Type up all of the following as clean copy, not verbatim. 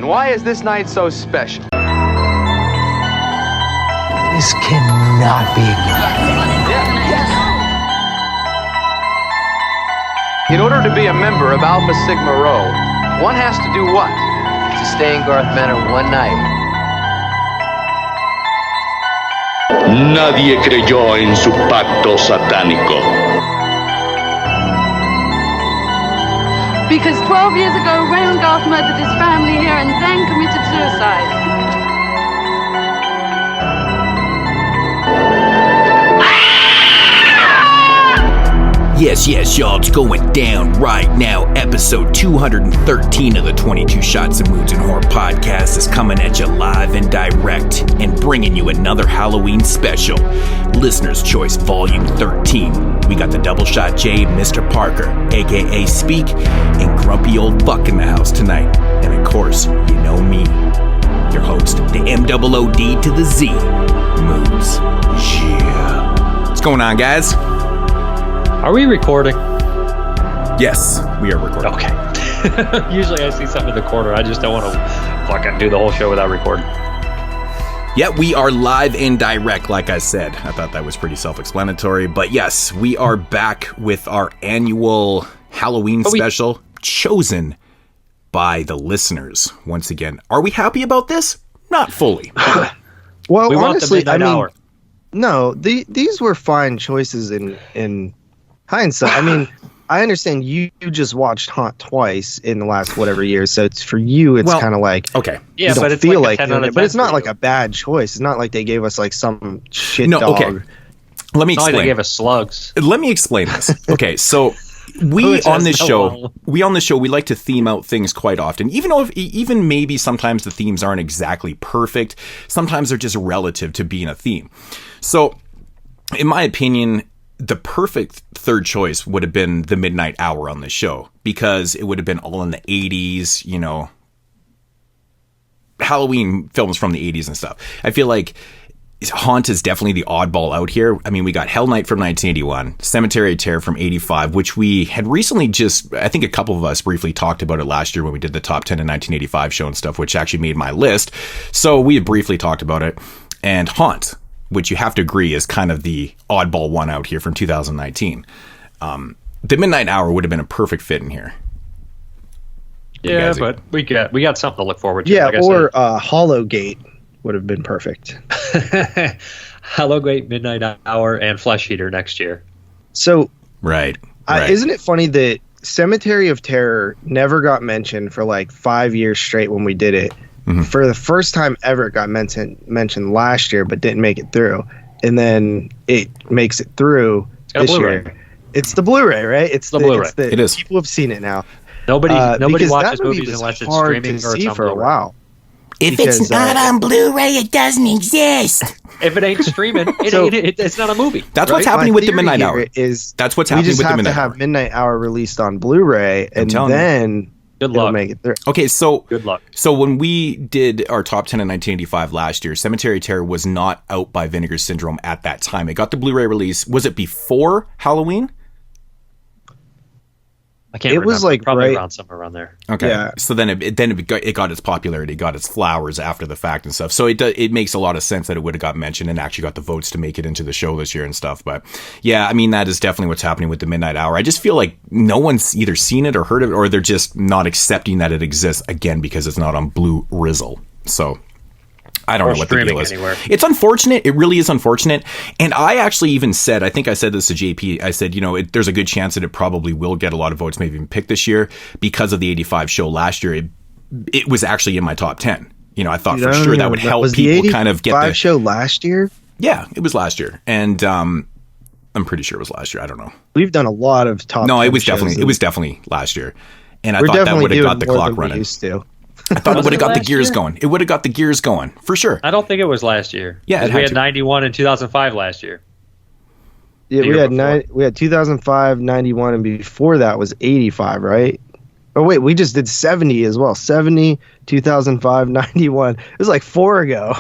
And why is this night so special? This cannot be ignored. In order to be a member of Alpha Sigma Rho, one has to do what? To stay in Garth Manor one night. Nadie creyó en su pacto satánico. Because 12 years ago, Raymond Garth murdered his family here and then committed suicide. Yes, y'all, it's going down right now. Episode 213 of the 22 Shots of Moods and Horror podcast is coming at you live and direct and bringing you another Halloween special. Listener's Choice Volume 13. We got the Double Shot J, Mr. Parker, aka Speak, and Grumpy Old Fuck in the house tonight. And of course, you know me, your host, the MOOD to the Z, Moods. Yeah. What's going on, guys? Are we recording? Yes, we are recording. Okay. Usually I see something in the corner. I just don't want to fucking do the whole show without recording. Yeah, we are live and direct, like I said. I thought that was pretty self-explanatory. But yes, we are back with our annual Halloween special chosen by the listeners. Once again, are we happy about this? Not fully. Well, we honestly, want the hour. No, these were fine choices in hindsight. I mean, I understand you just watched Haunt twice in the last whatever year, so it's for you. It's kind of like okay, yeah, you but don't it's feel like like doing it, but it's not like a bad choice. It's not like they gave us like some shit dog. Okay. Let me explain. They gave us slugs. Let me explain this. Okay, so we on this show, we like to theme out things quite often, even maybe sometimes the themes aren't exactly perfect. Sometimes they're just relative to being a theme. So, in my opinion, the perfect third choice would have been the Midnight Hour on this show, because it would have been all in the 80s, you know, Halloween films from the 80s and stuff. I feel like Haunt is definitely the oddball out here. I mean, we got Hell Night from 1981, Cemetery of Terror from 85, which we had recently I think a couple of us briefly talked about it last year when we did the top 10 in 1985 show and stuff, which actually made my list. So we had briefly talked about it. And Haunt, which you have to agree is kind of the oddball one out here from 2019. The Midnight Hour would have been a perfect fit in here. Yeah, but we got something to look forward to. Yeah, like or Hollowgate would have been perfect. Hollowgate, Midnight Hour, and Flesh Eater next year. So, right. Isn't it funny that Cemetery of Terror never got mentioned for like 5 years straight when we did it? Mm-hmm. For the first time ever, it got mentioned last year, but didn't make it through. And then it makes it through this year. It's the BluRay, right? It's the BluRay. It is. People have seen it now. Nobody watches movies unless it's streaming or it's on for a while. If it's not on Blu-ray, it doesn't exist. If it ain't streaming, it's not a movie. That's what's happening with the Midnight Hour. That's what's happening with the Midnight Hour. We just have to have Midnight Hour released on Blu-ray, and then good luck. Make it through. Okay, so good luck. So when we did our top 10 in 1985 last year, Cemetery of Terror was not out by Vinegar Syndrome at that time. It got the Blu-ray release. Was it before Halloween? I can't remember. It was like probably around somewhere around there. Okay. Yeah. So then it got its popularity, got its flowers after the fact and stuff. So it makes a lot of sense that it would have got mentioned and actually got the votes to make it into the show this year and stuff. But yeah, I mean, that is definitely what's happening with the Midnight Hour. I just feel like no one's either seen it or heard of it, or they're just not accepting that it exists again because it's not on Blue Rizzle. So I don't know what the deal is. Anywhere. It's unfortunate. It really is unfortunate. And I actually even said, I think I said this to JP. I said, there's a good chance that it probably will get a lot of votes, maybe even picked this year because of the 85 show last year. It was actually in my top 10. I thought for sure that would help people kind of get the 85 show last year. Yeah, it was last year. And I'm pretty sure it was last year. I don't know. We've done a lot of top 10 No, it was definitely last year. And I thought that would have got the clock running. Used to. I thought it would have got the gears going. It would have got the gears going, for sure. I don't think it was last year. Yeah, we had 91 and 2005 last year. Yeah, we had 2005, 91, and before that was 85, right? Oh, wait, we just did 70 as well. 70, 2005, 91. It was like 4 ago.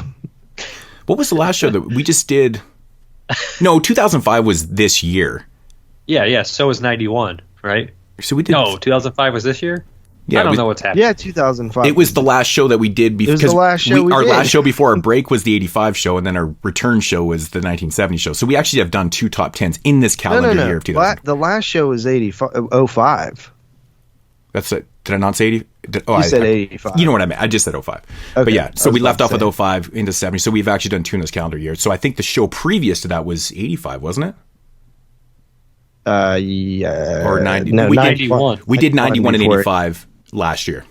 What was the last show that we just did? No, 2005 was this year. Yeah, so was 91, right? So we did. No, 2005 was this year? I don't know what's happening. Yeah, 2005. It was the last show that we did because the last show we our did. last show before our break was the 85 show, and then our return show was the 1970 show. So we actually have done 2 top 10s in this calendar year of 2000. The last show was 05. That's it. Did I not say 80? You said 85. You know what I meant. I just said 05. Okay, But yeah, so I was we left about off to with 05 into 70. So we've actually done 2 in this calendar year. So I think the show previous to that was 85, wasn't it? Yeah. Or 90. No, we 91. We did 91 and before. 85 last year.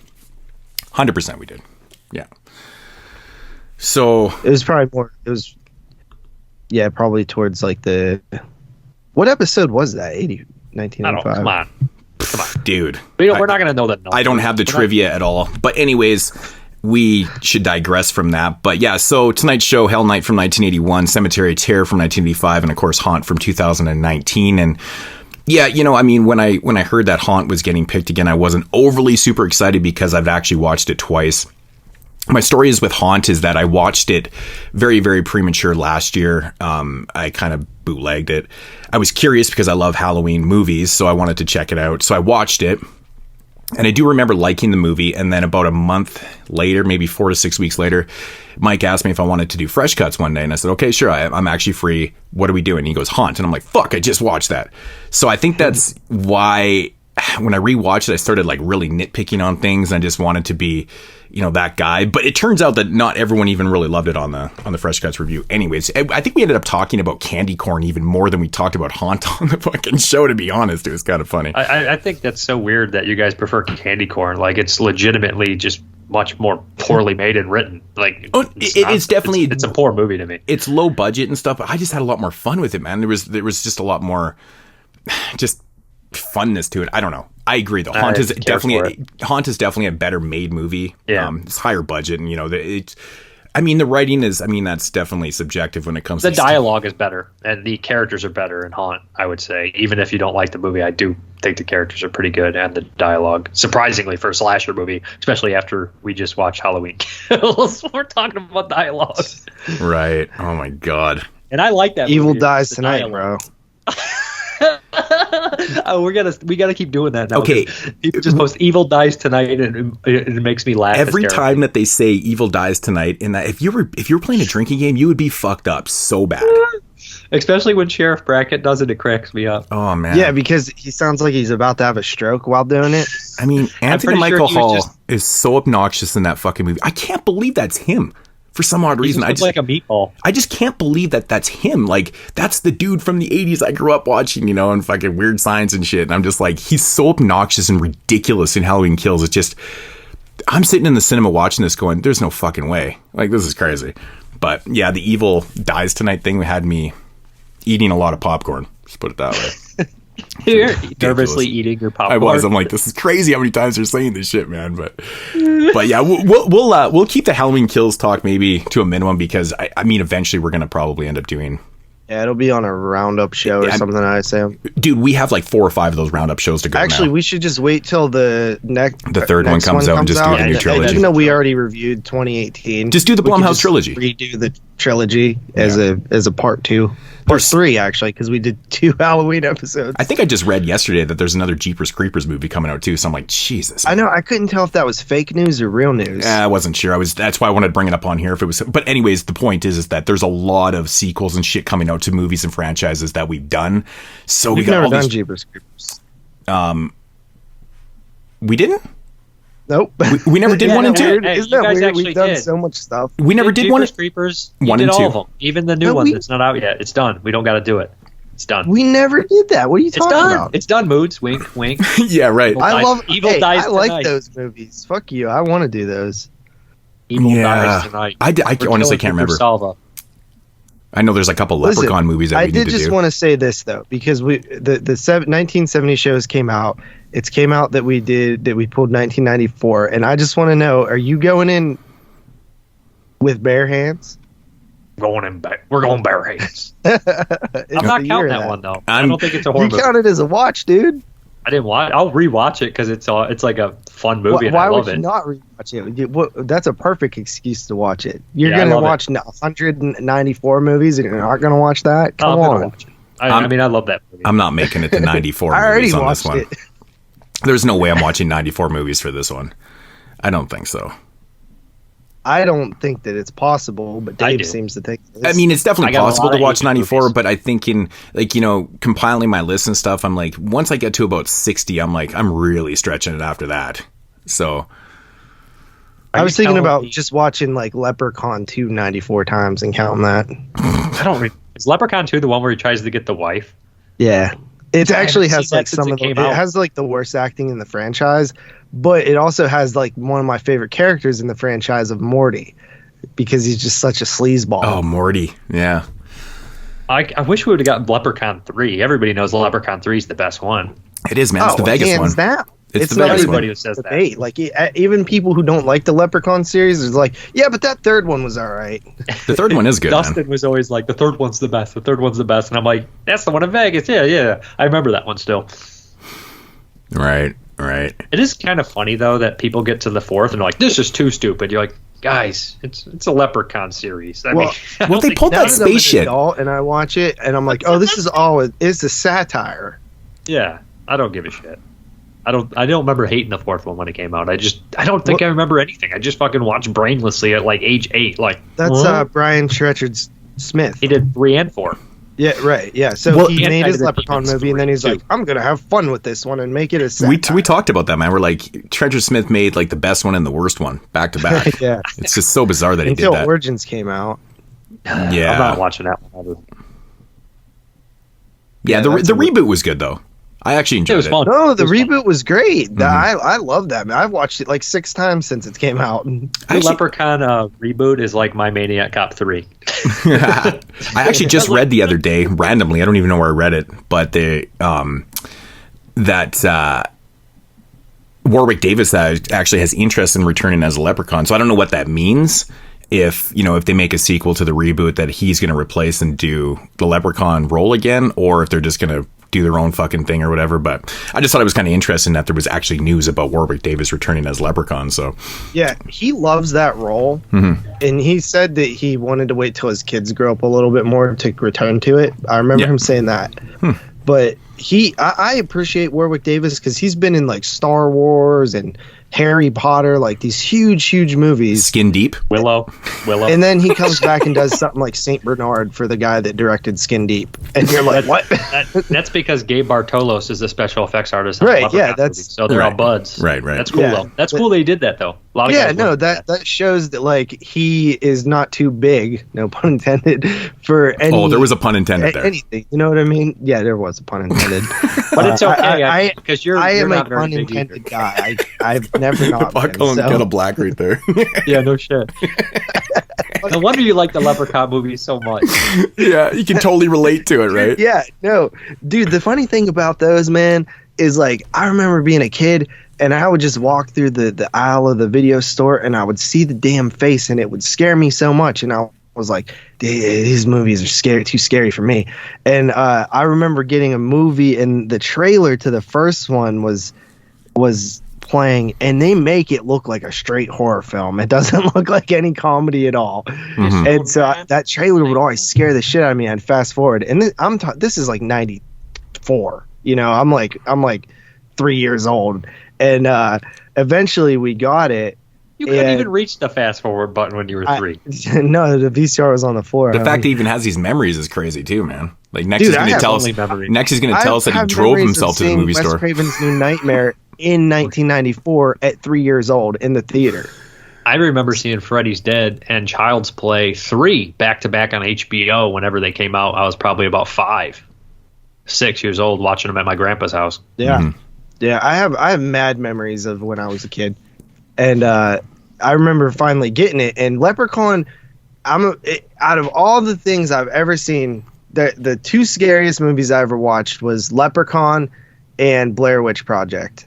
100% we did. Yeah. So It was probably more. It was. Yeah, probably towards like the. What episode was that? 1985. Come on. dude, We're not going to know that. I don't have the trivia at all. But anyways, we should digress from that. But yeah, so tonight's show, Hell Night from 1981, Cemetery of Terror from 1985, and of course Haunt from 2019. And yeah, you know, I mean, when I heard that Haunt was getting picked again, I wasn't overly super excited because I've actually watched it twice. My story is with Haunt is that I watched it very, very premature last year. I kind of bootlegged it. I was curious because I love Halloween movies, so I wanted to check it out. So I watched it, and I do remember liking the movie. And then about a month later, maybe 4 to 6 weeks later, Mike asked me if I wanted to do Fresh Cuts one day, and I said, okay, sure, I'm actually free. What are we doing? And he goes, Haunt. And I'm like, fuck, I just watched that. So I think that's why when I rewatched it, I started like really nitpicking on things, and I just wanted to be, you know, that guy. But it turns out that not everyone even really loved it on the Fresh Cuts review. Anyways, I think we ended up talking about candy corn even more than we talked about Haunt on the fucking show, to be honest. It was kind of funny. I think that's so weird that you guys prefer candy corn. Like, it's legitimately just much more poorly made and written. Like, it's definitely it's a poor movie to me. It's low budget and stuff, but I just had a lot more fun with it, man. There was just a lot more just funness to it. I don't know. I agree though. Haunt is definitely a better made movie. Yeah. It's higher budget, and you know, the writing is, that's definitely subjective when it comes to the dialogue is better and the characters are better in Haunt, I would say. Even if you don't like the movie, I do think the characters are pretty good, and the dialogue, surprisingly for a slasher movie, especially after we just watched Halloween Kills. We're talking about dialogue. Right. Oh my God. And I like that Evil movie. Dies The Tonight, dialogue. bro. Oh, we gotta keep doing that now. Okay. People just post Evil Dies Tonight, and it makes me laugh Every hysterically. time that they say Evil Dies Tonight, and that if you were playing a drinking game, you would be fucked up so bad. Especially when Sheriff Brackett does it cracks me up. Oh man. Yeah, because he sounds like he's about to have a stroke while doing it. I mean, Anthony pretty sure Michael he was Hall just- is so obnoxious in that fucking movie. I can't believe that's him. For some odd reason, He just looks like a meatball. I just can't believe that that's him. Like, that's the dude from the 80s I grew up watching, you know, and fucking Weird Science and shit. And I'm just like, he's so obnoxious and ridiculous in Halloween Kills. It's just, I'm sitting in the cinema watching this going, there's no fucking way. Like, this is crazy. But yeah, the Evil Dies Tonight thing had me eating a lot of popcorn. Just put it that way. You're nervously eating your popcorn. I was. I'm like, this is crazy how many times they're saying this shit, man. But yeah, we'll keep the Halloween Kills talk maybe to a minimum, because I mean, eventually we're gonna probably end up doing. Yeah, it'll be on a roundup show or something, I'd say. Dude, we have like 4 or 5 of those roundup shows to go. Actually, now. we should just wait till the third one comes out and just do the new trilogy. Even though we already reviewed 2018, just do the we could Blumhouse just trilogy. Redo the trilogy as a part 2. Part 3, actually, because we did 2 Halloween episodes. I think I just read yesterday that there's another Jeepers Creepers movie coming out too. So I'm like, Jesus. I know. I couldn't tell if that was fake news or real news. I wasn't sure. That's why I wanted to bring it up on here if it was. But anyways, the point is that there's a lot of sequels and shit coming out to movies and franchises that we've done. So We've we got never all done these. Jeepers Creepers. We didn't. Nope. We never did 1 and 2. Weird? Hey, Isn't you that guys weird? actually We've done did. so much stuff. We never did Jeepers 1. Creepers. 1 You and did 2. all of them. Even the new No, one that's not out yet. It's done. We don't got to do it. It's done. We never did that. What are you It's talking done. about? It's done. Moods. Wink. Wink. Yeah, right. I love Evil Dies I like Tonight. those movies. Fuck you. I want to do those. Evil Yeah. Dies Tonight. I We're honestly killing can't remember. Salva. I know there's a couple Listen, Leprechaun movies that I we did need to just do. want to say this though, because the 1970 shows came out. It's came out that we pulled 1994, and I just want to know: are you going in with bare hands? We're going bare hands. I'm It's not the year counting of that one though. I I'm- don't think it's a horror You movie. count it as a watch, dude. I didn't watch. I'll rewatch it because it's like a fun movie. And Why I would love you it. not rewatch it? That's a perfect excuse to watch it. You're Yeah, I gonna love watch 194 movies, and you're not gonna watch that? Oh, I'm Come gonna on. watch it. I mean, I love that movie. I'm not making it to 94 I already movies on this watched one. it. There's no way I'm watching 94 movies for this one. I don't think so. I don't think that it's possible, but Dave seems to think it is. I mean, it's definitely possible to watch 94, but I think in, like, you know, compiling my list and stuff, I'm like, once I get to about 60, I'm like, I'm really stretching it after that. So I was thinking about just watching like Leprechaun 2 94 times and counting that. Is Leprechaun 2 the one where he tries to get the wife? Yeah. It actually has like it has like the worst acting in the franchise, but it also has like one of my favorite characters in the franchise of Morty, because he's just such a sleazeball. Oh, Morty. Yeah. I wish we would have gotten Leprechaun 3. Everybody knows Leprechaun 3 is the best one. It is, man. It's the Vegas one. Down. It's the not Vegas everybody one. who says debate. Like even people who don't like the Leprechaun series is like, yeah, but that third one was all right. The third one is good. Dustin man. was always like, the third one's the best. The third one's the best. And I'm like, that's the one in Vegas. Yeah. I remember that one still. Right. It is kind of funny, though, that people get to the fourth and they're like, this is too stupid. You're like, guys, it's a Leprechaun series. I mean, they pulled that space shit. And I watch it and I'm like, oh, this is all it's a satire. Yeah, I don't give a shit. I don't remember hating the fourth one when it came out. I don't think I remember anything. I just fucking watched brainlessly at like age 8. Like, that's Brian Treacher Smith. He did 3 and 4. Yeah, right. Yeah, so he made his Leprechaun movie, and then he's like, I'm gonna have fun with this one and make it a satire. We talked about that, man. We're like, Treacher Smith made like the best one and the worst one back to back. Yeah, it's just so bizarre that he did that. Until Origins came out. Yeah, I'm not watching that one ever. Yeah, the reboot was good though. I actually enjoyed it. Was fun. No, the reboot was great. Mm-hmm. I love that, man. I've watched it like 6 times since it came out. The Leprechaun reboot is like my Maniac Cop 3. I actually just read the other day randomly. I don't even know where I read it, but Warwick Davis actually has interest in returning as a Leprechaun. So I don't know what that means. If they make a sequel to the reboot, that he's going to replace and do the Leprechaun role again, or if they're just going to do their own fucking thing or whatever. But I just thought it was kind of interesting that there was actually news about Warwick Davis returning as Leprechaun. So yeah, he loves that role. Mm-hmm. And he said that he wanted to wait till his kids grow up a little bit more to return to it. I remember him saying that. But I appreciate Warwick Davis because he's been in like Star Wars and Harry Potter, like these huge movies. Skin Deep. Willow. And then he comes back and does something like Saint Bernard for the guy that directed Skin Deep. And you're like, what? That's because Gabe Bartolos is the special effects artist. Right, yeah. So they're all buds. Right. That's cool, though. That's cool they did that, though. A lot of guys that shows that, like, he is not too big, no pun intended, for any... Oh, there was a pun intended there. Anything, you know what I mean? Yeah, there was a pun intended. But it's okay, because you're am not a very unintended guy. I've never not been, got a black right there. Yeah, no shit. No wonder you like the Leprechaun movie so much. Yeah, you can totally relate to it, right? Yeah, no. Dude, the funny thing about those, man, is like, I remember being a kid and I would just walk through the aisle of the video store and I would see the damn face and it would scare me so much. And I was like, these movies are too scary for me. And I remember getting a movie and the trailer to the first one was playing, and they make it look like a straight horror film. It doesn't look like any comedy at all. Mm-hmm. And so that trailer would always scare the shit out of me. I'd fast forward, and this is like 94. I'm like 3 years old, and eventually we got it. You couldn't even reach the fast forward button when you were 3. No, the VCR was on the floor. The fact that he even has these memories is crazy too, man. Like Nex is going to tell us. Nex is going to tell us that he drove himself to the movie store. Wes Craven's New Nightmare in 1994 at 3 years old in the theater. I remember seeing Freddy's Dead and Child's Play 3 back to back on HBO whenever they came out. I was probably about 5, 6 years old watching them at my grandpa's house. Yeah. Mm-hmm. Yeah, I have mad memories of when I was a kid. And I remember finally getting it. And Leprechaun, out of all the things I've ever seen, the 2 scariest movies I ever watched was Leprechaun and Blair Witch Project.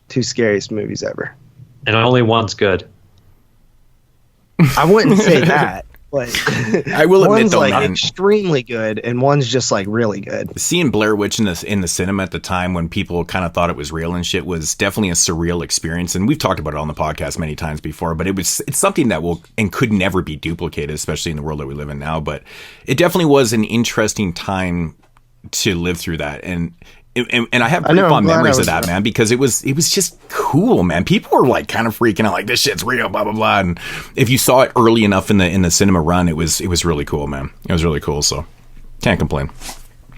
2 scariest movies ever. And only one's good. I wouldn't say that, but I will admit, one's though, like extremely good, and one's just like really good. Seeing Blair Witch in the cinema at the time when people kind of thought it was real and shit was definitely a surreal experience. And we've talked about it on the podcast many times before, but it's something that will and could never be duplicated, especially in the world that we live in now. But it definitely was an interesting time to live through that. And And I have pretty fond memories of that, man, because it was just cool, man. People were like kind of freaking out, like this shit's real, blah blah blah. And if you saw it early enough in the cinema run, it was really cool, man. It was really cool, so can't complain.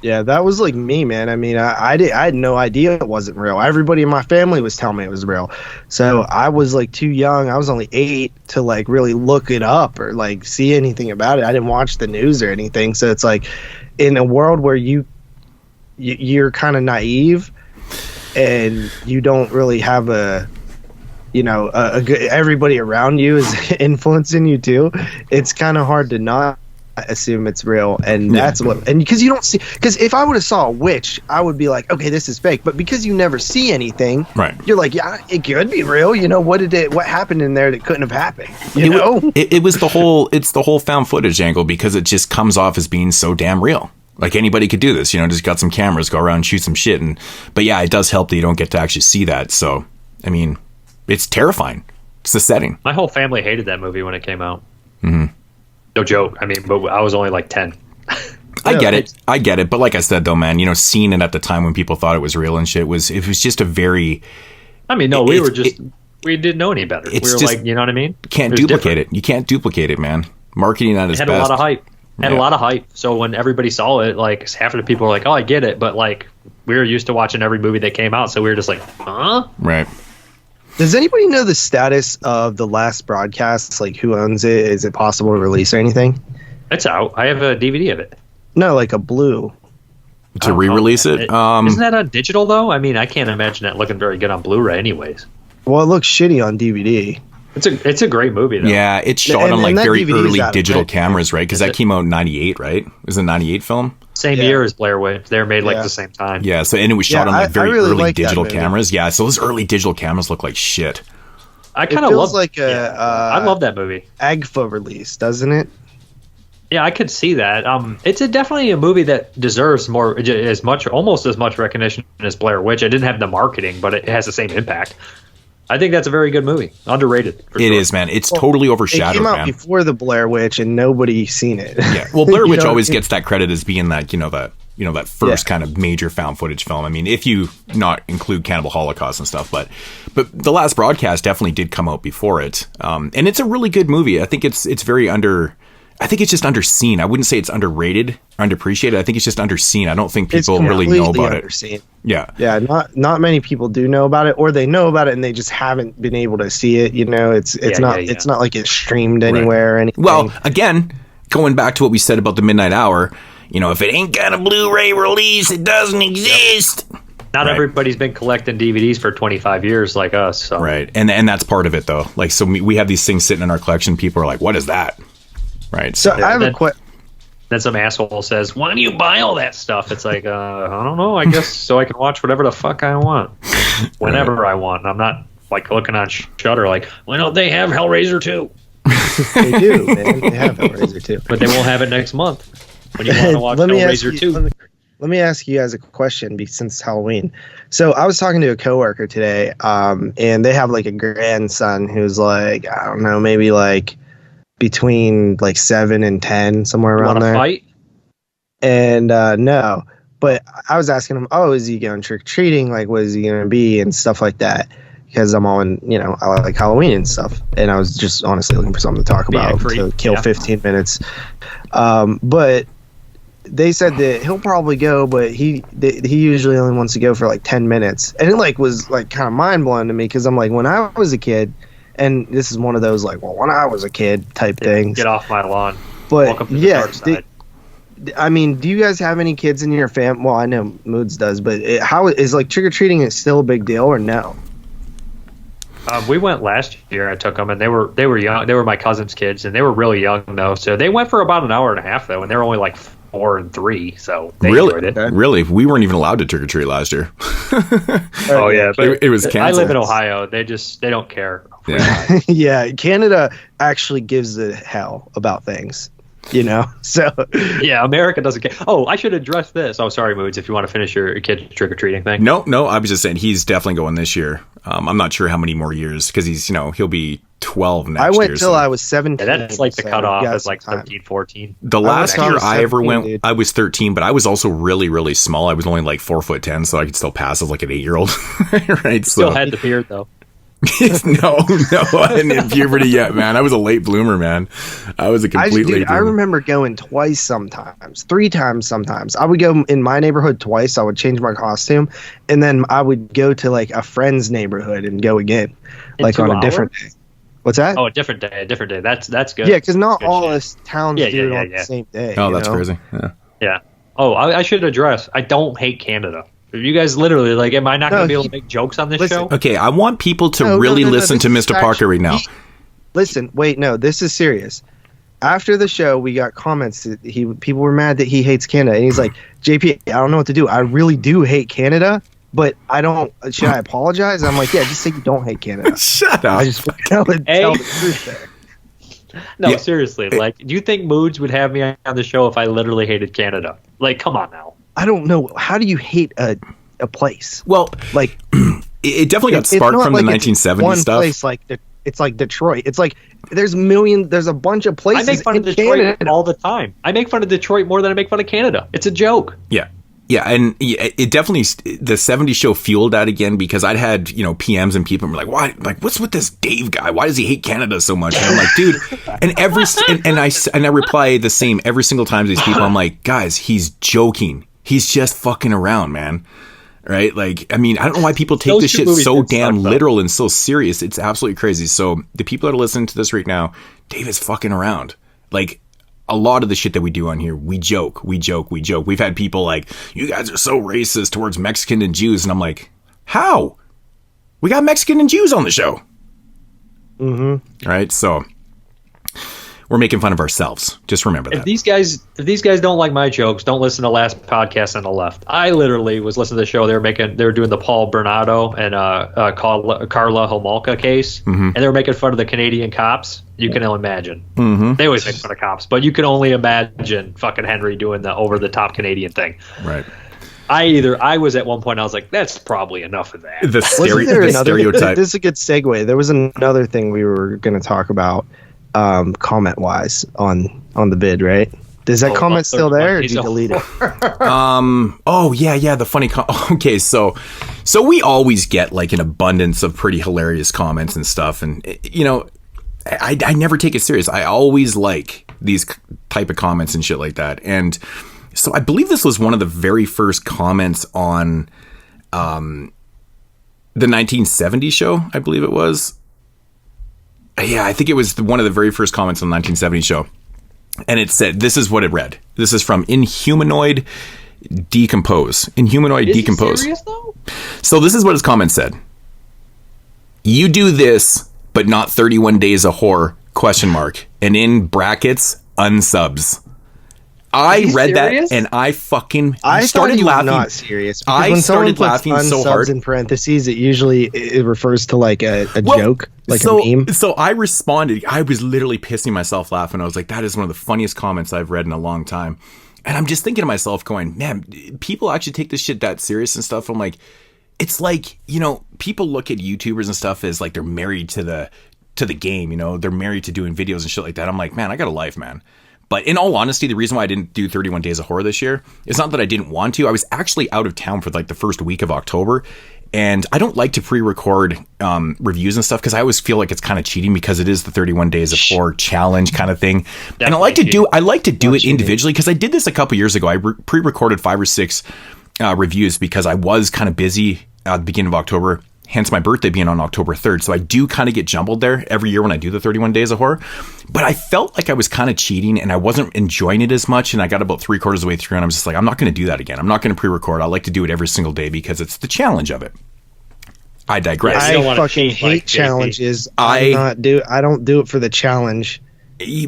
Yeah, that was like me, man. I mean, I had no idea it wasn't real. Everybody in my family was telling me it was real, so I was like too young. I was only 8 to like really look it up or like see anything about it. I didn't watch the news or anything, so it's like in a world where you're kind of naive and you don't really have a good, everybody around you is influencing you too. It's kind of hard to not assume it's real, and that's what, and because you don't see, because if I would have saw a witch, I would be like, okay, this is fake, but because you never see anything, right, you're like, yeah, it could be real. What happened in there that couldn't have happened? It's the whole found footage angle, because it just comes off as being so damn real. Like anybody could do this, just got some cameras, go around and shoot some shit. But yeah, it does help that you don't get to actually see that. So, I mean, it's terrifying. It's the setting. My whole family hated that movie when it came out. Mm-hmm. No joke. I mean, but I was only like 10. I get it. But like I said, though, man, seeing it at the time when people thought it was real and shit, it was just a very... I mean, no, we didn't know any better. We were just, like, you know what I mean? Can't duplicate it. You can't duplicate it, man. Marketing at its best. It had a lot of hype. Had a lot of hype. So when everybody saw it, like half of the people were like, "Oh, I get it," but like we were used to watching every movie that came out, so we were just like, "Huh?" Right. Does anybody know the status of the last broadcast? Like, who owns it? Is it possible to release or anything? It's out. I have a DVD of it. No, like a blue. To re-release it? Isn't that on digital though? I mean, I can't imagine that looking very good on Blu-ray, anyways. Well, it looks shitty on DVD. It's a great movie, though. Yeah, it's shot on like very DVD's early digital cameras, right? Because that came out in 98, right? It was a 98 film? Same year as Blair Witch. They were made like the same time. Yeah, so and it was shot on like very really early like digital cameras. Yeah, so those early digital cameras look like shit. I kind of love like I love that movie. AGFA release, doesn't it? Yeah, I could see that. It's definitely a movie that deserves almost as much recognition as Blair Witch. It didn't have the marketing, but it has the same impact. I think that's a very good movie. Underrated. It is, man. It's totally overshadowed, It came out man. before the Blair Witch, and nobody seen it. Yeah. Well, Blair Witch always gets that credit as being that, that first kind of major found footage film. I mean, if you not include Cannibal Holocaust and stuff, but the last broadcast definitely did come out before it. And it's a really good movie. I think it's very I think it's just underseen. I wouldn't say it's underrated, underappreciated. I think it's just underseen. I don't think people really know about underseen. it. Yeah. Yeah, not many people do know about it, or they know about it and they just haven't been able to see it. It's not like it's streamed anywhere or anything. Well, again, going back to what we said about the Midnight Hour, if it ain't got a Blu-ray release, it doesn't exist. Not everybody's been collecting DVDs for 25 years like us. So. Right. And that's part of it, though. Like, so we have these things sitting in our collection. People are like, what is that? Right. So I have a question. Then some asshole says, why do you buy all that stuff? It's like, I don't know. I guess so I can watch whatever the fuck I want. Whenever I want. I'm not like looking on Shudder like, why don't they have Hellraiser 2? They do, man. They have Hellraiser 2. But they won't have it next month. When you want to watch Hellraiser 2. Let me ask you guys a question since it's Halloween. So I was talking to a coworker today, and they have like a grandson who's like, I don't know, maybe like between like 7 and 10, somewhere around there. Fight? And no, but I was asking him, is he going trick or treating? Like, what is he going to be and stuff like that? Because I'm on, I like Halloween and stuff, and I was just honestly looking for something to talk about to kill 15 minutes. But they said that he'll probably go, but he usually only wants to go for like 10 minutes, and it was kind of mind blowing to me because I'm like, when I was a kid. And this is one of those like, well, when I was a kid type things. Get off my lawn. But welcome to the dark side. I mean, do you guys have any kids in your family? Well, I know Moods does, but how is like trick or treating is still a big deal or no? We went last year. I took them, and they were young. They were my cousin's kids, and they were really young though. So they went for about an hour and a half though, and they were only like 4 and 3. So they enjoyed it. Really, we weren't even allowed to trick or treat last year. Oh yeah, but it was canceled. I live in Ohio. They don't care. Yeah. Yeah, Canada actually gives a hell about things. you know. So Yeah, America doesn't care. Oh, I should address this. Oh, sorry, Moods, if you want to finish your kid trick-or-treating thing. No, I was just saying he's definitely going this year. I'm not sure how many more years because he's, he'll be 12 next year. I went till I was 17. Yeah, that's like the so cutoff yeah, is like 13, 14. The last year I ever went, dude. I was 13, but I was also really, really small. I was only like 4'10", so I could still pass as like an 8-year-old. Right? Still had the beard, though. no, I didn't hit puberty yet, man. I was a late bloomer, man. I was a complete late bloomer. I remember going twice sometimes, 3 times sometimes. I would go in my neighborhood twice. I would change my costume, and then I would go to like a friend's neighborhood and go again, like on a different day. What's that? Oh, a different day. That's good. Yeah, because not good all shit. us towns do it on the same day. Oh, that's crazy. Yeah. Yeah. Oh, I should address. I don't hate Canada. You guys literally like, am I not going to be able to make jokes on this show? Okay, I want people to really listen to Mr. Parker right now. Listen, wait, no, this is serious. After the show, we got comments that people were mad that he hates Canada, and he's like, "JP, I don't know what to do. I really do hate Canada, but I don't. Should I apologize?" I'm like, "Yeah, just say you don't hate Canada." Shut up. I just tell the truth there. No, seriously. Like, do you think Moods would have me on the show if I literally hated Canada? Like, come on now. I don't know. How do you hate a place? Well, like it definitely got sparked from the 1970s one stuff. Place like it's like Detroit. It's like there's a bunch of places. I make fun of Detroit all the time. I make fun of Detroit more than I make fun of Canada. It's a joke. Yeah, and it definitely the 70s show fueled that again because I'd had PMs and people were like, why? Like, what's with this Dave guy? Why does he hate Canada so much? And I'm like, dude, and I reply the same every single time to these people. I'm like, guys, he's joking. He's just fucking around, man. Right? Like, I mean, I don't know why people take this shit so damn literal and so serious. It's absolutely crazy. So the people that are listening to this right now, Dave is fucking around. Like, a lot of the shit that we do on here, we joke. We've had people like, you guys are so racist towards Mexican and Jews. And I'm like, how? We got Mexican and Jews on the show. Mm-hmm. Right? So we're making fun of ourselves. Just remember that. If these guys don't like my jokes, don't listen to last podcast on the left. I literally was listening to the show. They were doing the Paul Bernardo and Carla Homolka case, and they were making fun of the Canadian cops. You can imagine. Mm-hmm. They always make fun of cops, but you can only imagine fucking Henry doing the over the top Canadian thing. Right. I was at one point, I was like, that's probably enough of that. The stereotype. This is a good segue. There was another thing we were going to talk about. Comment wise on the bid, right? Is that comment still there, or did you delete it? Oh yeah, the funny okay, so we always get like an abundance of pretty hilarious comments and stuff, and I never take it serious. I always like these type of comments and shit like that. And so I believe this was one of the very first comments on the 1970 show, I believe it was. Yeah, I think it was one of the very first comments on the 1970 show. And it said, this is what it read. This is from Inhumanoid Decompose. Inhumanoid Decompose. Serious, though? So this is what his comment said. You do this, but not 31 days of horror, ? And in brackets, unsubs. I read serious? That and I started started laughing. Not serious. I when started laughing so hard. In parentheses, it refers to like a joke, like a meme. So I responded. I was literally pissing myself laughing. I was like, "That is one of the funniest comments I've read in a long time." And I'm just thinking to myself, going, "Man, people actually take this shit that serious and stuff." I'm like, it's like people look at YouTubers and stuff as like they're married to the game. They're married to doing videos and shit like that. I'm like, man, I got a life, man. But in all honesty, the reason why I didn't do 31 Days of Horror this year is not that I didn't want to. I was actually out of town for like the first week of October. And I don't like to pre-record reviews and stuff because I always feel like it's kind of cheating because it is the 31 Days of Horror challenge kind of thing. Definitely. And I like to do it individually because I did this a couple years ago. I pre-recorded 5 or 6 reviews because I was kind of busy at the beginning of October. Hence my birthday being on October 3rd. So I do kind of get jumbled there every year when I do the 31 Days of Horror. But I felt like I was kind of cheating and I wasn't enjoying it as much. And I got about 3/4 of the way through and I'm just like, I'm not going to do that again. I'm not going to pre-record. I like to do it every single day because it's the challenge of it. I digress. I fucking hate challenges. I don't do it for the challenge.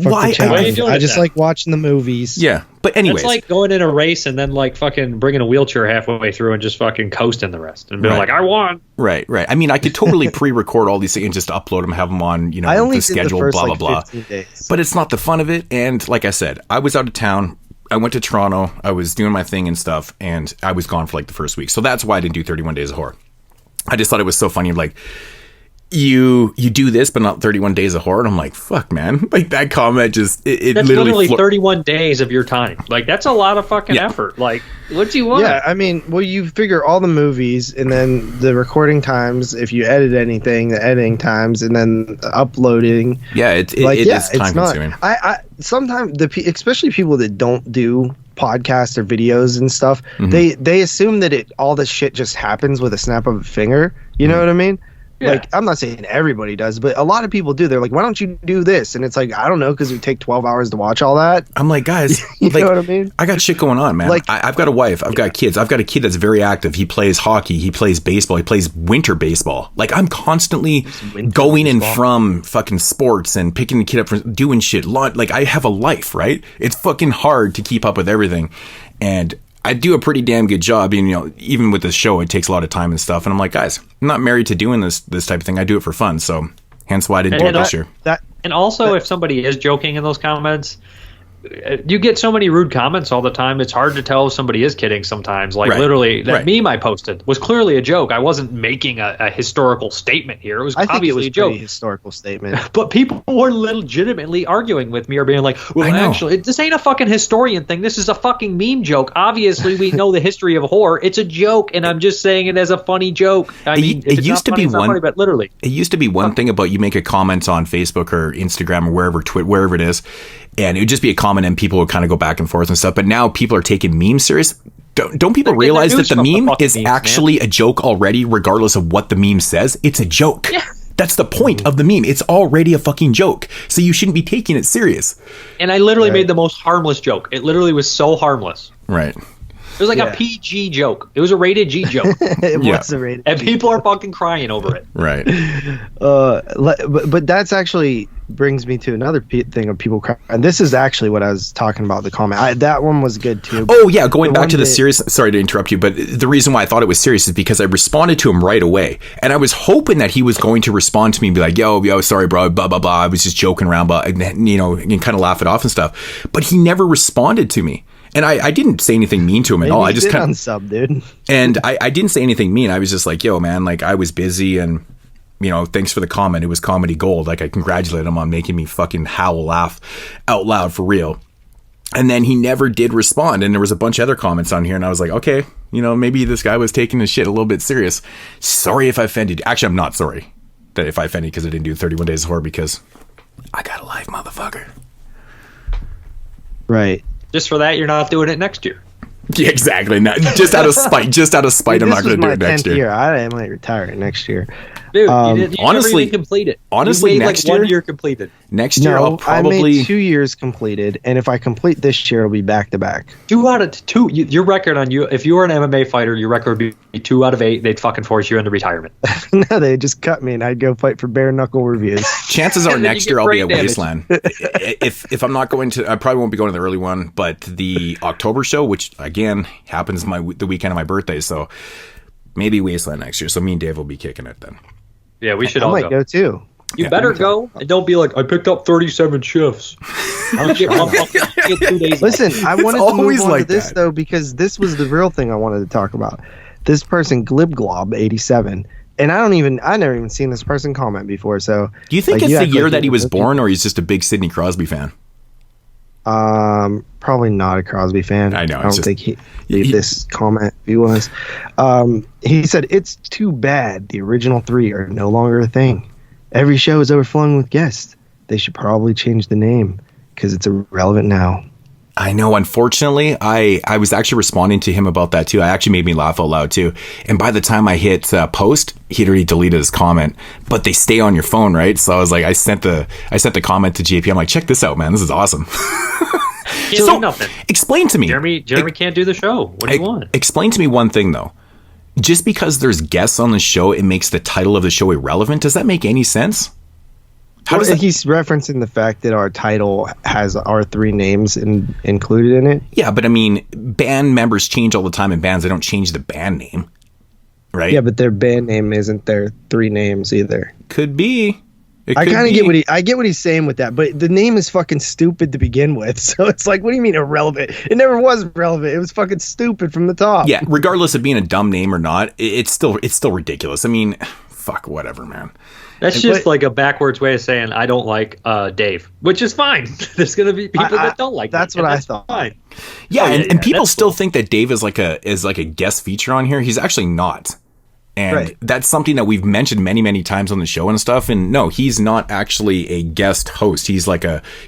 Why? The challenge. Why are you doing I it just then? like watching the movies. Yeah, but anyways, It's like going in a race and then like fucking bringing a wheelchair halfway through and just fucking coasting the rest and being Right. like, I won. right. I mean, I could totally pre-record all these things and just upload them, have them on, I only the did the schedule, first blah like blah blah. 15 days. But it's not the fun of it. And like I said, I was out of town. I went to Toronto. I was doing my thing and stuff, and I was gone for like the first week. So that's why I didn't do 31 Days of Horror. I just thought it was so funny. Like, you do this, but not 31 Days of Horror. And I'm like, fuck, man. Like, that comment just, it That's literally... literally 31 days of your time. Like, that's a lot of fucking effort. Like, what do you want? Yeah, I mean, well, you figure all the movies and then the recording times, if you edit anything, the editing times, and then the uploading. Yeah, it is time consuming. I sometimes especially people that don't do podcasts or videos and stuff, Mm-hmm. they assume that all this shit just happens with a snap of a finger. You know what I mean? Yeah. Like, I'm not saying everybody does, but a lot of people do. They're like, why don't you do this? And it's like, I don't know, because it would take 12 hours to watch all that. I'm like, guys, You like, know what I mean? I got shit going on, man. Like- I've got a wife. I've got kids. I've got a kid that's very active. He plays hockey. He plays baseball. He plays winter baseball. Like, I'm constantly going in from fucking sports and picking the kid up from doing shit. Like, I have a life, right? It's fucking hard to keep up with everything. And I do a pretty damn good job. And, even with this show, it takes a lot of time and stuff. And I'm like, guys, I'm not married to doing this type of thing. I do it for fun. So hence why I didn't do it this year. And also, if somebody is joking in those comments, you get so many rude comments all the time. It's hard to tell if somebody is kidding sometimes. Like, Right. literally, that Right. meme I posted was clearly a joke. I wasn't making a historical statement here. It was I think it obviously was a a joke. pretty historical statement. But people were legitimately arguing with me or being like, well, I know. actually, this ain't a fucking historian thing. This is a fucking meme joke. Obviously, we know the history of horror. It's a joke, and I'm just saying it as a funny joke. I mean, if it it's used not to be funny, it's not one- funny, but literally. It used to be one thing about you make a comment on Facebook or Instagram or wherever it is, and it would just be a comment and people would kind of go back and forth and stuff. But now people are taking memes serious. Don't people They're getting realize their that the news from the meme fucking is memes, actually a joke already, regardless of what the meme says? It's a joke. Yeah. That's the point of the meme. It's already a fucking joke. So you shouldn't be taking it serious. And I literally made the most harmless joke. It literally was so harmless. Right. It was like Yeah. a PG joke. It was a rated G joke. It Yeah. was a rated. And people are fucking crying over it. Right. But that's actually brings me to another thing of people crying. And this is actually what I was talking about, the comment. That one was good too. Oh yeah, going The back one to the that- serious. Sorry to interrupt you, but the reason why I thought it was serious is because I responded to him right away, and I was hoping that he was going to respond to me and be like, "Yo, sorry, bro, blah blah blah. I was just joking around, but and kind of laugh it off and stuff." But he never responded to me, and I didn't say anything mean to him at all. I just kind of unsub, dude. and I didn't say anything mean. I was just like, "Yo, man, like I was busy and." Thanks for the comment. It was comedy gold. Like, I congratulate him on making me fucking howl, laugh out loud for real. And then he never did respond. And there was a bunch of other comments on here. And I was like, okay, maybe this guy was taking his shit a little bit serious. Sorry if I offended you. Actually, I'm not sorry that if I offended you because I didn't do 31 Days of Horror because I got a life, motherfucker. Right. Just for that, you're not doing it next year. Yeah, exactly. Not, just out of spite. I'm not going to do it next year. I might retire next year. Dude, you honestly- never even complete it. honestly, you made next like 1 year- year completed. Next year, No, I'll probably... I made 2 years completed, and if I complete this year, it'll be back to back. 2 out of 2. Your record on you, if you were an MMA fighter, your record would be 2 out of 8. They'd fucking force you into retirement. No, they just cut me, and I'd go fight for bare knuckle reviews. Chances are And then next you year get I'll be brain at damage. Wasteland. If I'm not going to, I probably won't be going to the early one, but the October show, which again happens the weekend of my birthday, so maybe Wasteland next year. So me and Dave will be kicking it then. Yeah, we should I all might go. go too. You better go, and don't be like, I picked up 37 shifts. I'll get 2 days. Listen, I wanted to move always on like to this that. though because this was the real thing I wanted to talk about. This person Glibglob87, and I never even seen this person comment before. So Do you think like, it's you the act year like that he you're was looking- born, or he's just a big Sidney Crosby fan? Probably not a Crosby fan. I know, I it's don't just- think he made this comment. He was. He said, "It's too bad the original 3 are no longer a thing. Every show is overflowing with guests. They should probably change the name because it's irrelevant now." I know. Unfortunately, I was actually responding to him about that too. It actually made me laugh out loud too. And by the time I hit post, he'd already deleted his comment. But they stay on your phone, right? So I was like, I sent the comment to JP. I'm like, check this out, man. This is awesome. Can't So, do nothing. Explain to me. Jeremy can't do the show. What do you want? Explain to me one thing though. Just because there's guests on the show, it makes the title of the show irrelevant. Does that make any sense? How does he's referencing the fact that our title has our 3 names included in it? Yeah, but I mean, band members change all the time in bands. They don't change the band name, right? Yeah, but their band name isn't their 3 names either. Could be. I kind of get what he's saying with that, but the name is fucking stupid to begin with. So it's like, what do you mean irrelevant? It never was relevant. It was fucking stupid from the top. Yeah, regardless of being a dumb name or not, it's still ridiculous. I mean, fuck, whatever, man. That's just like a backwards way of saying I don't like Dave, which is fine. There's going to be people that don't like. That's what I thought. Fine. Yeah, and people still think that Dave is like a guest feature on here. He's actually not. And that's something that we've mentioned many, many times on the show and stuff. And no, he's not actually a guest host. He's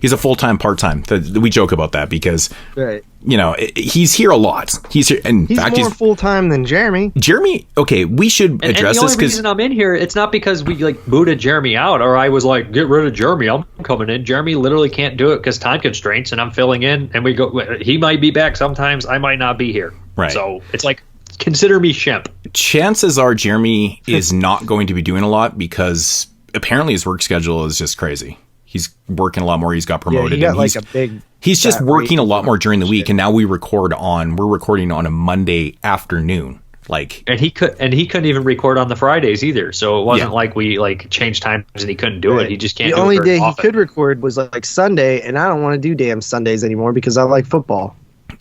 he's a full-time, part-time. We joke about that because, you know, he's here a lot. He's here. And he's more full-time than Jeremy. Jeremy, okay, we should address this. And the only reason I'm in here, it's not because we like booted Jeremy out or I was like, get rid of Jeremy, I'm coming in. Jeremy literally can't do it because time constraints and I'm filling in and we go, he might be back sometimes. I might not be here. Right. So it's like, consider me Shemp. Chances are Jeremy is not going to be doing a lot because apparently his work schedule is just crazy. He's working a lot more. He's got promoted. Yeah, he got he's just working a lot more during the week. And now we're recording on a Monday afternoon. And he couldn't even record on the Fridays either. So it wasn't like we like changed times and he couldn't do it. He just can't. The only day he could record was like Sunday, and I don't want to do damn Sundays anymore because I like football.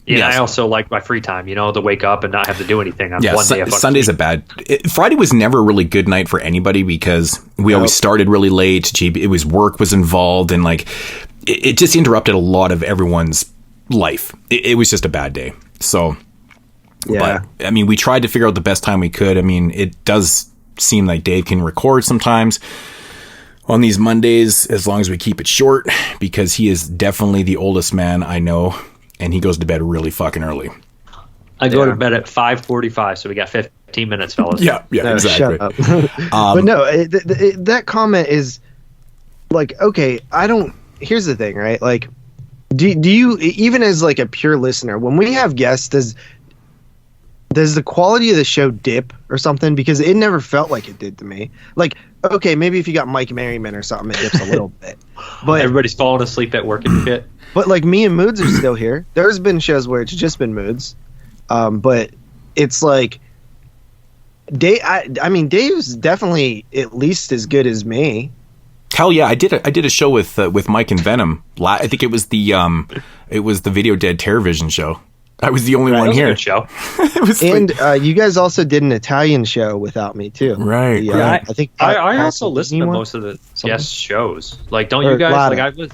Yeah, yes. I also like my free time, you know, to wake up and not have to do anything on one day. Sunday's Friday was never a really good night for anybody because we always started really late. It was work was involved and like it just interrupted a lot of everyone's life. It was just a bad day. So, but I mean, we tried to figure out the best time we could. I mean, it does seem like Dave can record sometimes on these Mondays as long as we keep it short because he is definitely the oldest man I know. And he goes to bed really fucking early. I go to bed at 5:45, so we got 15 minutes, fellas. Yeah, exactly. Shut up. But no, that comment is like, okay, here's the thing, right? Like, do you, even as like a pure listener, when we have guests, does the quality of the show dip or something? Because it never felt like it did to me. Like, okay, maybe if you got Mike Merriman or something, it dips a little bit. But everybody's falling asleep at work and shit. But like me and Moods are still here. There's been shows where it's just been Moods, but it's like Dave. I mean, Dave's definitely at least as good as me. Hell yeah, I did a show with Mike and Venom. I think it was the Video Dead Terrorvision show. I was the only one here. Good show. You guys also did an Italian show without me too. Right. I think I also listen to most of the guest shows. Like, don't you guys like?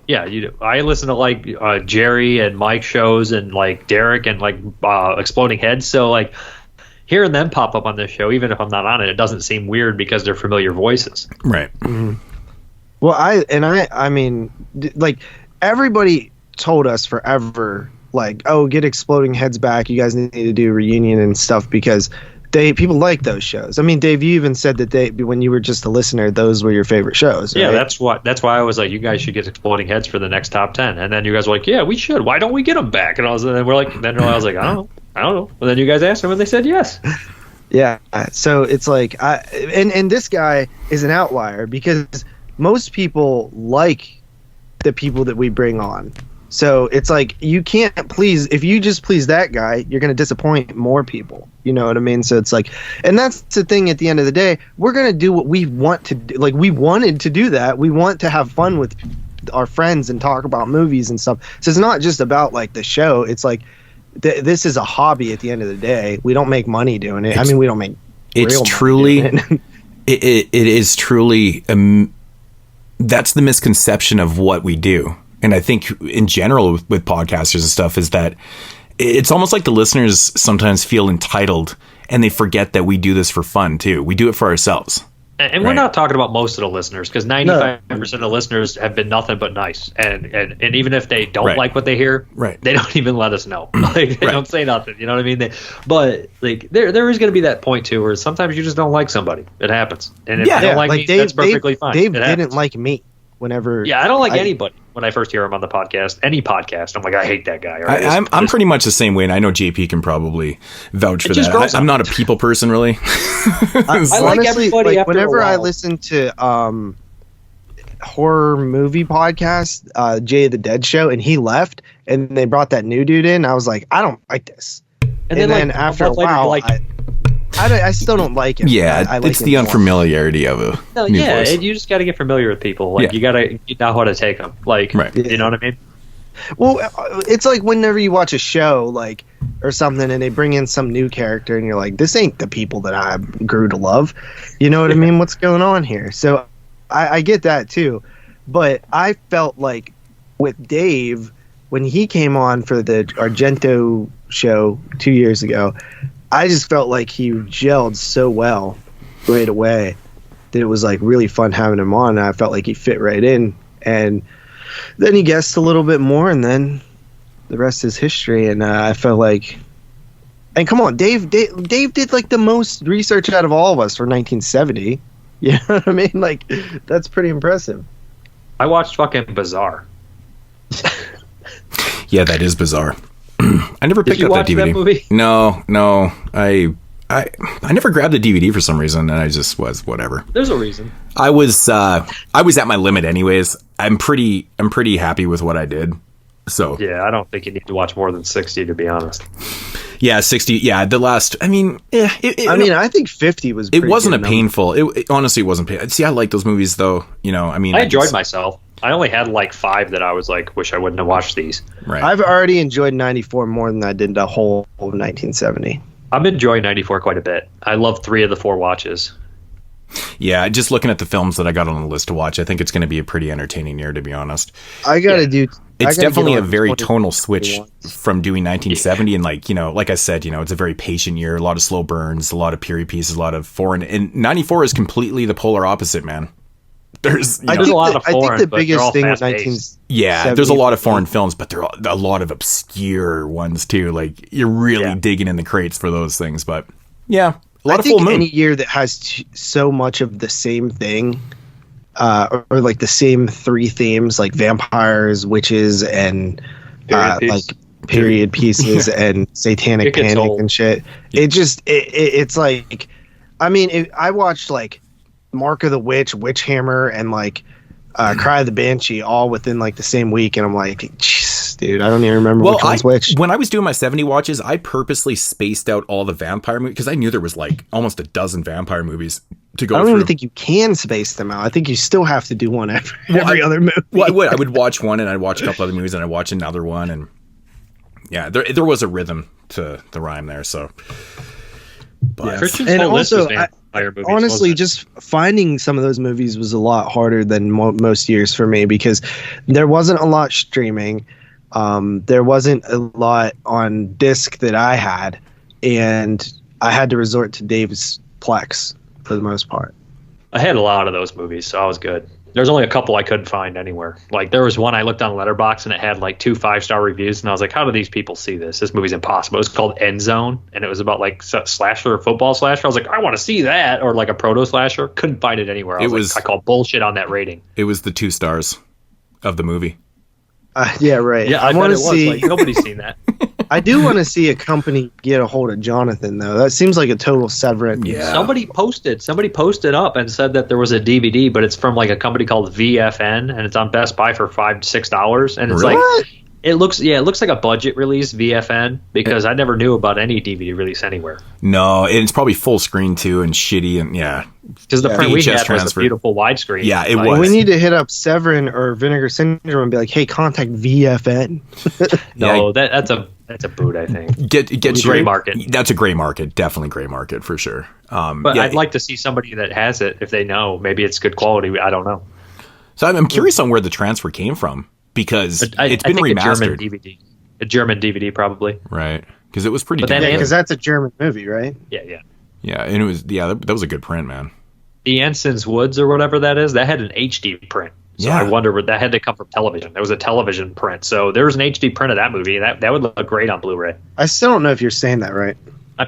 Yeah, you do. I listen to like Jerry and Mike shows and like Derek and like Exploding Heads. So like hearing them pop up on this show, even if I'm not on it, it doesn't seem weird because they're familiar voices. Right. Mm-hmm. Well, I mean, like everybody told us forever, like, oh, get Exploding Heads back. You guys need to do a reunion and stuff because people like those shows. I mean, Dave, you even said that when you were just a listener, those were your favorite shows. Right? Yeah, that's why I was like, you guys should get Exploding Heads for the next top 10. And then you guys were like, yeah, we should. Why don't we get them back? And I was like, I don't know. And then you guys asked them and they said yes. Yeah. So it's like, and this guy is an outlier because most people like the people that we bring on. So it's like you can't please. If you just please that guy, you're going to disappoint more people. You know what I mean? So it's like, and that's the thing. At the end of the day, we're going to do what we want to do. Like we wanted to do that. We want to have fun with our friends and talk about movies and stuff. So it's not just about like the show. It's like this is a hobby. At the end of the day, we don't make money doing it. We don't make. It's truly. It is truly. That's the misconception of what we do. And I think in general with podcasters and stuff is that it's almost like the listeners sometimes feel entitled and they forget that we do this for fun too. We do it for ourselves. And we're not talking about most of the listeners because 95% of listeners have been nothing but nice. And even if they don't like what they hear, they don't even let us know. Like they don't say nothing. You know what I mean? But like there is going to be that point too where sometimes you just don't like somebody. It happens. And if you don't like me, that's perfectly fine. Dave didn't like me. Whenever I don't like anybody when I first hear him on the podcast, any podcast, I'm like, I hate that guy. Right? I'm pretty much the same way, and I know JP can probably vouch for that. I'm not a people person, really. I like everybody. Like, whenever I listen to horror movie podcast, Jay of the Dead Show, and he left, and they brought that new dude in. I was like, I don't like this. And then after a while, I still don't like him. Yeah, I like it's the unfamiliarity of a new voice. You just got to get familiar with people. Like you know how to take them. Like, you know what I mean? Well, it's like whenever you watch a show, like, or something, and they bring in some new character, and you're like, this ain't the people that I grew to love. You know what I mean? What's going on here? So I get that too. But I felt like with Dave, when he came on for the Argento show 2 years ago, I just felt like he gelled so well right away that it was like really fun having him on. And I felt like he fit right in. And then he guessed a little bit more, and then the rest is history. And I felt like, and come on, Dave did like the most research out of all of us for 1970. You know what I mean? Like, that's pretty impressive. I watched fucking Bizarre. Yeah, that is bizarre. I never picked up that DVD. That movie? No. I never grabbed the DVD for some reason, and I just was whatever. There's a reason. I was at my limit anyways. I'm pretty happy with what I did. So yeah, I don't think you need to watch more than 60, to be honest. Yeah, 60. Yeah, the last. I mean, I think 50 was. It wasn't a painful. It honestly wasn't painful. See, I like those movies though. You know, I mean, I enjoyed myself. I only had like 5 that I was like, wish I wouldn't have watched these. Right. I've already enjoyed 94 more than I did the whole of 1970. I'm enjoying 94 quite a bit. I love 3 of the 4 watches. Yeah, just looking at the films that I got on the list to watch, I think it's going to be a pretty entertaining year, to be honest. It's definitely a very tonal switch from doing 1970, and like, you know, like I said, you know, it's a very patient year, a lot of slow burns, a lot of period pieces, a lot of foreign, and 94 is completely the polar opposite, man. There's a lot of foreign, I think the biggest thing with 1970. Yeah, there's a lot of foreign films, but there are a lot of obscure ones too. Like, you're really digging in the crates for those things, but yeah, a lot of full moon. Any year that has so much of the same thing, or like the same 3 themes, like vampires, witches, and like period pieces and satanic panic and shit. It's like, I mean, I watched like Mark of the Witch, Witch Hammer, and like Cry of the Banshee all within like the same week, and I'm like, jeez, dude, I don't even remember which one's which. When I was doing my 70 watches, I purposely spaced out all the vampire movies because I knew there was like almost a dozen vampire movies to go through. I don't even think you can space them out. I think you still have to do one every other movie. Well, I would watch one, and I'd watch a couple other movies, and I'd watch another one, and yeah, there was a rhythm to the rhyme there. So, but and also, honestly, just finding some of those movies was a lot harder than most years for me because there wasn't a lot streaming. There wasn't a lot on disc that I had, and I had to resort to Dave's Plex for the most part. I had a lot of those movies, so I was good. There's only a couple I couldn't find anywhere. Like, there was one I looked on Letterboxd, and it had like 2 5-star reviews, and I was like, how do these people see this? This movie's impossible. It was called End Zone, and it was about like slasher, football slasher. I was like, I want to see that, or like a proto slasher. Couldn't find it anywhere. I call bullshit on that rating. It was the 2 stars of the movie. Yeah, right. Yeah, I want to see. Like, nobody's seen that. I do want to see a company get a hold of Jonathan, though. That seems like a total severance. Yeah. Somebody posted up and said that there was a DVD, but it's from like a company called VFN, and it's on Best Buy for $5 to $6. And it's really? like, it looks like a budget release, VFN, because I never knew about any DVD release anywhere. No, it's probably full screen too, and shitty, and yeah. Because the print we had was a beautiful widescreen. Yeah, it was. We need to hit up Severin or Vinegar Syndrome and be like, "Hey, contact VFN." No, that's a boot. I think get gray market. That's a gray market, definitely gray market for sure. But I'd like to see somebody that has it if they know. Maybe it's good quality. I don't know. So I'm curious on where the transfer came from because it's been remastered. A German DVD, probably. Right, because it was pretty. Because that's a German movie, right? Yeah. Yeah, and it was that was a good print, man. The Ensign's Woods or whatever that is, that had an HD print. So I wonder where that had to come from television. There was a television print. So there was an HD print of that movie, and that would look great on Blu-ray. I still don't know if you're saying that right.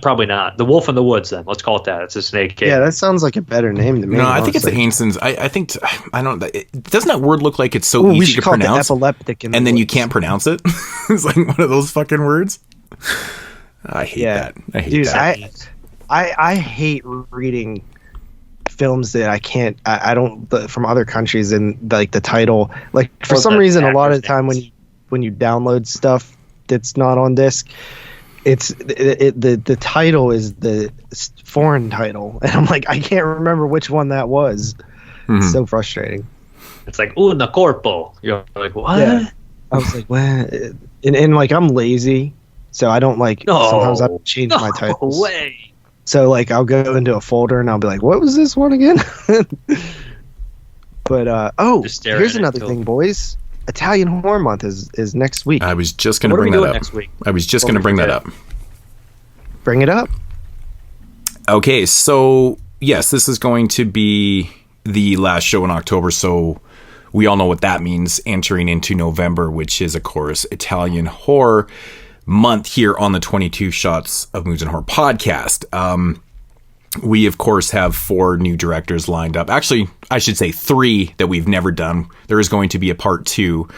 Probably not. The Wolf in the Woods, then. Let's call it that. It's a snake cave. Yeah, that sounds like a better name to me. No, I think it's the Ainsons. I think I don't. Doesn't that word look like it's so easy to pronounce? Epileptic and then you can't pronounce it. It's like one of those fucking words. I hate that. I hate that. I hate reading films that I don't from other countries, and like the title, like for some reason a lot of the time when you download stuff that's not on disc, it's the title is the foreign title, and I'm like, I can't remember which one that was. It's so frustrating. It's like una corpo. You're like, what? Yeah. I was like, what? And like I'm lazy, so I don't like. Sometimes I change my titles. No way. So like I'll go into a folder and I'll be like, what was this one again? But here's another thing, boys. Italian Horror Month is next week. I was just going to bring that up. Next week? I was just going to bring that up. Bring it up. Okay, so yes, this is going to be the last show in October, so we all know what that means, entering into November, which is, of course, Italian Horror Month here on the 22 Shots of Movies and Horror podcast. We, of course, have 4 new directors lined up. Actually, I should say 3 that we've never done. There is going to be a part 2.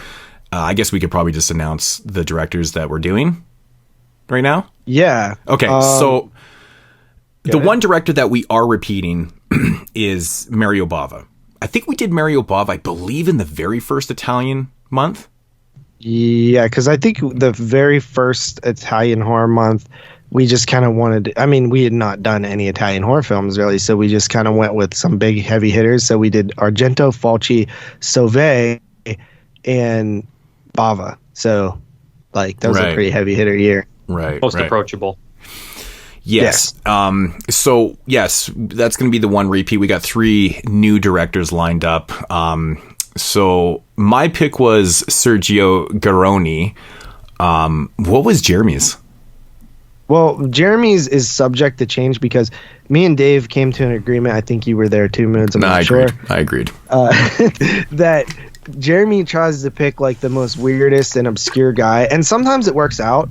I guess we could probably just announce the directors that we're doing right now. Yeah. Okay, so the one director that we are repeating is Mario Bava. I think we did Mario Bava, I believe, in the very first Italian month. Yeah, because I think the very first Italian Horror Month, we just kind of wanted. I mean, we had not done any Italian horror films really, so we just kind of went with some big heavy hitters. So we did Argento, Fulci, Sauvé, and Bava. So, like, that was a pretty heavy hitter year. Right. Most approachable. Yes. So, yes, that's going to be the one repeat. We got 3 new directors lined up. So my pick was Sergio Garoni. What was Jeremy's? Well, Jeremy's is subject to change because me and Dave came to an agreement. I think you were there too, Moods. I'm not sure. I agreed. That Jeremy tries to pick like the most weirdest and obscure guy, and sometimes it works out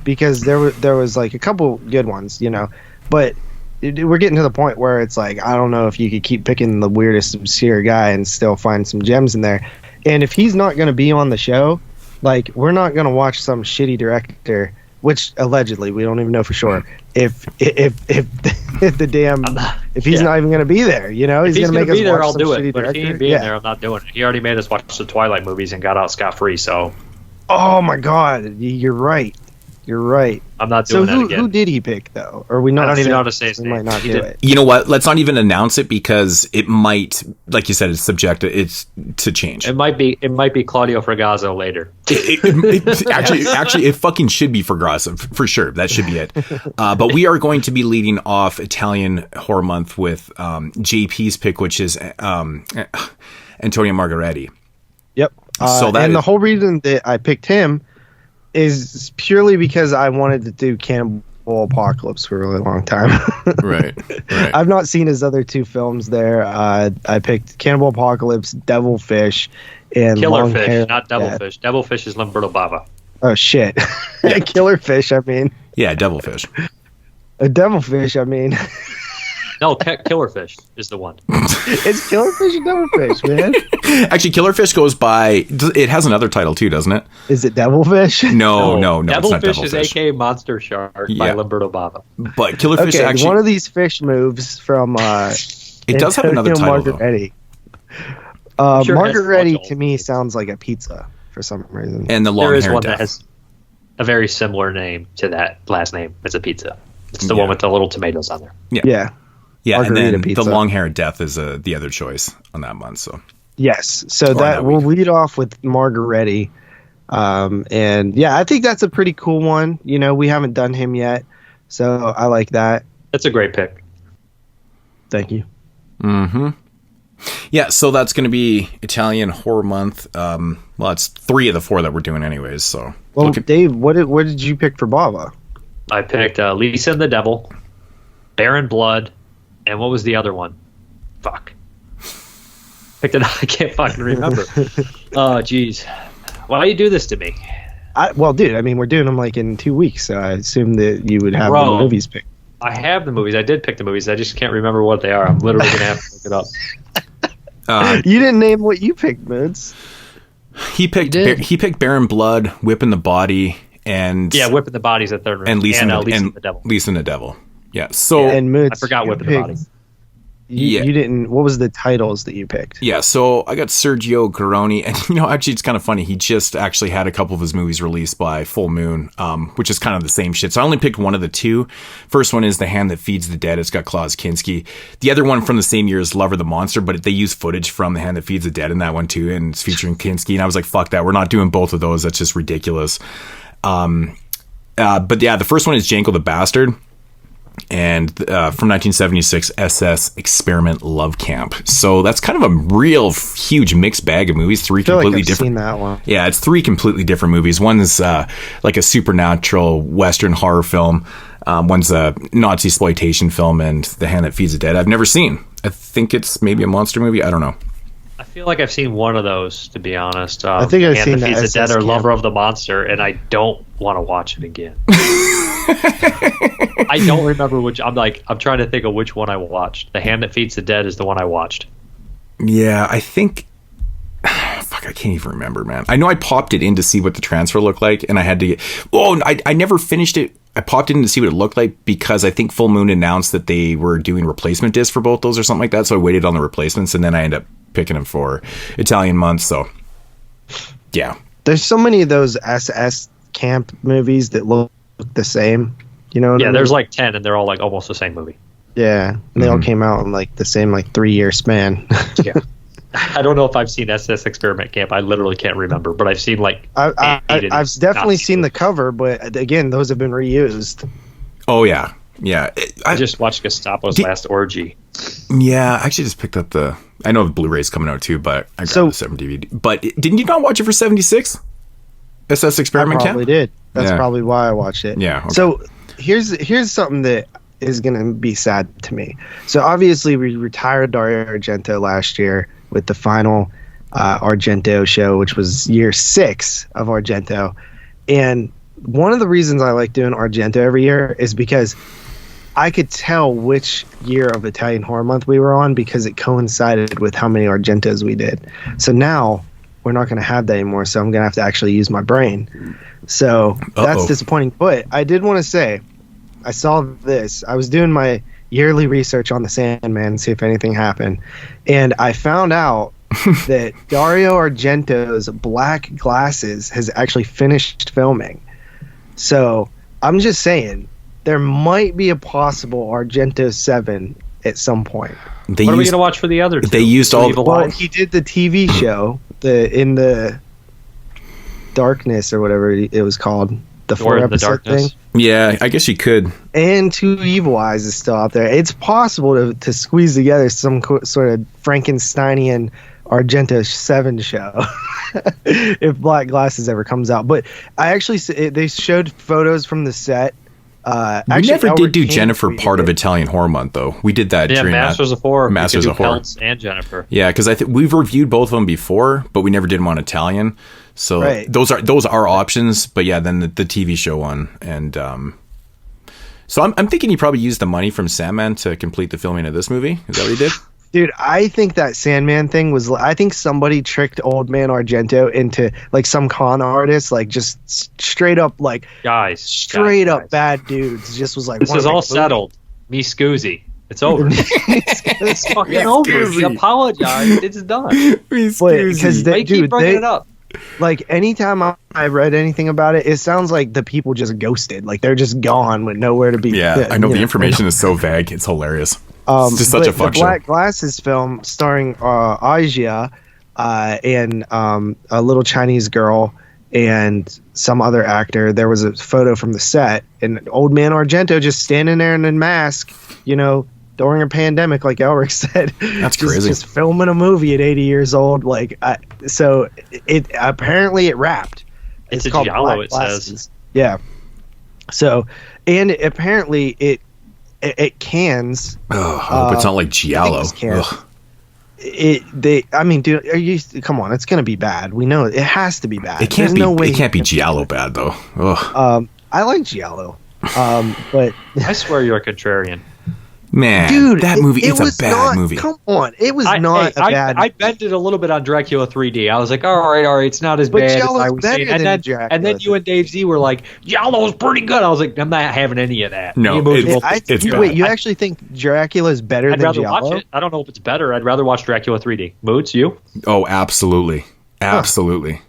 because there was like a couple good ones, you know, but we're getting to the point where it's like, I don't know if you could keep picking the weirdest obscure guy and still find some gems in there. And if he's not going to be on the show, like, we're not going to watch some shitty director, which allegedly we don't even know for sure. If the damn if he's not even going to be there, you know, he's going to make us watch some shitty director. But if he ain't being there, I'm not doing it. He already made us watch the Twilight movies and got out scot-free. So, oh my God, you're right. You're right. I'm not doing that again. So who did he pick though? Or we not? I don't even know how to say his name. name. Might not do it. You know what? Let's not even announce it because it might, like you said, it's subjective. It's to change. It might be Claudio Fragazzo later. Actually, it fucking should be Fragazzo for sure. That should be it. But we are going to be leading off Italian Horror Month with JP's pick, which is Antonio Margheriti. Yep. So that the whole reason that I picked him is purely because I wanted to do Cannibal Apocalypse for a really long time. Right. I've not seen his other 2 films there. I picked Cannibal Apocalypse, Devilfish, and Killerfish, not Devilfish. Devilfish is Lamberto Bava. Oh, shit. Yeah. Killerfish, I mean. Yeah, Devilfish. A Devilfish, I mean. No, Killerfish is the one. It's Killerfish and Devilfish, man. Actually, Killerfish goes by. It has another title too, doesn't it? Is it Devilfish? No. Devilfish it's is not A.K.A. Monster Shark by Lamberto Bava. But Killerfish actually. One of these fish moves from. It does have another title Margheriti. Margheriti to me sounds like a pizza for some reason. And the long there is hair one death. that has a very similar name to that last name as a pizza. It's the one with the little tomatoes on there. Yeah. Yeah, and then pizza. the long hair death is the other choice on that month. So yes, so that we'll lead off with Margheriti, and yeah, I think that's a pretty cool one. You know, we haven't done him yet, so I like that. That's a great pick. Thank you. Mm-hmm. Yeah, so that's going to be Italian Horror Month. Well, it's 3 of the 4 that we're doing anyways. So, well, Dave, what did you pick for Bava? I picked Lisa and the Devil, Baron Blood. And what was the other one? Fuck. Picked it. I can't fucking remember. Oh, jeez. Why do you do this to me? Well, dude, I mean, we're doing them like in 2 weeks, so I assume that you would have the movies picked. I have the movies. I did pick the movies. I just can't remember what they are. I'm literally going to have to look it up. You didn't name what you picked, Moods. He picked Baron Blood, Whipping the Body, and Whipping the Body's the third one. And Lisa and the Devil. Lisa and the Devil. Yeah. So and Moods, I forgot Whipping the Body. You didn't. What was the titles that you picked? Yeah, so I got Sergio Garoni, and actually it's kind of funny. He just actually had a couple of his movies released by Full Moon, which is kind of the same shit. So I only picked one of the two. First one is The Hand That Feeds the Dead. It's got Klaus Kinski. The other one from the same year is Lover the Monster, but they use footage from The Hand That Feeds the Dead in that one too, and it's featuring Kinski. And I was like, fuck that. We're not doing both of those. That's just ridiculous. But yeah, the first one is Janko the Bastard. And from 1976, SS Experiment Love Camp. So that's kind of a real huge mixed bag of movies. Three completely different. Seen that one. Yeah, it's three completely different movies. One's like a supernatural Western horror film. One's a Nazi exploitation film, and The Hand That Feeds the Dead I've never seen. I think it's maybe a monster movie. I don't know. I feel like I've seen one of those, to be honest. I think I've seen The Hand That Feeds the Dead or camp. Lover of the Monster, and I don't want to watch it again. I don't remember which. I'm trying to think of which one I watched. The Hand That Feeds the Dead is the one I watched. Yeah, I think. Fuck, I can't even remember, man. I know I popped it in to see what the transfer looked like, and I had to get. Oh, I never finished it. I popped it in to see what it looked like because I think Full Moon announced that they were doing replacement discs for both those or something like that. So I waited on the replacements, and then I ended up picking them for Italian months. So, yeah. There's so many of those SS camp movies that look the same. You know what I mean? There's like 10, and they're all like almost the same movie. Yeah, and they all came out in like the same 3-year span. Yeah. I don't know if I've seen SS Experiment Camp. I literally can't remember, but I've seen I've definitely seen the cover, but again, those have been reused. Oh yeah, yeah. I just watched Gestapo's Last Orgy. Yeah, I actually just picked up I know the Blu-ray's coming out too, but I got the 7 DVD. But didn't you not watch it for 76? SS Experiment Camp? I probably did. That's probably why I watched it. Yeah. Okay. So here's something that is going to be sad to me. So obviously we retired Dario Argento last year with the final Argento show, which was year 6 of Argento. And one of the reasons I like doing Argento every year is because I could tell which year of Italian Horror Month we were on because it coincided with how many Argentos we did. So now we're not going to have that anymore, so I'm going to have to actually use my brain. So that's disappointing. But I did want to say, I saw this. I was doing my yearly research on the Sandman, see if anything happened. And I found out that Dario Argento's Black Glasses has actually finished filming. So I'm just saying, there might be a possible Argento 7 at some point. What are we going to watch for the other two? They used all the... Well, he did the TV show, In the Darkness or whatever it was called. The 4-episode thing. Yeah, I guess you could. And Two Evil Eyes is still out there. It's possible to squeeze together some sort of Frankensteinian Argento 7 show if Black Glasses ever comes out. But I actually, they showed photos from the set. We never did do Jennifer part of Italian Horror Month, though. We did that during Masters of Horror. Masters of Horror. Peltz and Jennifer. Yeah, because we've reviewed both of them before, but we never did them on Italian. So those are options. But yeah, then the TV show one, and so I'm thinking he probably used the money from Sandman to complete the filming of this movie. Is that what he did? Dude, I think that Sandman thing was... I think somebody tricked Old Man Argento into, some con artist, just straight up, guys, bad dudes. Just was like... This is all settled. Me Scoozy. It's over. It's fucking over. We apologize. It's done. Because they keep bringing it up. Anytime I read anything about it, it sounds like the people just ghosted. They're just gone with nowhere to be. Yeah, I know the information is so vague. It's hilarious. It's just such a fuck show. The Black Glasses film starring Asia and a little Chinese girl and some other actor. There was a photo from the set, and Old Man Argento just standing there in a mask, during a pandemic, like Elric said. That's crazy. Just filming a movie at 80 years old. So it apparently it wrapped. It's called giallo, Black it Glasses. says. Yeah. So, and apparently it cans. Oh, I hope it's not like giallo. Dude, come on, it's gonna be bad. We know it has to be bad. It can't It can't be giallo bad though. Ugh. I like giallo, but I swear you're a contrarian. Man, Dude, that movie, it's was a bad not, movie. Come on. It was not a bad I bended a little bit on Dracula 3D. I was like, all right, it's not as But bad as Giallo's I was better saying. than And Dracula. then you and Dave Z were like, Giallo's pretty good. I was like, I'm not having any of that. No, it's bad. Wait, you actually think Dracula's better I'd than rather Giallo? watch it. I don't know if it's better. I'd rather watch Dracula 3D. Moods, you? Oh, absolutely. Absolutely.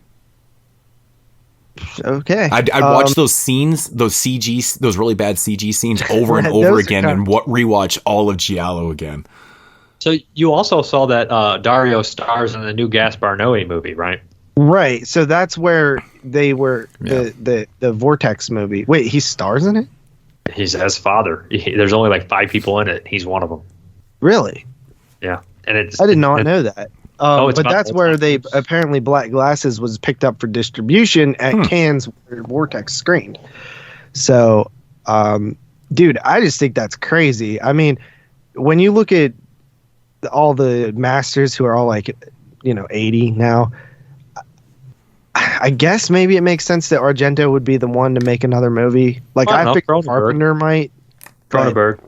Okay. I'd watch those scenes, those CG, those really bad CG scenes over and over again and rewatch all of Giallo again. So you also saw that Dario stars in the new Gaspar Noé movie, right? Right. So that's where they were, the Vortex movie. Wait, he stars in it? He's his father. There's only like 5 people in it. He's one of them. Really? Yeah. And it's I did not know that. it's but about that's where they apparently Black Glasses was picked up for distribution at Cannes where Vortex screened. So, dude, I just think that's crazy. I mean, when you look at all the masters who are all like, 80 now, I guess maybe it makes sense that Argento would be the one to make another movie. Like I think Carpenter might. Cronenberg.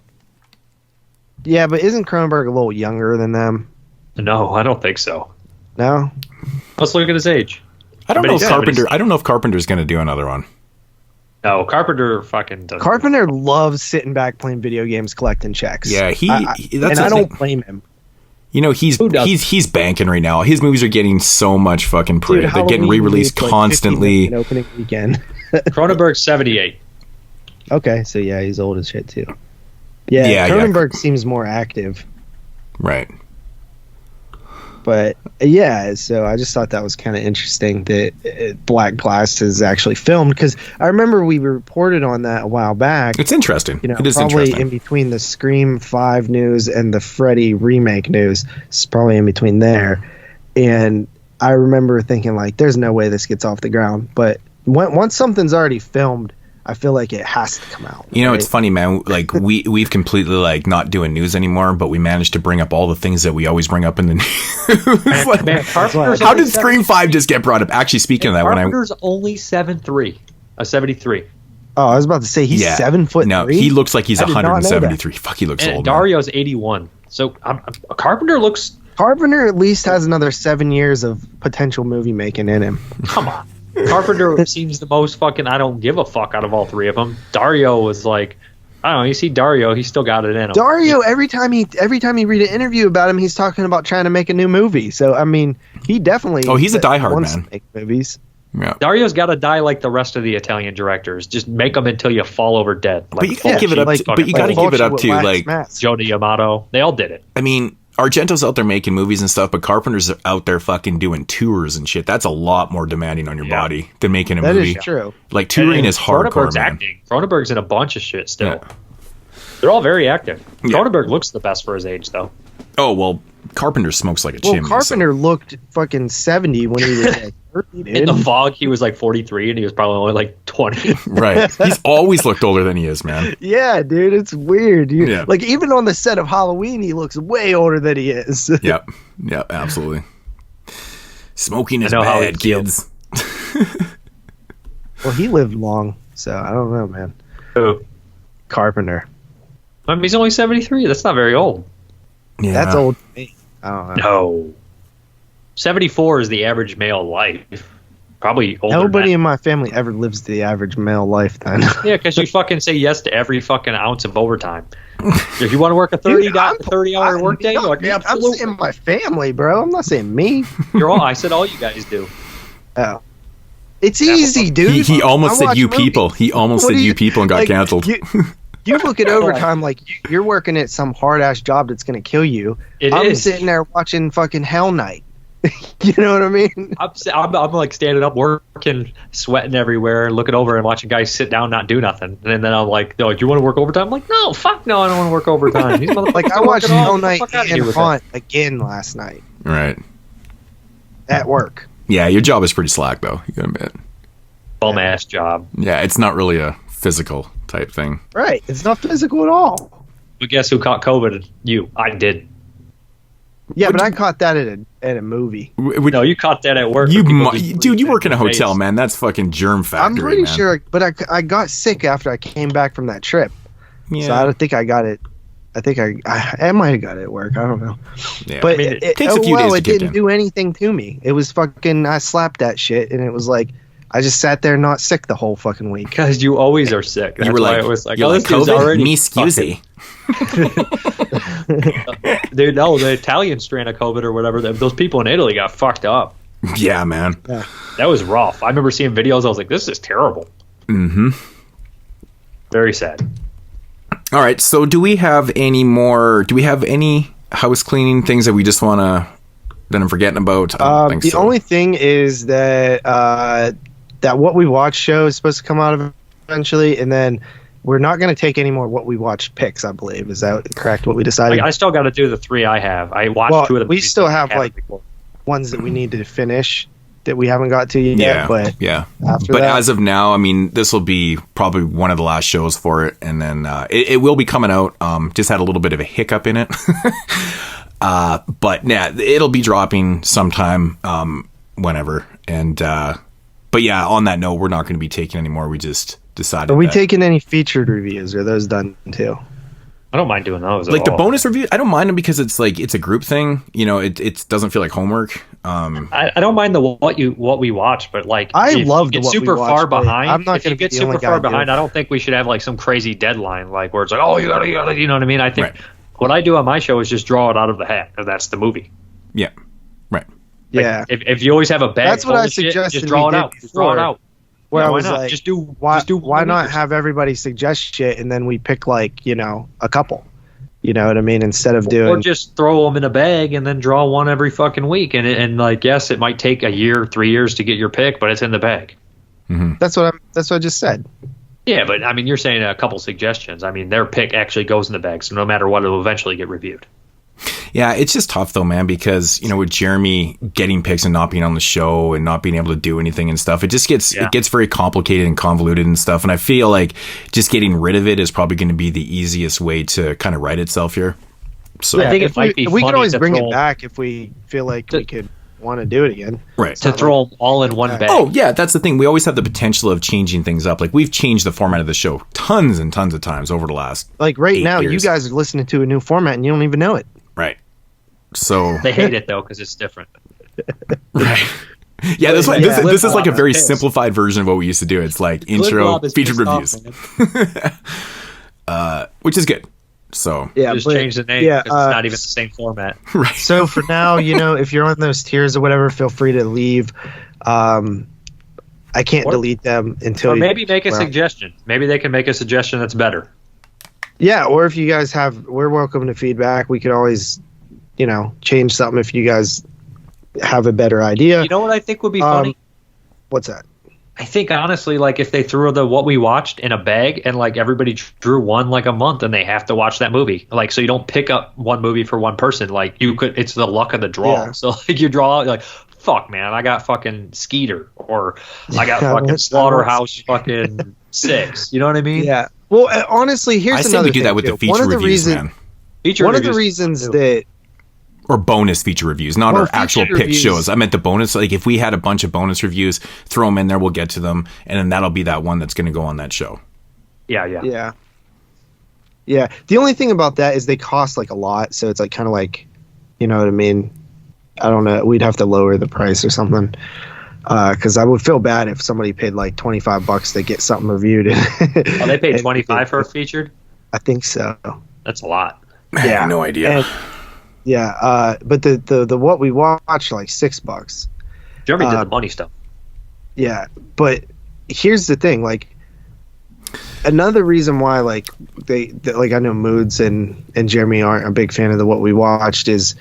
Yeah, but isn't Cronenberg a little younger than them? No, I don't think so. No? Let's look at his age. I don't know if Carpenter's going to do another one. No, Carpenter fucking doesn't. Carpenter loves sitting back playing video games, collecting checks. Yeah, and I don't blame him. He's banking right now. His movies are getting so much fucking praise. They're getting Halloween re-released constantly. An opening weekend. Cronenberg's 78. Okay, so yeah, he's old as shit too. Yeah, Cronenberg seems more active. Right. But yeah, so I just thought that was kind of interesting that Black Glass is actually filmed, because I remember we reported on that a while back. It's interesting. It is probably interesting. In between the Scream 5 news and the Freddy remake news. It's probably in between there. And I remember thinking, like, there's no way this gets off the ground. But once something's already filmed, I feel like it has to come out. Right? It's funny, man. Like we've completely like not doing news anymore, but we managed to bring up all the things that we always bring up in the news. Man, how did Scream 5 just get brought up? Actually, speaking of that, Carpenter's only 7'3", 73. Oh, I was about to say he's 7 foot. No, he looks like he's 173. Fuck, he looks old. Dario's 81. So Carpenter at least has another 7 years of potential movie making in him. Come on. Carpenter seems the most fucking I don't give a fuck out of all 3 of them. Dario was like, I don't know. You see Dario, he's still got it in him. Dario, every time you read an interview about him, he's talking about trying to make a new movie. So I mean, he definitely. Oh, he's a diehard wants man. To make movies. Yeah. Dario's got to die like the rest of the Italian directors. Just make them until you fall over dead. Like, but you gotta give it up. But you gotta give it up to like Joe D'Amato. They all did it. I mean, Argento's out there making movies and stuff, but Carpenter's out there fucking doing tours and shit. That's a lot more demanding on your body than making a movie. That is true. Like touring is hardcore, man. Acting. Cronenberg's in a bunch of shit still. Yeah. They're all very active. Yeah. Cronenberg looks the best for his age, though. Oh, well, Carpenter smokes like a chimney. Carpenter looked fucking 70 when he was like 30, dude. In The Fog, he was like 43, and he was probably only like 20. Right. He's always looked older than he is, man. Yeah, dude, it's weird. Yeah. Like, even on the set of Halloween, he looks way older than he is. Yep, absolutely. Smoking is bad, kids. Well, he lived long, so I don't know, man. Who? Carpenter. I mean, he's only 73. That's not very old. Yeah. That's old to me. I don't know. No. 74 is the average male life. Probably older. Nobody in my family ever lives the average male life, then. Yeah, because you fucking say yes to every fucking ounce of overtime. If you want to work a 30-hour workday, you're like, absolutely. I'm saying my family, bro. I'm not saying me. I said all you guys do. Oh. It's easy, dude. He almost said you people. He almost said you people and got canceled. You look at overtime like you're working at some hard-ass job that's going to kill you. I'm sitting there watching fucking Hell Night. You know what I mean? I'm like standing up, working, sweating everywhere, looking over and watching guys sit down, not do nothing. And then I'm like, "Do you want to work overtime?" I'm like, "No, fuck no, I don't want to work overtime." Like I watched Hell Night and Haunt again last night. Right. At work. Yeah, your job is pretty slack, though. You gotta admit. Bum ass job. Yeah, it's not really a physical type thing. Right. It's not physical at all. But guess who caught COVID? You. I did. Yeah, but I caught that at a movie. No, you caught that at work. Dude, you work in a hotel, man. That's fucking germ factory. I'm pretty sure, but I got sick after I came back from that trip. Yeah. So I don't think I got it I think I might have got it at work. I don't know. Yeah. But I mean, it takes a few days to it kick didn't in. do anything to me. It was fucking. I slapped that shit, and it was like I just sat there not sick the whole fucking week. Because you always are sick. That's You were why like, it was like, you're oh, like this dude's COVID? already Me scusi. Dude, no, the Italian strand of COVID or whatever, those people in Italy got fucked up. Yeah, man. Yeah. That was rough. I remember seeing videos. I was like, this is terrible. Mm-hmm. Very sad. All right. So do we have any house cleaning things that we just want to, that I'm forgetting about? I don't think The so. only thing is that that What We Watch show is supposed to come out eventually, and then we're not going to take any more What We Watch picks, I believe. Is that correct, what we decided? I still got to do the 3 I have. I watched 2 of them. We still have like ones that we need to finish that we haven't got to yet. Yeah, But yeah. after But that, as of now, I mean, this will be probably one of the last shows for it, and then it will be coming out. Just had a little bit of a hiccup in it, but yeah, it'll be dropping sometime, whenever. And but yeah, on that note, we're not going to be taking any more. We just decided. are we that, taking any featured reviews? Are those done too? I don't mind doing those. like at the all. bonus review? I don't mind them because it's like it's a group thing. You know, it doesn't feel like homework. I don't mind the what we watch, but like I if love you the get What We super Watch, far but behind. I'm not if you gonna be get the only super guy far doing behind, it. I don't think we should have like some crazy deadline, like where it's like, oh, you gotta, you know what I mean? I think Right. what I do on my show is just draw it out of the hat, and that's the movie. Yeah, right. Like, Yeah. If you always have a bag, That's what full I of shit, suggested just draw we it did out. Just draw it before. out. Where Yeah, I why was not? like, Just do why one not week or have everybody suggest shit and then we pick like, you know, a couple. You know what I mean? Instead of doing or just throw them in a bag and then draw one every fucking week. And like, yes, it might take a year, 3 years to get your pick, but it's in the bag. that's what I just said. Yeah, but I mean, you're saying a couple suggestions. I mean, their pick actually goes in the bag, so no matter what, it'll eventually get reviewed. Yeah, it's just tough though, man, because you know with Jeremy getting picks and not being on the show and not being able to do anything and stuff, it just gets very complicated and convoluted and stuff. And I feel like just getting rid of it is probably going to be the easiest way to kind of right itself here. So I think it if might be we can funny always to bring throw- it back if we feel like we could want to do it again. right. to throw them all in one bag. Oh yeah, that's the thing. We always have the potential of changing things up. Like we've changed the format of the show tons and tons of times over the last Like right 8 now, years. you guys are listening to a new format and you don't even know it. right. So They hate it though because it's different. right. Yeah, this one, Yeah. this is like a very Pissed. simplified version of what we used to do. It's like intro, Glob is featured pissed reviews, off, which is good. So Yeah, just but- change the name yeah, because it's not even the same format. right. So for now, you know, if you're on those tiers or whatever, feel free to leave. I can't Or- delete them until Or maybe make a well, suggestion. Maybe they can make a suggestion that's better. Yeah, or if you guys we're welcome to feedback. We could always, you know, change something if you guys have a better idea. You know what I think would be funny? What's that? I think honestly, like if they threw the what we watched in a bag and like everybody drew one like a month and they have to watch that movie, like so you don't pick up one movie for one person. Like you could, it's the luck of the draw. Yeah. So like you draw out, you're like, fuck man, I got fucking Skeeter or I got Yeah, fucking I Slaughterhouse fucking 6. You know what I mean? Yeah. Well, honestly, here's I say another we do thing, that with too. the feature One of the reviews, reason- man, Feature One of the reviews reasons too. that or bonus feature reviews, not Well, our actual featured pick reviews- shows. I meant the bonus. Like if we had a bunch of bonus reviews, throw them in there. We'll get to them, and then that'll be that one that's going to go on that show. Yeah. Yeah. The only thing about that is they cost like a lot, so it's like kind of like, you know what I mean? I don't know. We'd have to lower the price or something. Because I would feel bad if somebody paid like $25 to get something reviewed. Oh, they paid 25 for a featured. I think so. That's a lot. I have no idea. And- yeah. But the what we watched like $6. Jeremy did the money stuff. Yeah, but here's the thing, like another reason why like like I know Moods and Jeremy aren't a big fan of the what we watched is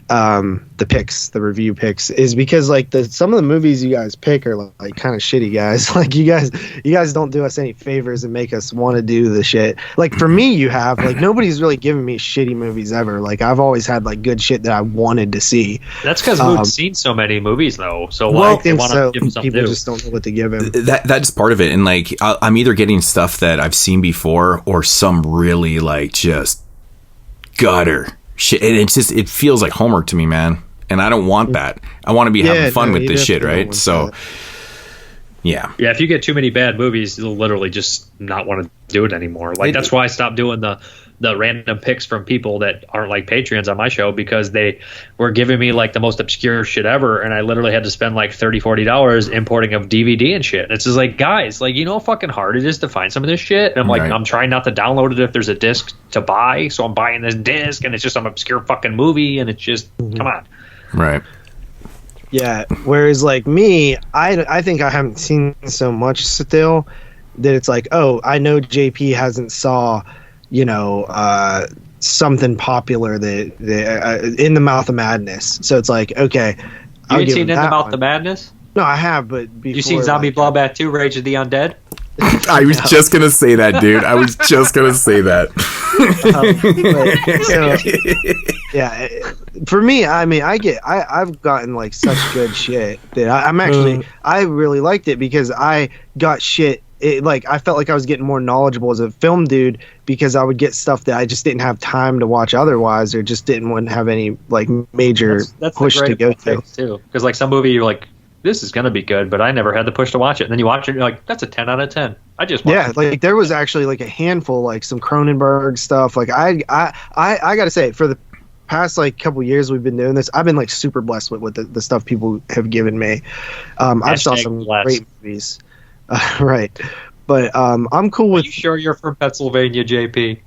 the picks, the review picks, is because like some of the movies you guys pick are like kind of shitty, guys. Like you guys don't do us any favors and make us want to do the shit. Like for me, you have like nobody's really given me shitty movies ever. Like I've always had like good shit that I wanted to see. That's because Mood's seen so many movies though. So Well, like, I they think want so. to give him something People new. just don't know what to give him. That's part of it, and like I'm either getting stuff that I've seen before or some really like just gutter shit, and it feels like homework to me, man. And I don't want that. I want to be having fun with you this shit, definitely right? don't So, want yeah. Yeah, if you get too many bad movies, you'll literally just not want to do it anymore. Like that's why I stopped doing the the random picks from people that aren't like Patreons on my show, because they were giving me like the most obscure shit ever, and I literally had to spend like $30-$40 importing a DVD and shit. And it's just like, guys, like, you know how fucking hard it is to find some of this shit? And I'm like, I'm trying not to download it if there's a disc to buy, so I'm buying this disc, and it's just some obscure fucking movie, and it's just come on. Right. Yeah. Whereas like me, I think I haven't seen so much still that it's like, oh, I know JP hasn't saw, you know, something popular that In the Mouth of Madness. So it's like, okay. You ain't seen In the Mouth of Madness? No, I have, but before, you seen Zombie Bloodbath 2, Rage of the Undead? I was just gonna say that, dude. I was just gonna say that. Yeah, for me, I mean, I've gotten like such good shit that I'm actually I really liked it because I got shit. Like I felt like I was getting more knowledgeable as a film dude because I would get stuff that I just didn't have time to watch otherwise, or just wouldn't have any like major that's push to go to. Too, because like some movie you're like, this is gonna be good, but I never had the push to watch it. And then you watch it, and you're like, that's a 10 out of 10. I just watched it. Like there was actually like a handful, like some Cronenberg stuff. Like I gotta say, for the past like couple years we've been doing this, I've been like super blessed with the stuff people have given me. I've saw some great movies. Right, but I'm cool with. Are you sure you're from Pennsylvania, JP?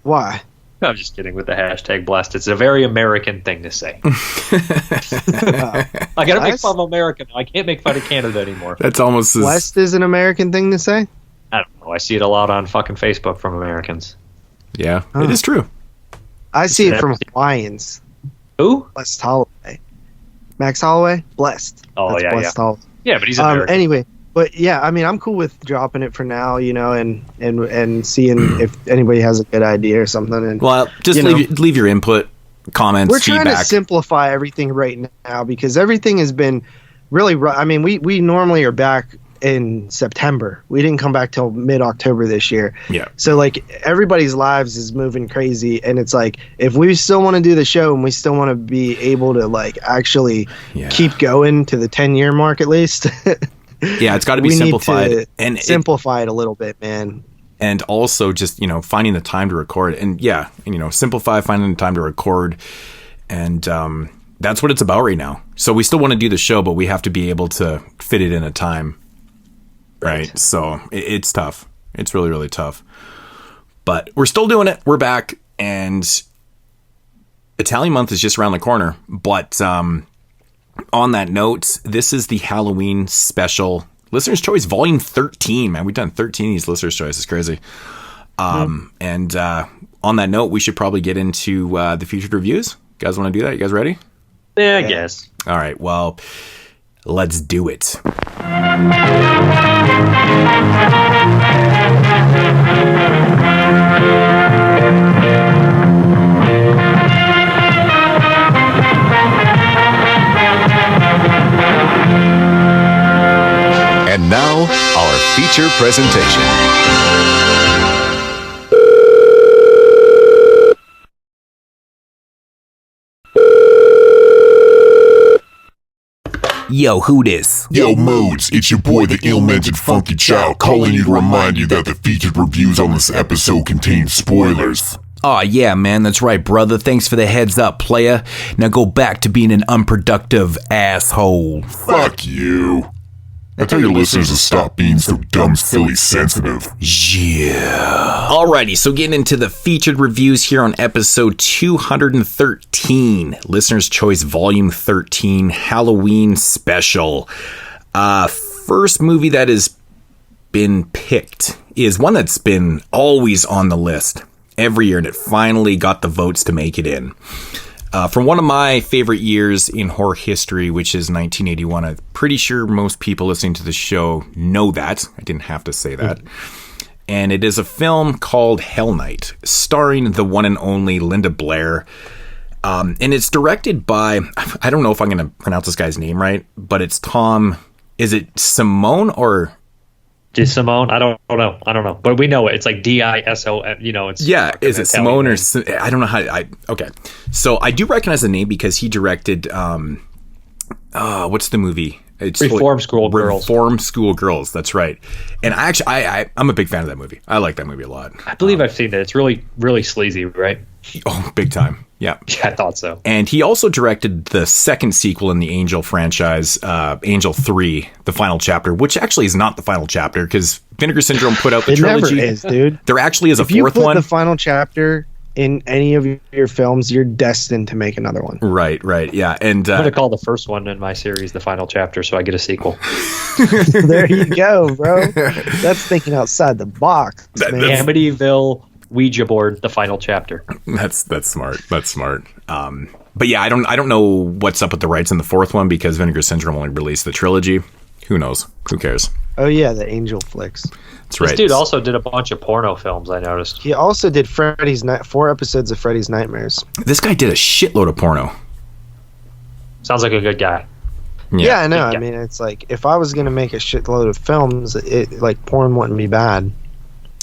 Why? I'm just kidding with the hashtag blessed. It's a very American thing to say. I gotta make fun of America now. I can't make fun of Canada anymore. That's almost blessed is an American thing to say. I don't know. I see it a lot on fucking Facebook from Americans. Yeah, it is true. I see it from Hawaiians. Who? Blessed Holloway. Max Holloway? Blessed. Oh, that's yeah, Blessed Holloway. Yeah, but he's American. Anyway, but yeah, I mean, I'm cool with dropping it for now, you know, and seeing if anybody has a good idea or something. And well, just leave your input, comments, we're trying feedback. to simplify everything right now because everything has been really rough. I mean, we normally are back in September. We didn't come back till mid-October this year. Yeah. So like everybody's lives is moving crazy, and it's like if we still want to do the show and we still want to be able to like actually keep going to the 10-year mark at least. Yeah, it's got to be simplified and simplify it a little bit, man. And also just, you know, finding the time to record and simplify finding the time to record. And that's what it's about right now. So we still want to do the show, but we have to be able to fit it in a time. Right. So it's tough. It's really, really tough. But we're still doing it. We're back. And Italian month is just around the corner. But on that note, this is the Halloween special. Listener's Choice Volume 13. Man, we've done 13 of these Listener's Choice. It's crazy. And on that note, we should probably get into the featured reviews. You guys want to do that? You guys ready? Yeah, I guess. All right. Well, let's do it. And now, our feature presentation. Yo, who this? Yo, Modes, it's your boy, the ill-mannered Funky Child, calling you to remind you that the featured reviews on this episode contain spoilers. Aw, yeah, man, that's right, brother. Thanks for the heads up, playa. Now go back to being an unproductive asshole. Fuck you. I tell your listeners to stop being so dumb, silly, sensitive. Yeah. Alrighty, so getting into the featured reviews here on episode 213, Listener's Choice Volume 13, Halloween Special. First movie that has been picked is one that's been always on the list every year, and it finally got the votes to make it in. From one of my favorite years in horror history, which is 1981. I'm pretty sure most people listening to the show know that. I didn't have to say that. And it is a film called Hell Night, starring the one and only Linda Blair. And it's directed by, I don't know if I'm going to pronounce this guy's name right, but it's Tom, is it Simone or... Simone? I don't know. But we know it. It's like D-I-S-O-N, you know. It's is it Simone or... I don't know how... Okay. So I do recognize the name because he directed... what's the movie? It's Reform School Girls. Reform School Girls. That's right. And I'm a big fan of that movie. I like that movie a lot. I believe I've seen it. It's really, really sleazy, right? Oh, big time. Yeah. Yeah, I thought so. And he also directed the second sequel in the Angel franchise, Angel 3, the final chapter, which actually is not the final chapter because Vinegar Syndrome put out the trilogy. It never is, dude. There actually is a fourth one. If you put one. the final chapter in any of your films, you're destined to make another one. Right, yeah. And I'm going to call the first one in my series the final chapter so I get a sequel. There you go, bro. That's thinking outside the box, man. Amityville Ouija board, the final chapter. That's smart. That's smart. But yeah, I don't know what's up with the rights in the fourth one because Vinegar Syndrome only released the trilogy. Who knows? Who cares? Oh yeah, the Angel flicks. That's right. This dude also did a bunch of porno films, I noticed. He also did 4 episodes of Freddy's Nightmares. This guy did a shitload of porno. Sounds like a good guy. Yeah, I know. I mean, it's like if I was gonna make a shitload of films, porn wouldn't be bad.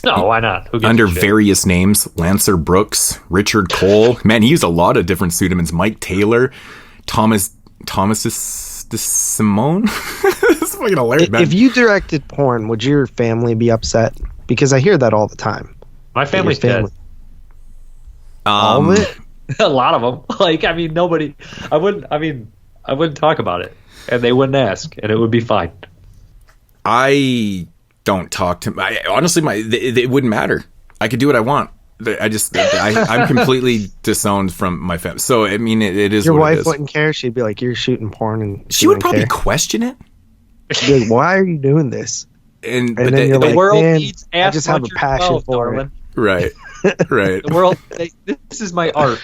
No, why not? Who gives Under a shit? various names, Lancer Brooks, Richard Cole. Man, he used a lot of different pseudonyms. Mike Taylor, Thomas Simone. This is fucking hilarious, man. If you directed porn, would your family be upset? Because I hear that all the time. My family's dead. All of it? A lot of them. Like, I mean, nobody. I wouldn't talk about it, and they wouldn't ask, and it would be fine. I don't talk to. Honestly, it wouldn't matter. I could do what I want. I'm completely disowned from my family. So I mean, it is. Your what wife it is. wouldn't care. She'd be like, "You're shooting porn," and She would probably care. question it. She'd be like, "Why are you doing this?" And then the you're The like, world "Man, needs I just have a passion for darling. it." Right. The world. This is my art.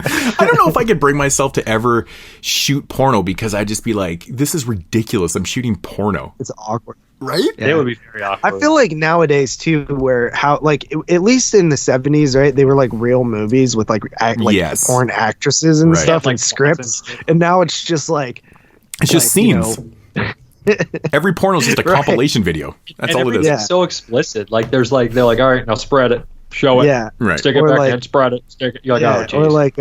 I don't know if I could bring myself to ever shoot porno because I'd just be like, this is ridiculous. I'm shooting porno. It's awkward. Right? Yeah. It would be very awkward. I feel like nowadays too, where at least in the 70s, right? They were like real movies with Yes. porn actresses and Right. stuff Yeah, and scripts, and now it's just like It's just scenes. Every porno is just a Right. compilation video. That's and all it is. Yeah. It's so explicit. Like, they're like, all right, now spread it, show it, yeah, Right. stick it Or back like- in, spread it, stick it. You're like, yeah, oh, or geez.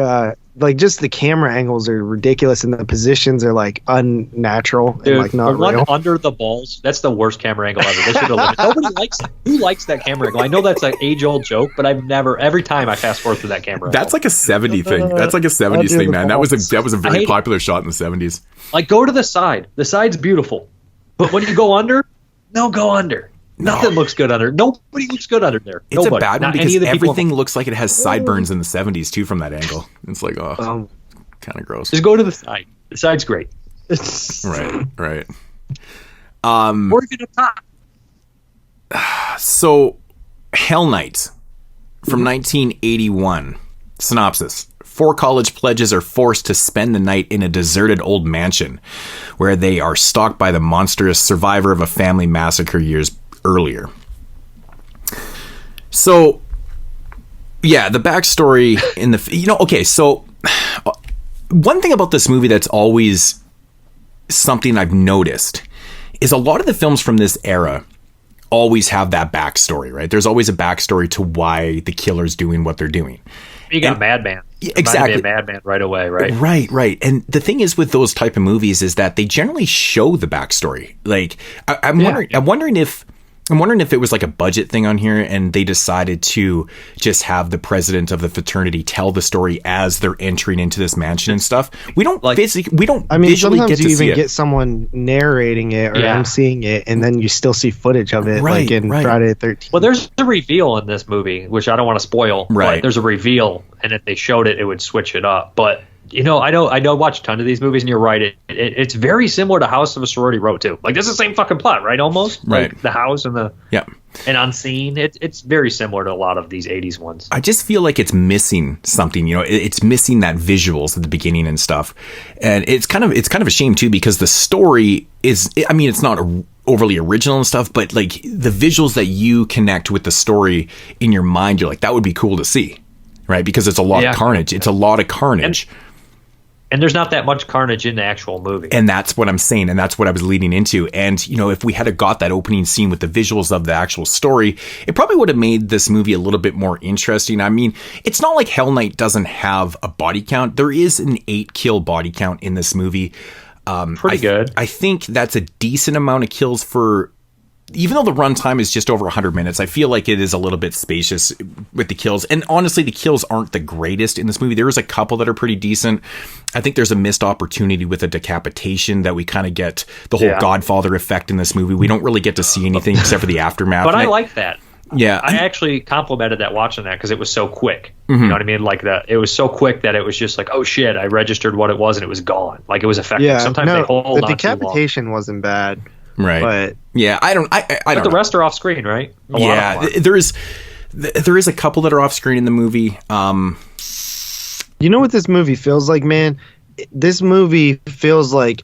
like just the camera angles are ridiculous and the positions are like unnatural Dude, and like not the one real. under the balls, that's the worst camera angle ever. They should have Nobody likes it. Who likes that camera angle? I know that's an age-old joke, but every time I fast forward through that camera That's angle. like a 70s thing. That's like a 70s Under thing, the man. That was balls. a I very hate it. popular shot in the 70s. Like, go to the side. The side's beautiful. But when you go under, no, go under. Nothing looks good under. Nobody looks good under there. It's Nobody. a bad one Not any because of the people- everything looks like it has sideburns in the 70s too from that angle. It's like, kind of gross. Just go to the side. The side's great. Right. Or even up top. So, Hell Night from 1981. Synopsis. 4 college pledges are forced to spend the night in a deserted old mansion where they are stalked by the monstrous survivor of a family massacre years earlier. So, yeah, the backstory in the... okay, so one thing about this movie that's always something I've noticed is a lot of the films from this era always have that backstory, right? There's always a backstory to why the killer's doing what they're doing. You got Madman. Yeah, exactly. Madman right away, right? Right. And the thing is with those type of movies is that they generally show the backstory. Like, I'm wondering if it was like a budget thing on here and they decided to just have the president of the fraternity tell the story as they're entering into this mansion and stuff. We don't visually Sometimes get to you even see it. get someone narrating it or emceeing it, and then you still see footage of it, like in Friday the 13th. Well, there's a reveal in this movie, which I don't want to spoil. Right. But there's a reveal, and if they showed it, it would switch it up. But I watch a ton of these movies, and you're right. It's very similar to House of a Sorority Row too. Like, this is the same fucking plot, right? Almost. Right. Like the house and and Unseen. It's very similar to a lot of these 80s ones. I just feel like it's missing something, it's missing that visuals at the beginning and stuff. And it's kind of a shame too, because the story is, it's not overly original and stuff, but like the visuals that you connect with the story in your mind, you're like, that would be cool to see, right? Because it's a lot of carnage. It's a lot of carnage. And there's not that much carnage in the actual movie. And that's what I'm saying. And that's what I was leading into. And, if we had got that opening scene with the visuals of the actual story, it probably would have made this movie a little bit more interesting. I mean, it's not like Hell Night doesn't have a body count. There is an 8 kill body count in this movie. Pretty good. I think that's a decent amount of kills for, even though the runtime is just over 100 minutes, I feel like it is a little bit spacious with the kills. And honestly, the kills aren't the greatest in this movie. There is a couple that are pretty decent. I think there's a missed opportunity with a decapitation that we kind of get the whole Godfather effect in this movie. We don't really get to see anything except for the aftermath. But I like that. Yeah. I actually complimented that watching that because it was so quick. You know what I mean? Like it was so quick that it was just like, oh shit, I registered what it was and it was gone. Like it was effective. Yeah, sometimes they hold the on decapitation wasn't bad. Right. But yeah, I don't the rest are off screen, right? There is a couple that are off screen in the movie. You know what this movie feels like, man? This movie feels like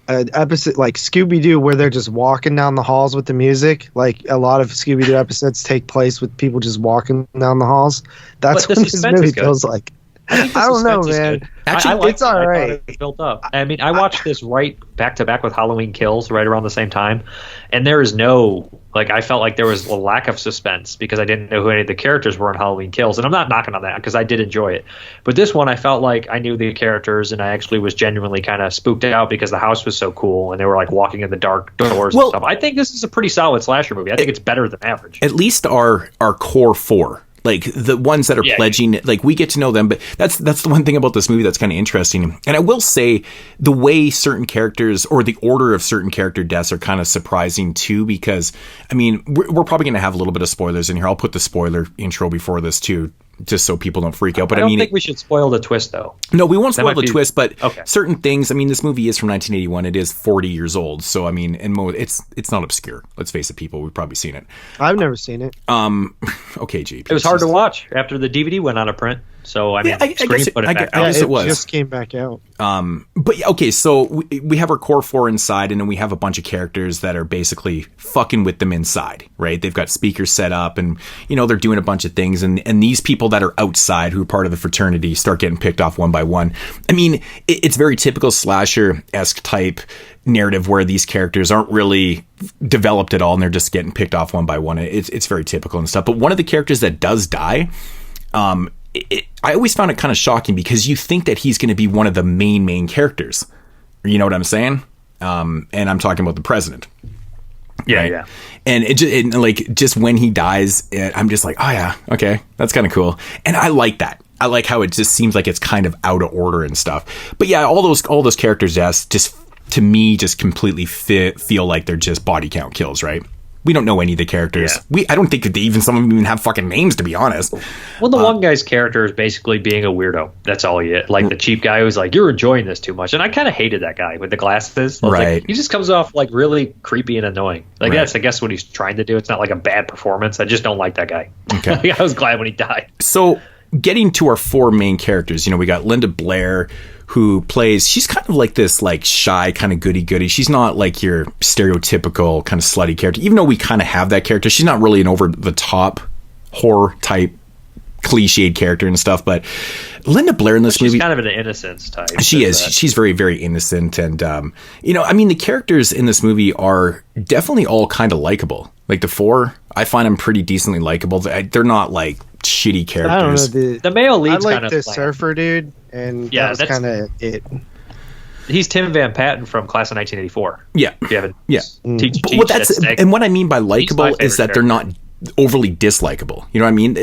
an episode like Scooby-Doo where they're just walking down the halls with the music. Like a lot of Scooby-Doo episodes take place with people just walking down the halls. That's what this movie feels like. I don't know, man. Actually, it's all right. It was built up. I mean, I watched this right back to back with Halloween Kills right around the same time, and there is no I felt like there was a lack of suspense because I didn't know who any of the characters were in Halloween Kills, and I'm not knocking on that because I did enjoy it. But this one, I felt like I knew the characters, and I actually was genuinely kind of spooked out because the house was so cool, and they were like walking in the dark doors and stuff. I think this is a pretty solid slasher movie. I think it's better than average. At least our core four. Like the ones that are pledging, like we get to know them, but that's the one thing about this movie that's kind of interesting. And I will say the way certain characters or the order of certain character deaths are kind of surprising too, because I mean, we're probably going to have a little bit of spoilers in here. I'll put the spoiler intro before this too, just so people don't freak out. But I don't think we should spoil the twist though. No, we won't spoil the twist, but certain things. I mean, this movie is from 1981. It is 40 years old, so I mean, and it's not obscure. Let's face it, people. We've probably seen it. I've never seen it. Okay, GP. It was hard to watch after the DVD went out of print. So I mean, I guess it was. It just came back out. But okay, so we have our core four inside, and then we have a bunch of characters that are basically fucking with them inside, right? They've got speakers set up, and they're doing a bunch of things, and these people that are outside, who are part of the fraternity, start getting picked off one by one. I mean, it's very typical slasher-esque type narrative where these characters aren't really developed at all, and they're just getting picked off one by one. It's very typical and stuff. But one of the characters that does die, I always found it kind of shocking because you think that he's going to be one of the main characters. You know what I'm saying? And I'm talking about the president. Yeah, right? yeah. And just when he dies, I'm just like, oh yeah, okay, that's kind of cool. And I like that. I like how it just seems like it's kind of out of order and stuff. But yeah, all those characters' deaths just to me just completely feel like they're just body count kills, right? We don't know any of the characters. Yeah. I don't think that some of them even have fucking names, to be honest. Well, the one guy's character is basically being a weirdo. That's all he is. Like the cheap guy who's like, you're enjoying this too much. And I kind of hated that guy with the glasses. Right. He just comes off like really creepy and annoying. Like that's, I guess, what he's trying to do. It's not like a bad performance. I just don't like that guy. Okay. I was glad when he died. So getting to our four main characters, we got Linda Blair, who plays, she's kind of like this like shy kind of goody. She's not like your stereotypical kind of slutty character, even though we kind of have that character. She's not really an over the top horror type cliched character and stuff, but Linda Blair in this movie, she's kind of an innocence type. She is. She's very, very innocent. And, I mean, the characters in this movie are definitely all kind of likable. Like the four, I find them pretty decently likable. They're not like shitty characters. I don't know, the male lead's I kind like of the surfer dude, and that's kind of it. He's Tim Van Patten from Class of 1984. Yeah, yeah. And what I mean by likable is that they're not overly dislikable. You know what I mean?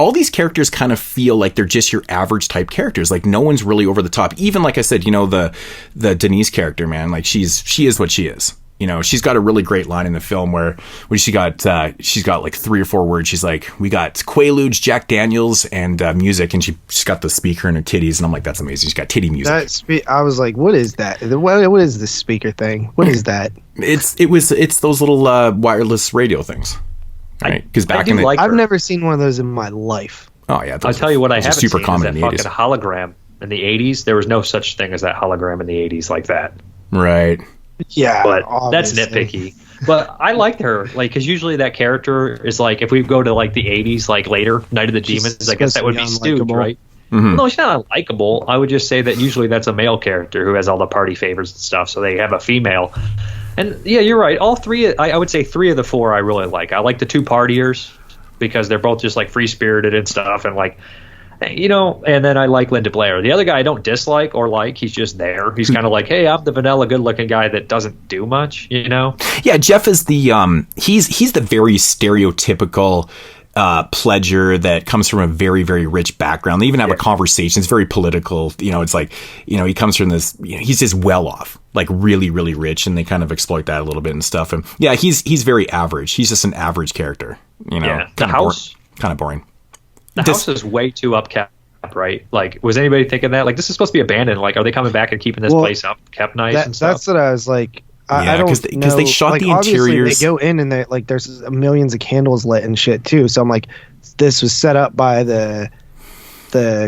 All these characters kind of feel like they're just your average type characters. Like no one's really over the top. Even like I said, the Denise character, man, like she is what she is. She's got a really great line in the film where she's got like 3 or 4 words. She's like, we got Quaaludes, Jack Daniels, and music, and she's got the speaker in her titties, and I'm like, that's amazing. She's got titty music. I was like, what is that? What is this speaker thing? What is that? It's those little wireless radio things, right? Because I've never seen one of those in my life. Oh yeah, I'll tell you what I haven't super seen common is that fucking hologram in the 80s. There was no such thing as that hologram in the 80s like that. Right. Yeah, but obviously. That's nitpicky. But I liked her, like, because usually that character is like, if we go to like the 80s, like later, Night of the Demons, I guess that would be Stooge, right? Mm-hmm. No, she's not unlikable. I would just say that usually that's a male character who has all the party favors and stuff, so they have a female. And yeah, you're right. All three, I would say 3 of the 4 I really like. I like the 2 partiers because they're both just like free spirited and stuff, and like. you know, and then I like Linda Blair. The other guy I don't dislike or like. He's just there. He's kind of like, hey, I'm the vanilla good-looking guy that doesn't do much, you know? Yeah, Jeff is the he's the very stereotypical pledger that comes from a very, very rich background. They even have a conversation. It's very political. You know, it's like, you know, he comes from this, you know, he's just well off, like really, really rich, and they kind of exploit that a little bit and stuff. And yeah, he's very average. He's just an average character, you know. Yeah. The house kind of boring. The house is way too upkept, right? Like, was anybody thinking that? Like, this is supposed to be abandoned. Like, are they coming back and keeping this place up, kept nice and stuff? That's what I was like. I don't know. Because they shot the interiors. They go in and they like there's millions of candles lit and shit too. So I'm like, this was set up by the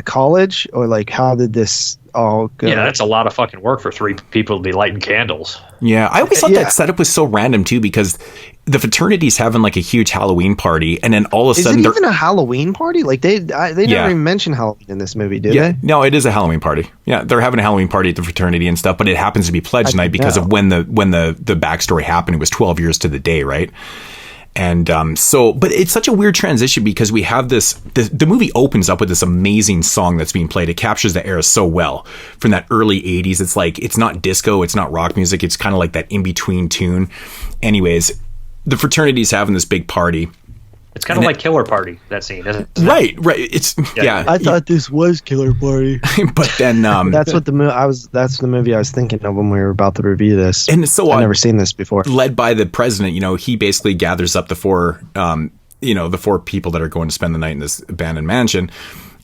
college, or like how did this all go? Yeah, that's a lot of fucking work for 3 people to be lighting candles. Yeah, I always thought that setup was so random too, because the fraternity's having like a huge Halloween party, and then all of a sudden is it even a Halloween party? Like they never even mention Halloween in this movie, do they? No, it is a Halloween party. Yeah, they're having a Halloween party at the fraternity and stuff, but it happens to be pledge night because of when the backstory happened. It was 12 years to the day, right? And but it's such a weird transition because we have the movie opens up with this amazing song that's being played. It captures the era so well from that early 80s. It's like, it's not disco, it's not rock music, it's kind of like that in-between tune. Anyways, the fraternity's having this big party. It's kind of like Killer Party, that scene, isn't it? Right. It's I thought this was Killer Party, but then that's what that's the movie I was thinking of when we were about to review this. And so I've never seen this before. Led by the president, you know, he basically gathers up the 4 people that are going to spend the night in this abandoned mansion.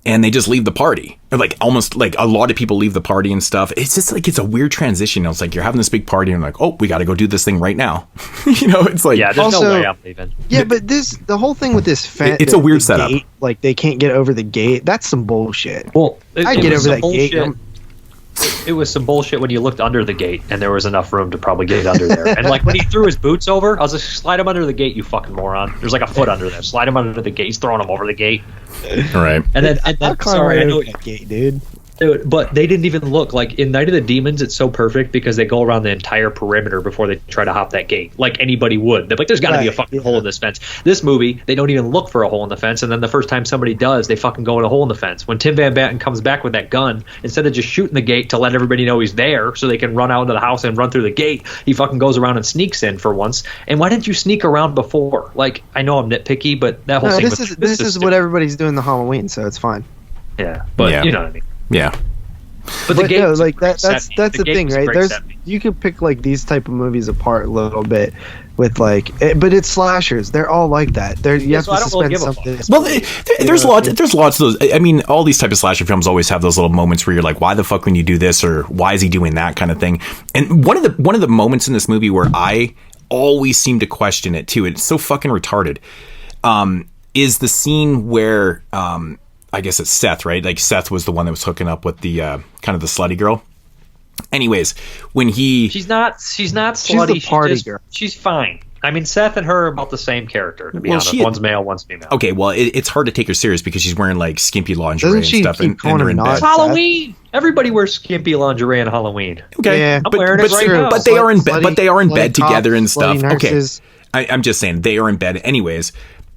And they just leave the party. Like, almost like a lot of people leave the party and stuff. It's just like, it's a weird transition. It's like you're having this big party and like, oh, we got to go do this thing right now. You know, it's like, yeah, there's no way I'm leaving. Yeah, but the whole thing with this fence, it's a weird setup. Gate, like they can't get over the gate. That's some bullshit. Well, I get over that gate. It was some bullshit when you looked under the gate and there was enough room to probably get under there. And like when he threw his boots over, I was like, slide him under the gate, you fucking moron. There's like a foot under there. Slide him under the gate. He's throwing him over the gate. All right. And then sorry, I know that gate, dude. But they didn't even look like in Night of the Demons. It's so perfect because they go around the entire perimeter before they try to hop that gate, like anybody would. They're like, "There's got to be a fucking hole in this fence." This movie, they don't even look for a hole in the fence, and then the first time somebody does, they fucking go in a hole in the fence. When Tim Van Batten comes back with that gun, instead of just shooting the gate to let everybody know he's there, so they can run out into the house and run through the gate, he fucking goes around and sneaks in for once. And why didn't you sneak around before? Like, I know I'm nitpicky, but that whole thing. This is what everybody's doing the Halloween, so it's fine. Yeah, but you know what I mean. Yeah. But the game, no, like that's the thing, right? You could pick like these type of movies apart a little bit with like, but it's slashers. They're all like that. You have to suspend something. Well, there's lots of those. I mean, all these type of slasher films always have those little moments where you're like, why the fuck when you do this, or why is he doing that kind of thing? And one of the moments in this movie where I always seem to question it too, it's so fucking retarded, is the scene where I guess it's Seth, right? Like Seth was the one that was hooking up with the kind of the slutty girl. Anyways, when she's not slutty. She's the party girl. She's fine. I mean, Seth and her are about the same character, to be honest. One's male, one's female. Okay, well, it's hard to take her serious because she's wearing like skimpy lingerie and stuff, and they're in bed. It's Halloween. Everybody wears skimpy lingerie on Halloween. Okay, yeah, I'm wearing it right now. But they are in bed. But they are in bed together and stuff. Okay, I'm just saying they are in bed. Anyways.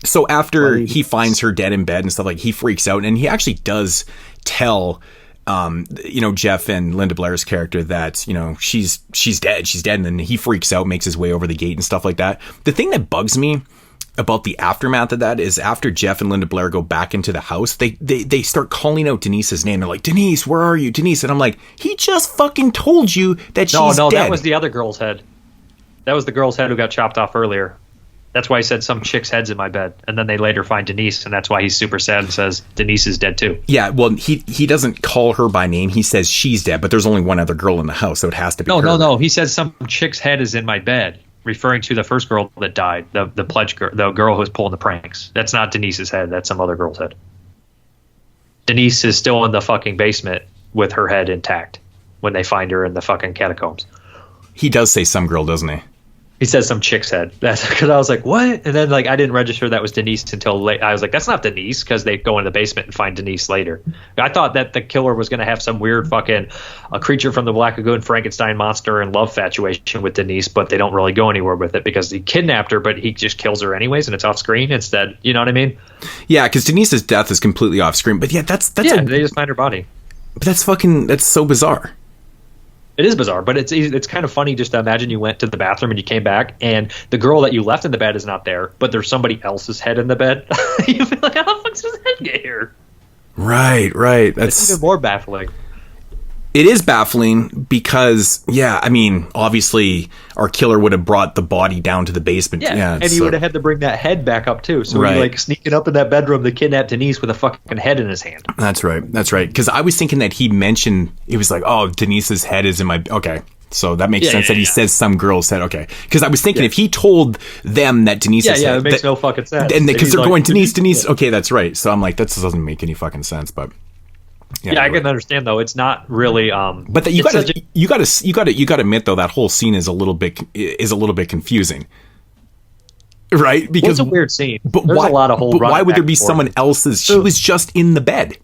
So after he finds her dead in bed and stuff, like he freaks out, and he actually does tell, Jeff and Linda Blair's character that, she's dead, and then he freaks out, makes his way over the gate and stuff like that. The thing that bugs me about the aftermath of that is after Jeff and Linda Blair go back into the house, they start calling out Denise's name. They're like, Denise, where are you, Denise? And I'm like, he just fucking told you that she's dead. No, that was the other girl's head. That was the girl's head who got chopped off earlier. That's why he said some chick's head's in my bed. And then they later find Denise, and that's why he's super sad and says Denise is dead too. Yeah, well, he doesn't call her by name. He says she's dead, but there's only one other girl in the house, so it has to be her. No. He says some chick's head is in my bed, referring to the first girl that died, the pledge girl, the girl who was pulling the pranks. That's not Denise's head. That's some other girl's head. Denise is still in the fucking basement with her head intact when they find her in the fucking catacombs. He does say some girl, doesn't he? He says some chick's head. That's because I was like, what? And then like I didn't register that was Denise until late. I was like, that's not Denise, because they go in the basement and find Denise later. I thought that the killer was going to have some weird fucking a creature from the Black Lagoon, Frankenstein monster and love infatuation with Denise, but they don't really go anywhere with it because he kidnapped her, but he just kills her anyways, and it's off screen instead. You know what I mean? Yeah, because Denise's death is completely off screen. But yeah, that's they just find her body. But that's so bizarre. It is bizarre, but it's kind of funny just to imagine you went to the bathroom and you came back and the girl that you left in the bed is not there, but there's somebody else's head in the bed. You feel like, how the fuck does his head get here? Right. That's even more baffling. It is baffling because, yeah, I mean, obviously our killer would have brought the body down to the basement. Yeah, and he would have had to bring that head back up too. So he like sneaking up in that bedroom to kidnap Denise with a fucking head in his hand. That's right. Because I was thinking that he mentioned, he was like, oh, Denise's head is in my, okay. So that makes sense that he says some girl's head. Okay. Because I was thinking if he told them that Denise's head. It makes no fucking sense. And because they're like, going, Denise. Okay, that's right. So I'm like, that doesn't make any fucking sense, but. Yeah, I can understand though. It's not really. But you got to admit though that whole scene is a little bit confusing, right? Because it's a weird scene. But there's why, a lot of whole. But why would there be someone else's? She was just in the bed.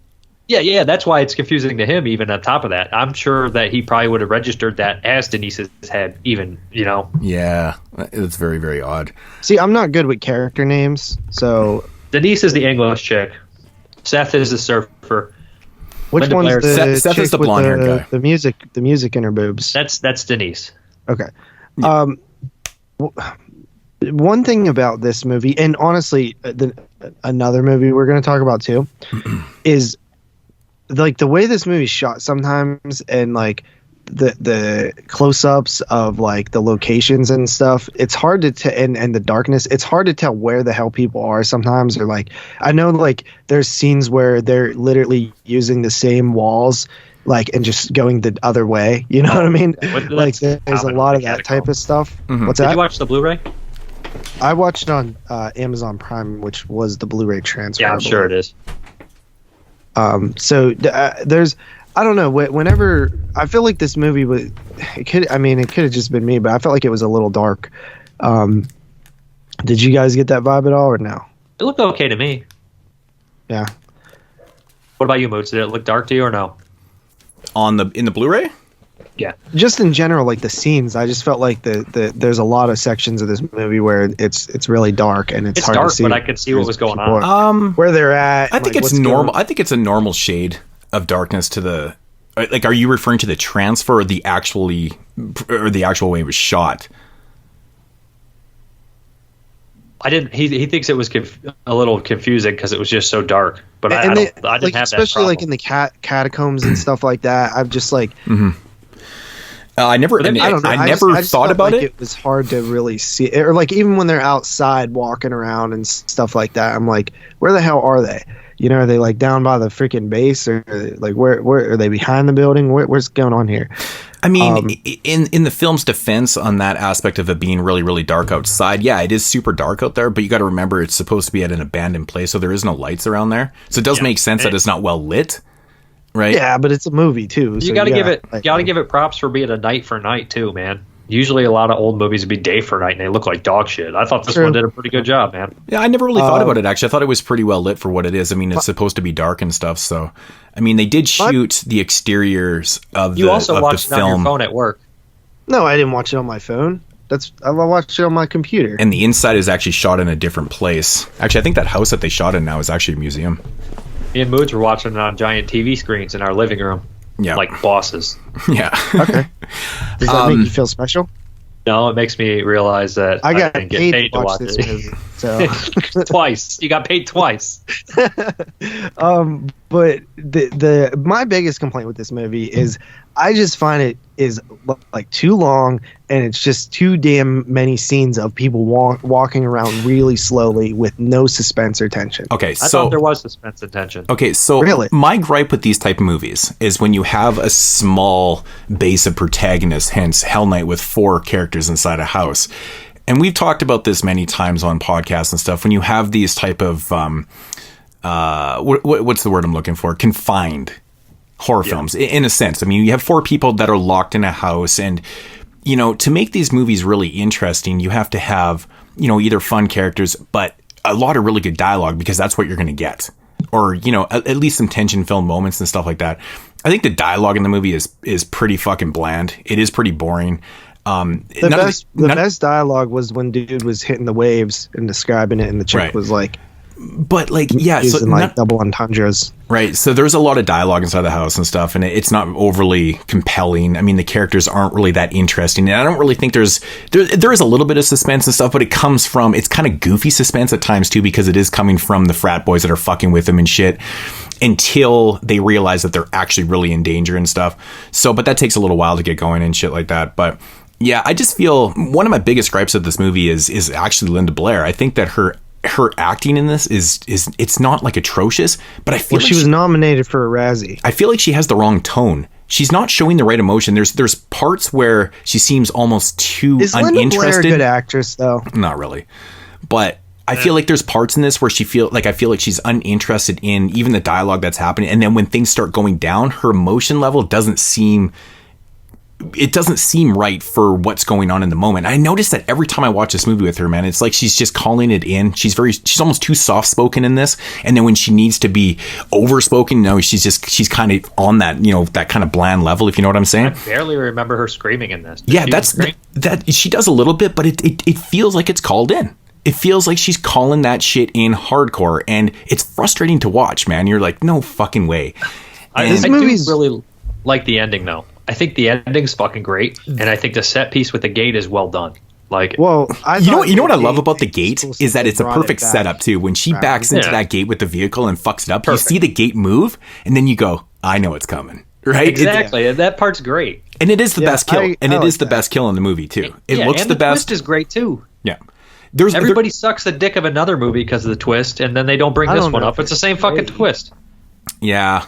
Yeah. That's why it's confusing to him. Even on top of that, I'm sure that he probably would have registered that as Denise's head. Even Yeah, it's very, very odd. See, I'm not good with character names, so Denise is the English chick. Seth is the surfer. Which Linda one's Blair. the Seth chick is the with blonde-haired guy. The music in her boobs. That's Denise. Okay. One thing about this movie, and honestly, another movie we're going to talk about too, is like the way this movie's shot sometimes, and like the close-ups of like the locations and stuff. It's hard to and the darkness. It's hard to tell where the hell people are sometimes. Or like I know like there's scenes where they're literally using the same walls. Like and just going the other way, you know what I mean? Like there's a lot of that type of stuff. Mm-hmm. What's that? Did you watch the Blu-ray? I watched it on Amazon Prime, which was the Blu-ray transfer. Yeah, I'm sure it is. So there's, I don't know. Whenever I feel like this movie was, it could have just been me, but I felt like it was a little dark. Did you guys get that vibe at all, or no? It looked okay to me. Yeah. What about you, Moots? Did it look dark to you or no? In the Blu-ray? Yeah. Just in general, like the scenes, I just felt like there's a lot of sections of this movie where it's really dark and it's hard dark, to see. but I could see what was going on. Where they're at. I think it's normal. I think it's a normal shade of darkness to the. Like, are you referring to the transfer or the actual way it was shot? I didn't. He thinks it was a little confusing because it was just so dark. But I didn't like, have that especially problem. like in the catacombs and stuff like that. I'm just like. Mm-hmm. I never thought about it. It was hard to really see, or like even when they're outside walking around and stuff like that, I'm like, where the hell are they? You know, are they like down by the freaking base, or like where are they behind the building? What's going on here? I mean, in the film's defense on that aspect of it being really, really dark outside, yeah, it is super dark out there, but you got to remember it's supposed to be at an abandoned place, so there is no lights around there. So it does make sense that it's not well lit. Right. Yeah, but it's a movie too. You got to give it props for being a night for night too, man. Usually a lot of old movies would be day for night and they look like dog shit. I thought this one did a pretty good job, man. Yeah, I never really thought about it actually. I thought it was pretty well lit for what it is. I mean, it's supposed to be dark and stuff, so I mean, they did shoot the exteriors of the film. You also watched it on your phone at work. No, I didn't watch it on my phone. I watched it on my computer. And the inside is actually shot in a different place. Actually, I think that house that they shot in now is actually a museum. Me and Moods were watching it on giant TV screens in our living room. Yeah. Like bosses. Yeah. Okay. Does that make you feel special? No, it makes me realize that I didn't get paid to watch this it. movie. So Twice. You got paid twice. But my biggest complaint with this movie is I just find it is like too long, and it's just too damn many scenes of people walking around really slowly with no suspense or tension. Okay, I thought there was suspense and tension. Okay, so really? My gripe with these type of movies is when you have a small base of protagonists, hence Hell Night with 4 characters inside a house. And we've talked about this many times on podcasts and stuff. When you have these type of what's the word I'm looking for? Confined horror films, in a sense. I mean, you have 4 people that are locked in a house, and you know, to make these movies really interesting, you have to have, you know, either fun characters, but a lot of really good dialogue, because that's what you're going to get. Or, you know, at least some tension-filled moments and stuff like that. I think the dialogue in the movie is pretty fucking bland. It is pretty boring. The best dialogue was when dude was hitting the waves and describing it, and the chick was like, but like, yeah, using so like double entendres. Right. So there's a lot of dialogue inside the house and stuff, and it's not overly compelling. I mean, the characters aren't really that interesting, and I don't really think there is a little bit of suspense and stuff, but it's kind of goofy suspense at times too, because it is coming from the frat boys that are fucking with them and shit, until they realize that they're actually really in danger and stuff. So, but that takes a little while to get going and shit like that. But yeah, I just feel one of my biggest gripes of this movie is actually Linda Blair. I think that her acting in this is it's not like atrocious, but I feel like she was nominated for a Razzie. I feel like she has the wrong tone. She's not showing the right emotion. There's parts where she seems almost too uninterested. Is Linda Blair a good actress though? Not really, but I feel like there's parts in this where I feel like she's uninterested in even the dialogue that's happening, and then when things start going down, her emotion level doesn't seem right for what's going on in the moment. I noticed that every time I watch this movie with her, man, it's like she's just calling it in. She's almost too soft spoken in this, and then when she needs to be overspoken, no, she's kind of on that, you know, that kind of bland level, if you know what I'm saying. I barely remember her screaming in this. Yeah, that she does a little bit, but it feels like it's called in. It feels like she's calling that shit in hardcore, and it's frustrating to watch, man. You're like, no fucking way. I do really like the ending though. I think the ending's fucking great, and I think the set piece with the gate is well done. Like, well, you know what I love about the gate is that it's a perfect setup too. When she backs into that gate with the vehicle and fucks it up, you see the gate move, and then you go, "I know it's coming." Right? Exactly. That part's great, and it is the best kill, and it is the best kill in the movie too. It looks the best. The twist is great too. Yeah. Everybody sucks the dick of another movie because of the twist, and then they don't bring this one up. It's the same fucking twist. Yeah.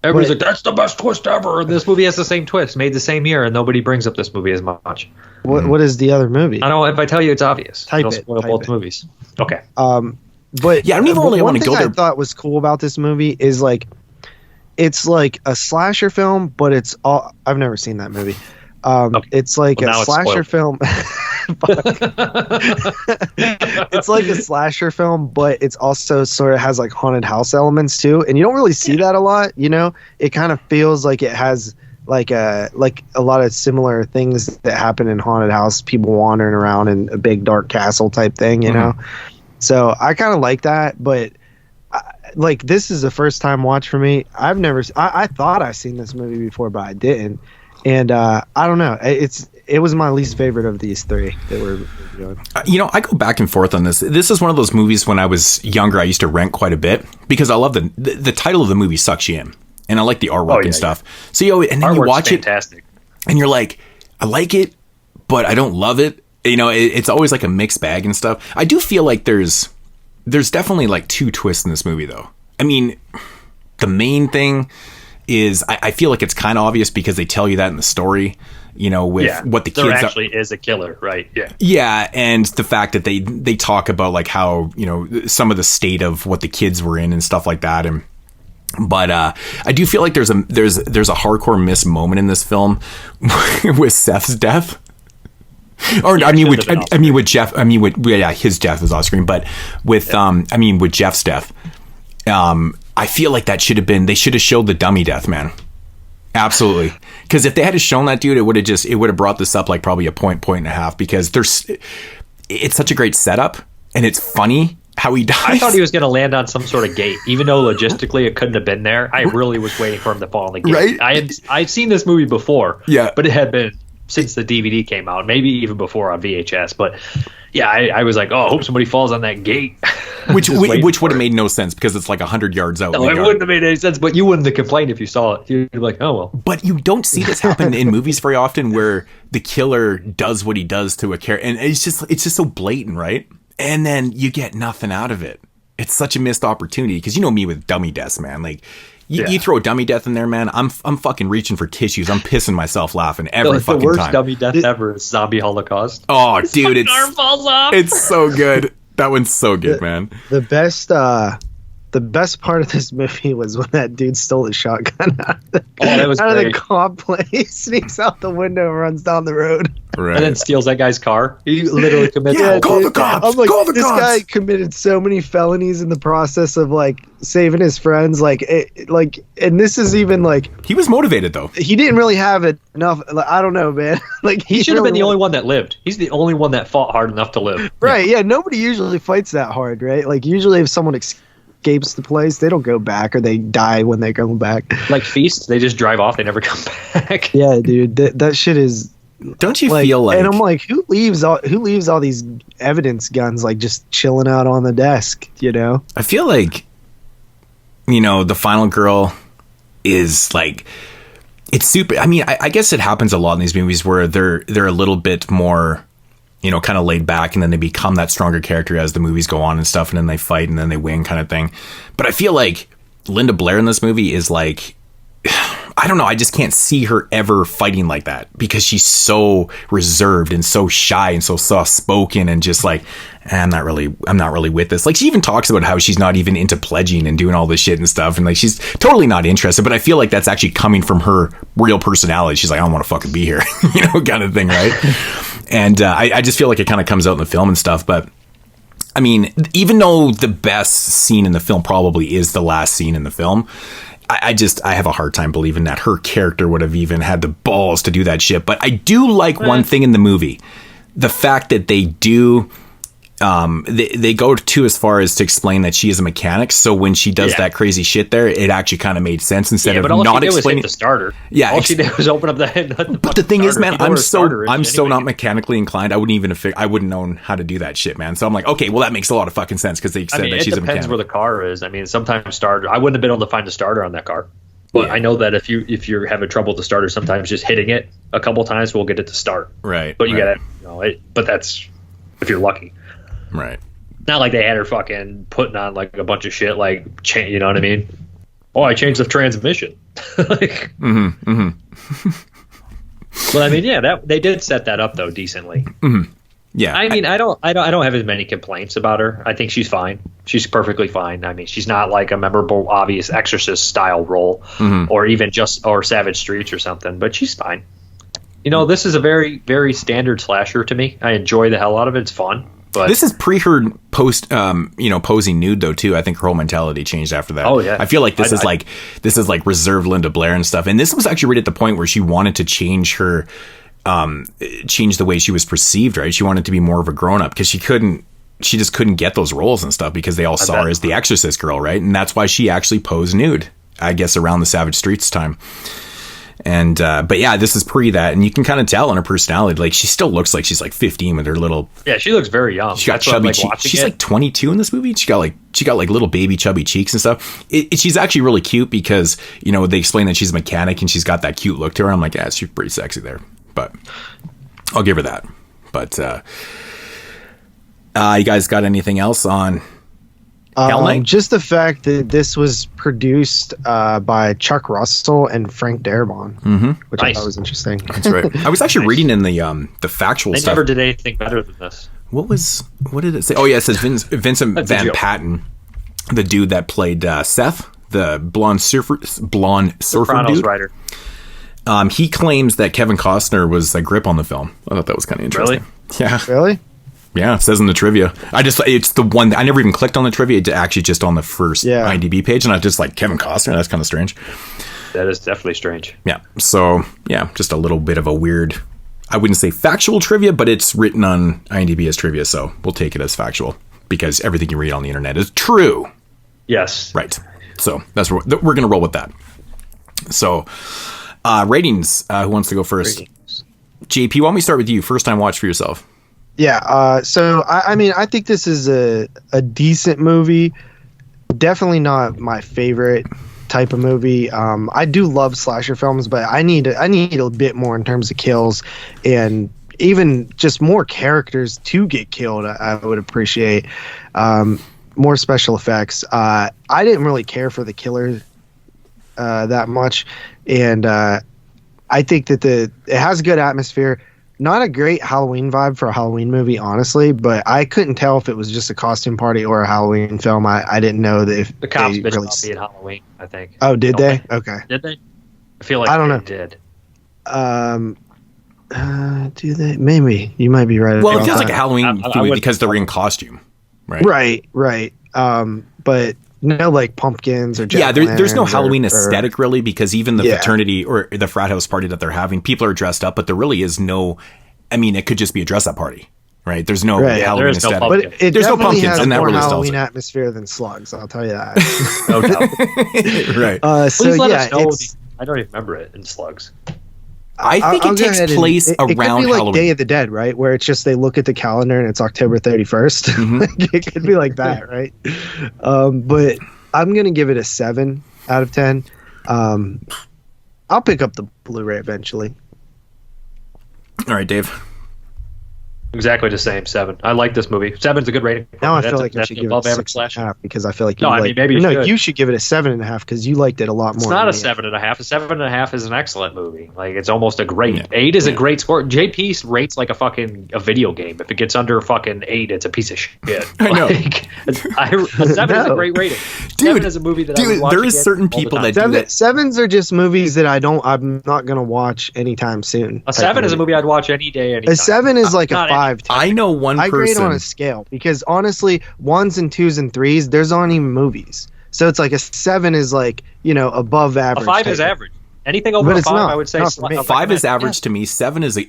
Everybody's like, that's the best twist ever. And this movie has the same twist, made the same year, and nobody brings up this movie as much. What is the other movie? I don't know. If I tell you, it's obvious. Type It'll it. spoil both movies. Okay. But yeah, I don't even really want to go there. One thing I thought was cool about this movie is like, it's like a slasher film, but it's all. I've never seen that movie. It's like a slasher film. It's like a slasher film, but it's also sort of has like haunted house elements too, and you don't really see that a lot. You know, it kind of feels like it has like a lot of similar things that happen in haunted house, people wandering around in a big dark castle type thing. You know, so I kind of like that, but. Like, this is a first time watch for me. I thought I've seen this movie before, but I didn't. And I don't know. It was my least favorite of these three that we're doing. You know, I go back and forth on this. This is one of those movies when I was younger, I used to rent quite a bit because I love the title of the movie sucks you in. And I like the artwork and stuff. So, and then you watch fantastic. It and you're like, I like it, but I don't love it. You know, it's always like a mixed bag and stuff. I do feel like there's definitely like two twists in this movie, though. I mean, the main thing is I feel like it's kind of obvious because they tell you that in the story, you know, with what the kids actually is a killer, right? Yeah. Yeah. And the fact that they talk about like how, you know, some of the state of what the kids were in and stuff like that. But I do feel like there's a hardcore missed moment in this film with Seth's death. Or yeah, with Jeff. His death was off screen, but with with Jeff's death, I feel like they should have showed the dummy death, man. Absolutely, because if they had shown that, dude, it would have brought this up like probably a point and a half, because it's such a great setup and it's funny how he dies. I thought he was going to land on some sort of gate, even though logistically it couldn't have been there. I really was waiting for him to fall on the gate. Right? I'd seen this movie before, but it had been since the DVD came out, maybe even before on VHS. But yeah, I was like, oh, I hope somebody falls on that gate. Which would have made no sense because it's like 100 yards out. No, it wouldn't have made any sense, but you wouldn't have complained if you saw it. You'd be like, oh, well. But you don't see this happen in movies very often where the killer does what he does to a character. And it's just so blatant, right? And then you get nothing out of it. It's such a missed opportunity because you know me with dummy deaths, man. Like, you throw a dummy death in there, man, I'm fucking reaching for tissues. I'm pissing myself laughing every fucking time. The worst dummy death ever is Zombie Holocaust. Oh, dude, arm falls off. It's so good. That one's so good, man. The best The best part of this movie was when that dude stole the shotgun out of that was the great. cop place, sneaks out the window and runs down the road. Right. And then steals that guy's car. He literally commits. Yeah, call the cops. I'm like, Call the this cops. guy committed so many felonies in the process of like saving his friends. And this is even like He was motivated though. he didn't really have it enough. Like, I don't know, man. Like He should have been really the only one that lived. He's the only one that fought hard enough to live. Right? Yeah. Nobody usually fights that hard, right? Like usually, if someone escapes the place, they don't go back, or they die when they come back. Like Feast, they just drive off. They never come back. Yeah, dude. That shit is. Don't you feel like? And I'm like, who leaves all these evidence guns like just chilling out on the desk? You know. I feel like, the final girl is like, it's super. I mean, I guess it happens a lot in these movies where they're a little bit more, kind of laid back, and then they become that stronger character as the movies go on and stuff, and then they fight and then they win kind of thing. But I feel like Linda Blair in this movie is like, I don't know, I just can't see her ever fighting like that because she's so reserved and so shy and so soft spoken and just like, I'm not really with this. Like, she even talks about how she's not even into pledging and doing all this shit and stuff, and like she's totally not interested. But I feel like that's actually coming from her real personality. She's like, I don't want to fucking be here, kind of thing, right? And I just feel like it kind of comes out in the film and stuff. But I mean, even though the best scene in the film probably is the last scene in the film, I have a hard time believing that her character would have even had the balls to do that shit. But I do like one thing in the movie. The fact that they do, they go to as far as to explain that she is a mechanic. So when she does that crazy shit there, it actually kind of made sense instead of not explaining the starter. Yeah. All she did was open up the But the thing is, man, I'm so anyway. not mechanically inclined. I wouldn't known how to do that shit, man. So I'm like, okay, well, that makes a lot of fucking sense because they said that she's a mechanic. It depends where the car is. I mean, sometimes starter. I wouldn't have been able to find a starter on that car. But I know that if you're having trouble with the starter, sometimes just hitting it a couple times will get it to start. Right. But you gotta, but that's if you're lucky. Right. Not like they had her fucking putting on like a bunch of shit, like you know what I mean? Oh, I changed the transmission. Like, But I mean, yeah, they did set that up though decently. Mm-hmm. Yeah. I mean, I don't have as many complaints about her. I think she's fine. She's perfectly fine. I mean, she's not like a memorable, obvious Exorcist style role, or even or Savage Streets or something. But she's fine. This is a very, very standard slasher to me. I enjoy the hell out of it. It's fun. But this is pre her post, posing nude though too. I think her whole mentality changed after that. Oh yeah. I feel like this is like reserved Linda Blair and stuff. And this was actually right at the point where she wanted to change her, change the way she was perceived. Right, she wanted to be more of a grown up because she just couldn't get those roles and stuff because they all saw her as the Exorcist girl, right? And that's why she actually posed nude, I guess, around the Savage Streets time. And but yeah, this is pre that, and you can kind of tell in her personality, like she still looks like she's like 15 with her little. Yeah, she looks very young. She got chubby cheeks. She's like 22 in this movie. She got like little baby chubby cheeks and stuff. She's actually really cute because they explain that she's a mechanic and she's got that cute look to her. I'm like, yeah, she's pretty sexy there. But I'll give her that. But you guys got anything else on Hell Night? Just the fact that this was produced by Chuck Russell and Frank Darabont, which I thought was interesting. That's right. I was actually reading in the factual stuff. They never did anything better than this. What did it say? Oh yeah, it says Vincent Van Patten, the dude that played Seth, the blonde surfer dude. Writer. He claims that Kevin Costner was a grip on the film. I thought that was kind of interesting. Really? Yeah. Really? Yeah, it says in the trivia. It's the one, I never even clicked on the trivia. It's actually just on the first IMDb page, and I just like, Kevin Costner? That's kind of strange. That is definitely strange. Yeah, so, yeah, just a little bit of a weird, I wouldn't say factual trivia, but it's written on IMDb as trivia, so we'll take it as factual, because everything you read on the internet is true. Yes. Right. So, that's what we're going to roll with that. So, ratings. Who wants to go first? Ratings. JP, why don't we start with you? First time watch for yourself. Yeah, so I mean, I think this is a decent movie. Definitely not my favorite type of movie. I do love slasher films, but I need a bit more in terms of kills and even just more characters to get killed. I would appreciate more special effects. I didn't really care for the killer that much, and I think that it has a good atmosphere. not a great Halloween vibe for a Halloween movie, honestly. But I couldn't tell if it was just a costume party or a Halloween film. I didn't know that if the cops they bitch really... about being Halloween. I think. Oh, did they? Okay. Did they? I feel like I don't know. Did. Do they? Maybe you might be right. Well, it feels like a Halloween movie because they're in costume, right? Right. But no, like pumpkins or there's no Halloween or aesthetic really, because even the fraternity or the frat house party that they're having, people are dressed up, but there really is no. I mean, it could just be a dress up party, right? There's no Halloween aesthetic. But there's no pumpkins, has and that more really Halloween atmosphere than Slugs. I'll tell you that. No doubt. Right. So Please let yeah, us know. I don't even remember it in Slugs. I think it takes place around it could be like Halloween. Day of the Dead, right? Where it's just they look at the calendar and it's October 31st. Mm-hmm. It could be like that, right? But I'm gonna give it a 7 out of 10. I'll pick up the Blu-ray eventually. All right, Dave. Exactly the same. 7. I like this movie. 7's a good rating. Now I feel like I should give it a 6.5 because I feel like you should give it a 7.5 because you liked it a lot more. It's not a 7.5. A 7.5 is an excellent movie. Like it's almost a great. Yeah. 8 is a great score. JP rates like a video game. If it gets under fucking 8, it's a piece of shit. I know. A 7 is a great rating. Dude, 7 is a movie that I would watch there is certain people that do that. 7s are just movies that I'm not gonna watch anytime soon. A 7 is a movie I'd watch any day. Anytime. A 7 is like a 5. I know one person. I grade on a scale because honestly, 1s and 2s and 3s, there's aren't even movies. So it's like a 7 is like, above average. A 5 is average. Anything over a 5, I would say. 5 is average to me. 7 is a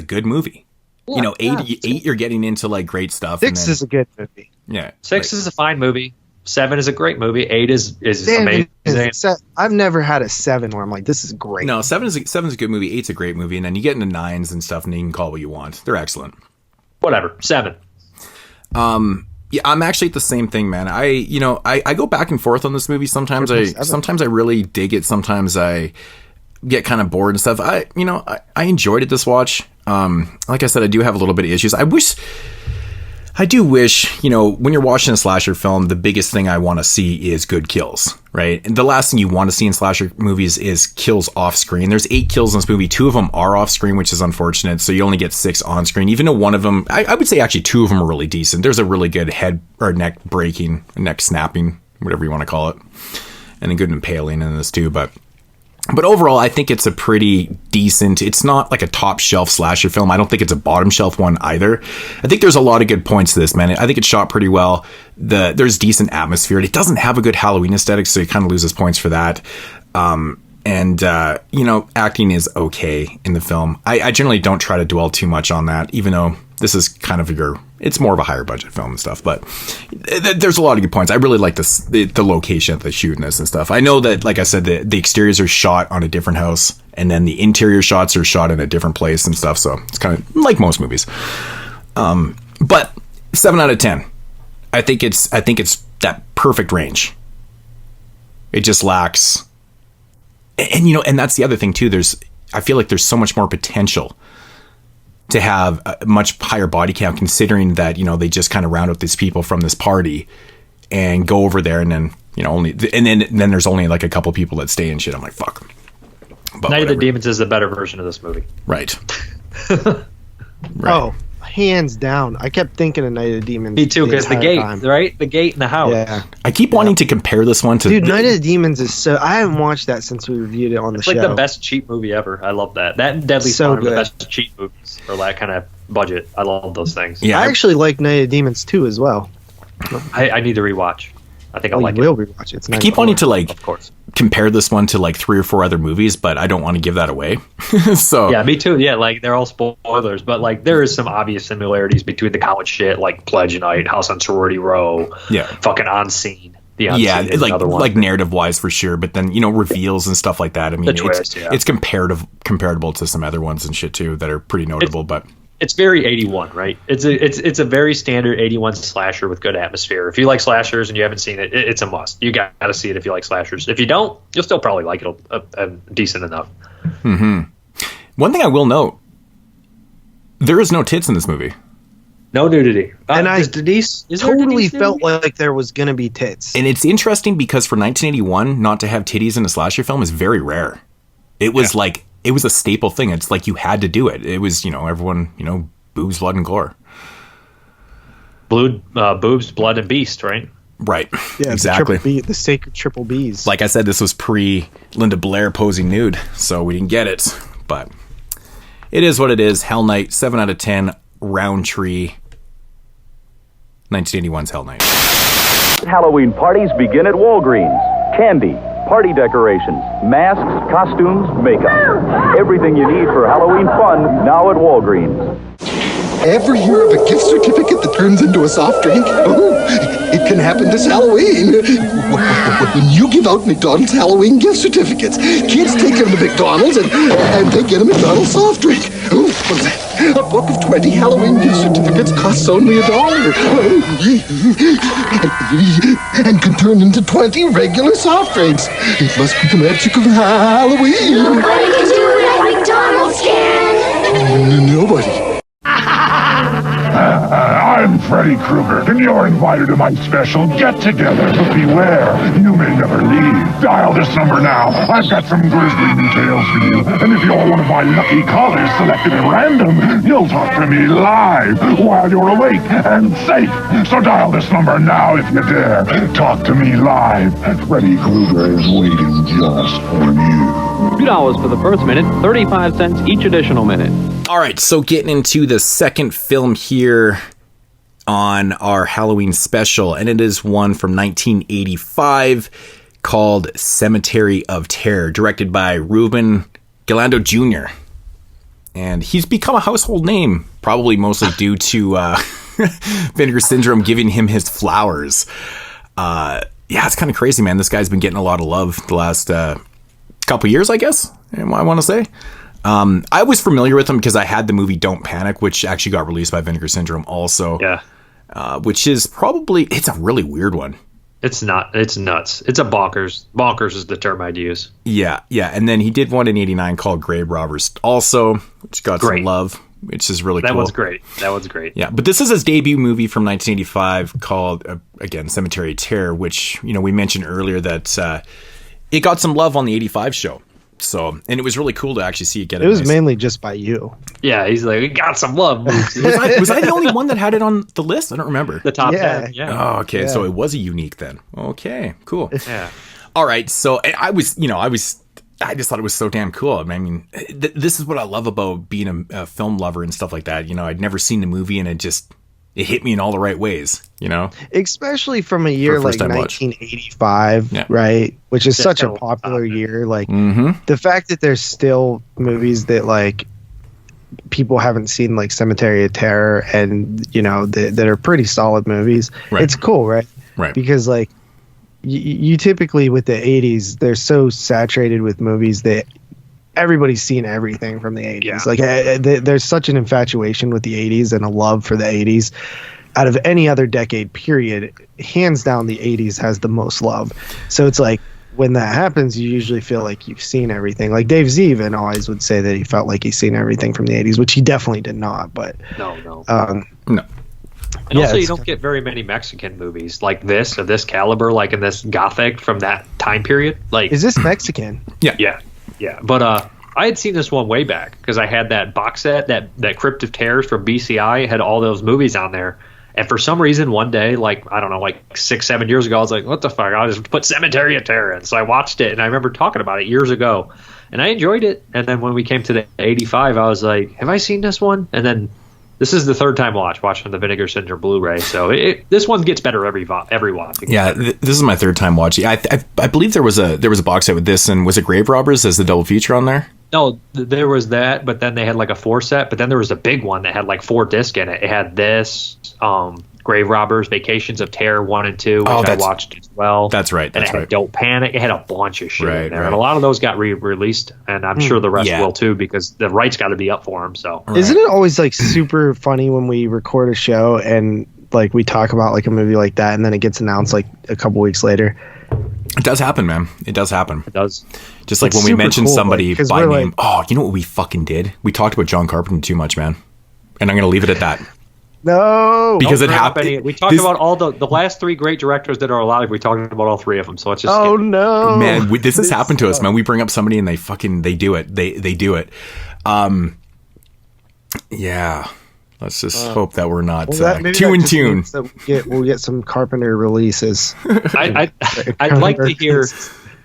good movie. Yeah, 8 you're getting into like great stuff. 6 is a good movie. Yeah. 6 is a fine movie. 7 is a great movie. 8 is amazing. I've never had a 7 where I'm like, this is great. No, 7 is a good movie. 8's a great movie, and then you get into 9s and stuff, and you can call what you want. They're excellent. Whatever. 7. Yeah, I'm actually at the same thing, man. I go back and forth on this movie. Sometimes I really dig it. Sometimes I get kind of bored and stuff. I enjoyed it this watch. Like I said, I do have a little bit of issues. I do wish, when you're watching a slasher film, the biggest thing I want to see is good kills, right? And the last thing you want to see in slasher movies is kills off screen. There's 8 kills in this movie. 2 of them are off screen, which is unfortunate. So you only get 6 on screen. Even though one of them, I would say actually 2 of them are really decent. There's a really good head or neck breaking, neck snapping, whatever you want to call it. And a good impaling in this too, But overall, I think it's a pretty decent, it's not like a top shelf slasher film. I don't think it's a bottom shelf one either. I think there's a lot of good points to this, man. I think it's shot pretty well. There's decent atmosphere. It doesn't have a good Halloween aesthetic, so it kind of loses points for that. Acting is okay in the film. I generally don't try to dwell too much on that, even though this is kind of it's more of a higher budget film and stuff, but there's a lot of good points. I really like the location of the shooting this and stuff. I know that, like I said, the exteriors are shot on a different house, and then the interior shots are shot in a different place and stuff, so it's kind of like most movies. But 7 out of 10. I think it's that perfect range. It just lacks, and that's the other thing too. I feel like there's so much more potential to have a much higher body count, considering that, they just kind of round up these people from this party and go over there, and then, then there's only like a couple people that stay and shit. I'm like, fuck. But Night of the Demons is the better version of this movie. Right. Oh, hands down. I kept thinking of Night of the Demons. Me too, because the gate, right? The gate in the house. Yeah. I keep wanting to compare this one to... Dude, Night of the Demons is so... I haven't watched that since we reviewed it on the show. It's like the best cheap movie ever. I love that. That and Deadly Spawn are the best cheap movies for that kind of budget. I love those things. Yeah, I actually like Night of the Demons 2 as well. I need to rewatch. I think I'll like it. Will rewatch it. I keep wanting to of course, compare this one to like 3 or 4 other movies, but I don't want to give that away. So yeah, me too. Yeah, like they're all spoilers, but like there is some obvious similarities between the college shit, like Pledge Night, House on Sorority Row, fucking On Scene. Like narrative wise for sure, but then reveals and stuff like that. I mean, it's comparable to some other ones and shit too that are pretty notable, but. It's very 81, right? It's a very standard 81 slasher with good atmosphere. If you like slashers and you haven't seen it, it's a must. You got to see it if you like slashers. If you don't, you'll still probably like it decent enough. Mm-hmm. One thing I will note, there is no tits in this movie. No nudity. And I totally felt like there was going to be tits. And it's interesting because for 1981, not to have titties in a slasher film is very rare. It was like it was a staple thing. It's like you had to do it. It was, everyone, boobs, blood, and gore. Boobs, blood, and beast, right? Right. Yeah, exactly. The sacred triple Bs. Like I said, this was pre Linda Blair posing nude, so we didn't get it. But it is what it is. Hell Night, 7 out of 10. Roundtree. 1981's Hell Night. Halloween parties begin at Walgreens. Candy, party decorations, masks, costumes, makeup. Everything you need for Halloween fun now at Walgreens. Ever hear of a gift certificate that turns into a soft drink? Oh, it can happen this Halloween. When you give out McDonald's Halloween gift certificates, kids take them to McDonald's and they get a McDonald's soft drink. Oh, what's that? A book of 20 Halloween gift certificates costs only $1. And can turn into 20 regular soft drinks. It must be the magic of Halloween. Nobody can do it like McDonald's can. Nobody. I'm Freddy Krueger, and you're invited to my special get-together. But beware, you may never leave. Dial this number now. I've got some grisly new tales for you. And if you're one of my lucky callers selected at random, you'll talk to me live while you're awake and safe. So dial this number now if you dare. Talk to me live. Freddy Krueger is waiting just for you. $2 for the first minute, 35 cents each additional minute. All right, so getting into the second film here on our Halloween special, and it is one from 1985 called Cemetery of Terror, directed by Ruben Galando Jr. And he's become a household name, probably mostly due to Vinegar Syndrome giving him his flowers. Yeah, it's kind of crazy, man. This guy's been getting a lot of love the last couple years, I guess, I want to say. I was familiar with him because I had the movie Don't Panic, which actually got released by Vinegar Syndrome also. Yeah. Which is probably, it's a really weird one. It's not, it's nuts. It's a bonkers. Bonkers is the term I'd use. Yeah, yeah. And then he did one in 89 called Grave Robbers also, which got some love, which is really cool. That one's great. That one's great. Yeah, but this is his debut movie from 1985 called, again, Cemetery of Terror, which, we mentioned earlier that it got some love on the 85 show. So, and it was really cool to actually see it get. It was mainly just by you. Yeah, he's like, we got some love. was I the only one that had it on the list? I don't remember. The top 10. Yeah. Oh, okay. Yeah. So it was a unique then. Okay, cool. Yeah. All right. So I just thought it was so damn cool. I mean, this is what I love about being a film lover and stuff like that. I'd never seen the movie and it hit me in all the right ways, Especially from a year like 1985, yeah. right? Which is such a popular year. Like the fact that there's still movies that like people haven't seen, like Cemetery of Terror, and that are pretty solid movies. Right. It's cool, right? Right. Because like you typically with the 80s, they're so saturated with movies that everybody's seen everything from the 80s. Yeah. Like there's such an infatuation with the 80s and a love for the 80s. Out of any other decade period, hands down, the 80s has the most love. So it's like when that happens, you usually feel like you've seen everything. Like Dave Zevin always would say that he felt like he's seen everything from the 80s, which he definitely did not. But no. No. And also, you don't get very many Mexican movies like this of this caliber, like in this gothic from that time period. Like, is this Mexican? Yeah. But I had seen this one way back because I had that box set, that Crypt of Terrors from BCI. It had all those movies on there. And for some reason, one day, like, I don't know, like 6-7 years ago, I was like, what the fuck? I'll just put Cemetery of Terror in. So I watched it, and I remember talking about it years ago. And I enjoyed it. And then when we came to the 85, I was like, have I seen this one? And then this is the third time watching the Vinegar Syndrome Blu-ray. So this one gets better every watch. Yeah, this is my third time watching. I believe there was a box set with this, and was it Grave Robbers as the double feature on there? No, there was that, but then they had like a 4 set, but then there was a big one that had like 4 discs in it. It had this, Grave Robbers, Vacations of Terror 1 and 2, which I watched as well. That's right. And it had Don't Panic. It had a bunch of shit in there. Right. And a lot of those got re-released, and I'm sure the rest will too, because the rights got to be up for them. So Isn't it always like super funny when we record a show and like we talk about like a movie like that, and then it gets announced like a couple weeks later? It does happen, man. It does happen. It does. Just like It's when we mentioned cool, somebody like, by name. like, Oh, you know what we fucking did? We talked about John Carpenter too much, man. And I'm going to leave it at that. No, because it happened. We talked about all the last 3 great directors that are alive. We talked about all 3 of them. So let's just. Oh no, man! This has happened to us, man. We bring up somebody and they do it. They do it. Yeah. Let's just hope that we're not too in tune. We'll get some Carpenter releases. I'd like to hear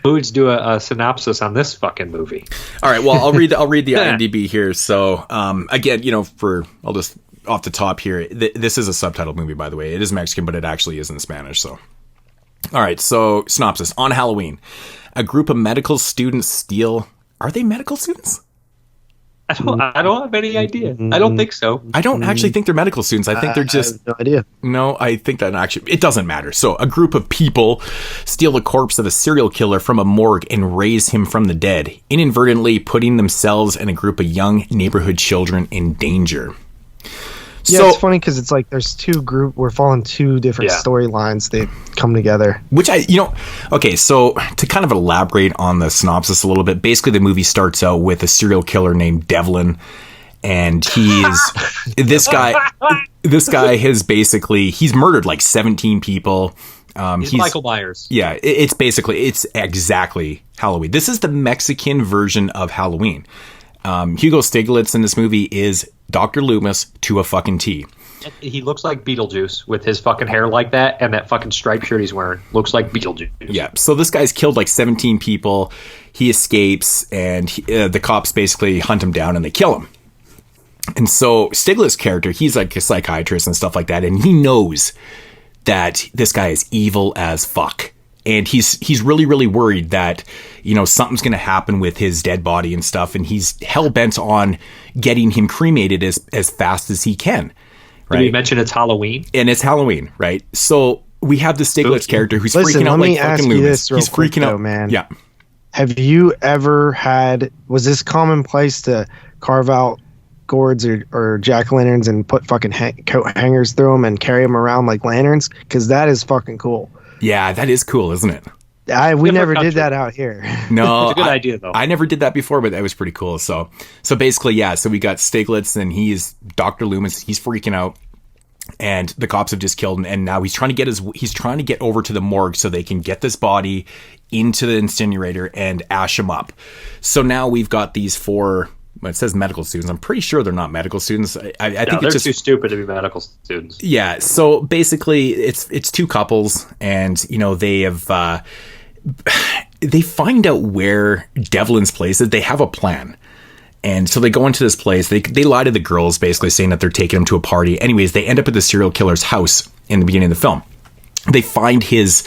Boots do a synopsis on this fucking movie. All right. Well, I'll read the IMDb here. So again, I'll just off the top here. This is a subtitled movie, by the way. It is Mexican, but it actually is in Spanish. So, all right. So synopsis: on Halloween, a group of medical students steal. Are they medical students? I don't have any idea. I don't think so. I don't actually think they're medical students. I think they're just... I have no idea. No, I think that actually... It doesn't matter. So a group of people steal the corpse of a serial killer from a morgue and raise him from the dead, inadvertently putting themselves and a group of young neighborhood children in danger. Yeah, so, it's funny because it's like there's we're following 2 different storylines that come together. Which okay, so to kind of elaborate on the synopsis a little bit, basically the movie starts out with a serial killer named Devlin, and this guy he's murdered like 17 people. He's Michael Myers. Yeah, it's exactly Halloween. This is the Mexican version of Halloween. Hugo Stiglitz in this movie is Dr. Loomis to a fucking T. He looks like Beetlejuice with his fucking hair like that, and that fucking striped shirt he's wearing looks like Beetlejuice. Yeah, so this guy's killed like 17 people. He escapes, and the cops basically hunt him down and they kill him. And so Stiglitz's character, he's like a psychiatrist and stuff like that, and he knows that this guy is evil as fuck. And he's really, really worried that, something's going to happen with his dead body and stuff. And he's hell-bent on getting him cremated as fast as he can. Right? Did we mention it's Halloween? And it's Halloween, right? So we have the Stiglitz character who's freaking out like fucking Loomis. He's freaking out, man. Yeah. Have you ever was this commonplace to carve out gourds or jack-o'-lanterns and put fucking coat hangers through them and carry them around like lanterns? Because that is fucking cool. Yeah, that is cool, isn't it? We never did that out here. No, it's a good idea though. I never did that before, but that was pretty cool. So basically, yeah. So we got Stiglitz, and he's Dr. Loomis. He's freaking out, and the cops have just killed him. And now he's trying to get over to the morgue so they can get this body into the incinerator and ash him up. So now we've got these 4. It says medical students. I'm pretty sure they're not medical students. I think they're just too stupid to be medical students. Yeah. So basically, it's 2 couples, and they have they find out where Devlin's place is. They have a plan, and so they go into this place. They lie to the girls, basically saying that they're taking them to a party. Anyways, they end up at the serial killer's house in the beginning of the film. They find his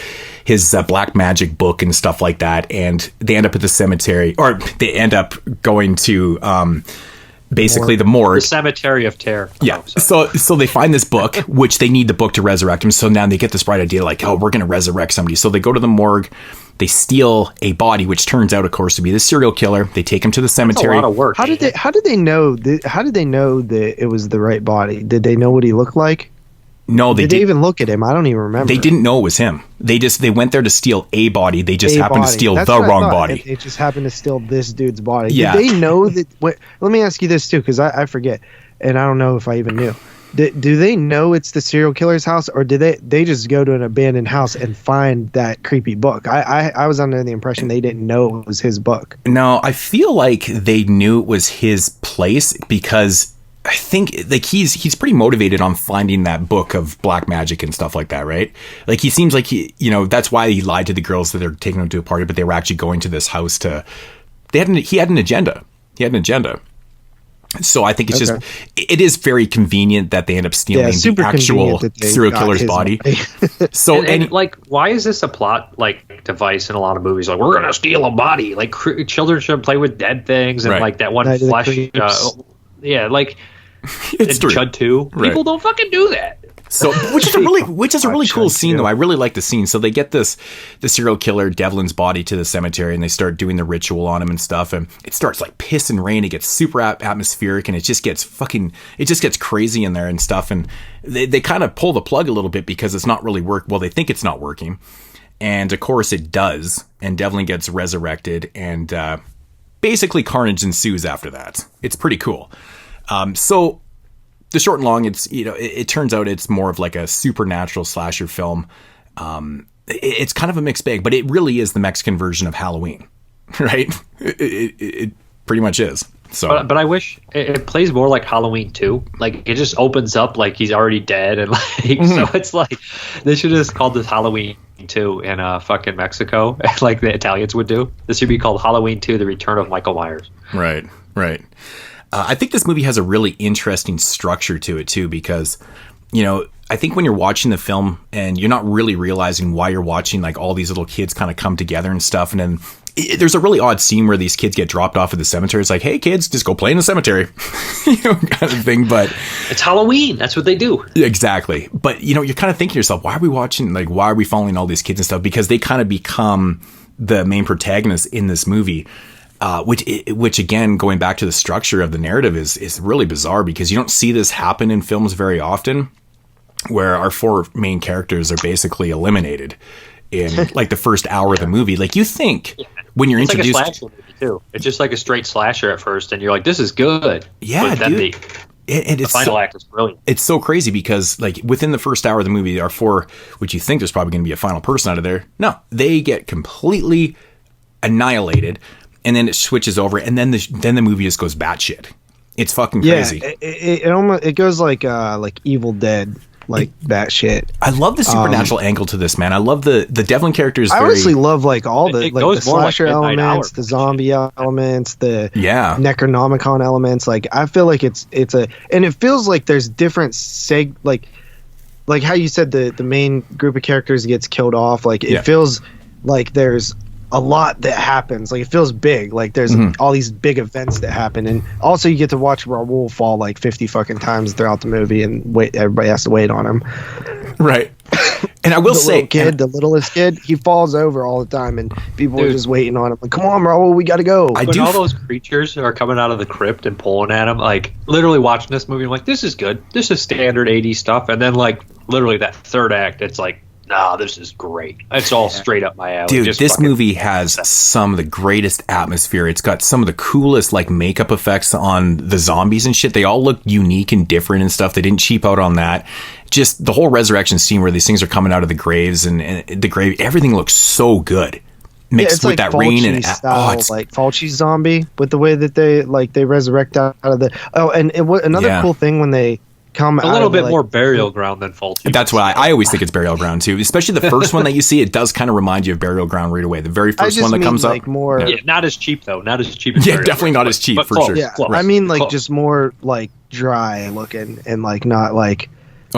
black magic book and stuff like that, and they end up at the cemetery, or they end up going to basically the morgue. The Cemetery of Terror. Yeah. So they find this book, which they need the book to resurrect him. So now they get this bright idea like, oh, we're going to resurrect somebody. So they go to the morgue. They steal a body, which turns out, of course, to be the serial killer. They take him to the cemetery. That's a lot of work. How did they know that it was the right body? Did they know what he looked like? No, they did they even look at him? I don't even remember. They didn't know it was him. They went there to steal a body. They just happened to steal the wrong body. They just happened to steal this dude's body. Yeah. Did they know that? Let me ask you this too, because I forget, and I don't know if I even knew. Do they know it's the serial killer's house, or did they just go to an abandoned house and find that creepy book? I was under the impression they didn't know it was his book. No, I feel like they knew it was his place because I think like he's pretty motivated on finding that book of black magic and stuff like that, right? Like he seems like that's why he lied to the girls that they're taking him to a party, but they were actually going to this house he had an agenda. So I think it's just, it is very convenient that they end up stealing the actual serial killer's body. So and like, why is this a plot like device in a lot of movies? Like, we're gonna steal a body. Like children shouldn't play with dead things, and like that one flesh. Like it's Chud 2. People don't fucking do that. So, which is a really cool scene, though. I really like the scene. So they get the serial killer Devlin's body to the cemetery, and they start doing the ritual on him and stuff. And it starts like piss and rain. It gets super atmospheric, and it just gets crazy in there and stuff. And they kind of pull the plug a little bit because it's not really well, they think it's not working, and of course it does. And Devlin gets resurrected, and basically carnage ensues after that. It's pretty cool. So the short and long, it's, it turns out it's more of like a supernatural slasher film. It's kind of a mixed bag, but it really is the Mexican version of Halloween, right? It pretty much is. So, but I wish it plays more like Halloween 2. Like, it just opens up like he's already dead, and like so it's like they should have just called this Halloween 2 in fucking Mexico, like the Italians would do. This should be called Halloween 2: The Return of Michael Myers. Right. I think this movie has a really interesting structure to it too, because I think when you're watching the film and you're not really realizing why you're watching, like all these little kids kind of come together and stuff, and then there's a really odd scene where these kids get dropped off at the cemetery. It's like, hey kids, just go play in the cemetery, kind of thing. But it's Halloween. That's what they do. Exactly. But you're kind of thinking to yourself, why are we watching? Like, why are we following all these kids and stuff? Because they kind of become the main protagonists in this movie. Which again, going back to the structure of the narrative is really bizarre, because you don't see this happen in films very often, where our four main characters are basically eliminated in like the first hour of the movie. Like, you think when you're introduced, like a slasher movie too. It's just like a straight slasher at first, and you're like, this is good. Yeah, but then dude. The final act is brilliant. It's so crazy because, like, within the first hour of the movie, there are four, which you think there's probably going to be a final person out of there. No, they get completely annihilated, and then it switches over, and then the movie just goes batshit. It's fucking crazy. Yeah, it almost goes like Evil Dead. Like that shit. I love the supernatural angle to this, man. I love the Devlin characters. I honestly love like all the the slasher elements, the zombie elements, the Necronomicon elements. Like, I feel like it's and it feels like there's different like how you said the main group of characters gets killed off. Like, it feels like there's a lot that happens. Like, it feels big. Like, there's all these big events that happen, and also you get to watch Raoul fall like 50 fucking times throughout the movie, and everybody has to wait on him. Right. And I will say, the littlest kid, he falls over all the time, and people are just waiting on him. Like, come on, Raoul, we got to go. When all those creatures are coming out of the crypt and pulling at him, like, literally watching this movie, I'm like, this is good. This is standard 80s stuff. And then, like, literally that third act, it's like, nah, this is great. It's all straight up my alley. Dude, this movie has some of the greatest atmosphere. It's got some of the coolest, like, makeup effects on the zombies and shit. They all look unique and different and stuff. They didn't cheap out on that. Just the whole resurrection scene where these things are coming out of the graves and the grave, everything looks so good. Mixed with like that rain and style, like Fulci zombie, with the way that they resurrect out of the another cool thing when they come a little bit more Burial Ground than Fulci. That's why I always think it's Burial Ground too. Especially the first one that you see, it does kind of remind you of Burial Ground right away. The very first one that comes up, more, not as cheap though. Not as cheap as definitely not as cheap, for close, sure. Yeah, close, I mean, like, close. just more like dry looking and like not like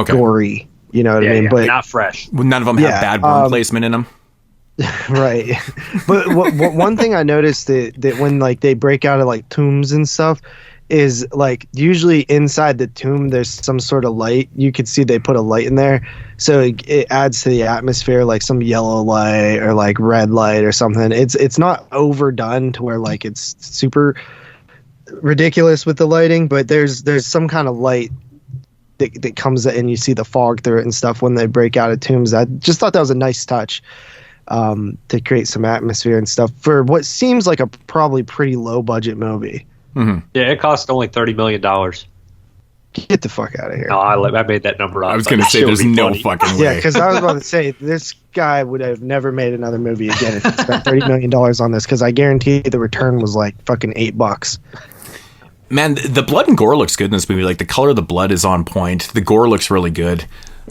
gory. You know what I mean? But not fresh. None of them have bad worm placement in them. Right. But one thing I noticed that when like they break out of like tombs and stuff is, like, usually inside the tomb there's some sort of light. You could see they put a light in there, so it adds to the atmosphere, like some yellow light or like red light or something. It's not overdone to where like it's super ridiculous with the lighting, but there's some kind of light that comes in, and you see the fog through it and stuff when they break out of tombs. I just thought that was a nice touch to create some atmosphere and stuff for what seems like a probably pretty low budget movie. Mm-hmm. Yeah, it cost only $30 million. Get the fuck out of here. No, I made that number up. I was going to say there's no fucking way. Yeah, because I was about to say this guy would have never made another movie again if he spent $30 million on this, because I guarantee the return was like fucking $8. Man, the blood and gore looks good in this movie. Like, the color of the blood is on point. The gore looks really good.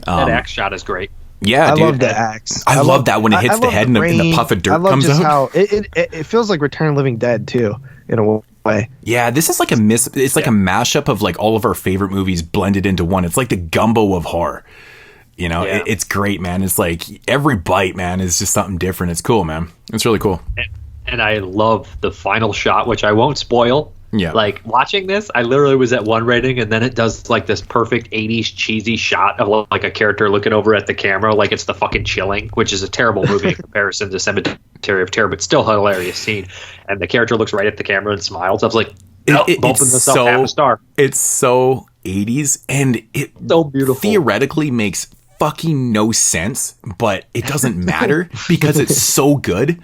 That axe shot is great. Yeah, I dude. love the axe. I love that when it hits the head and the puff of dirt comes out. How it feels like Return of the Living Dead too, in a way. Yeah, this is like it's like a mashup of like all of our favorite movies blended into one. It's like the gumbo of horror. You know, it's great, man. It's like every bite, man, is just something different. It's cool, man. It's really cool. And I love the final shot, which I won't spoil. Yeah. Like, watching this, I literally was at one rating, and then it does like this perfect 80s cheesy shot of like a character looking over at the camera like it's the fucking Chilling, which is a terrible movie in comparison to Cemetery of Terror, but still hilarious scene. And the character looks right at the camera and smiles. I was like, bumping this up half a star. It's so 80s, and it so beautiful. Theoretically makes fucking no sense, but it doesn't matter because it's so good.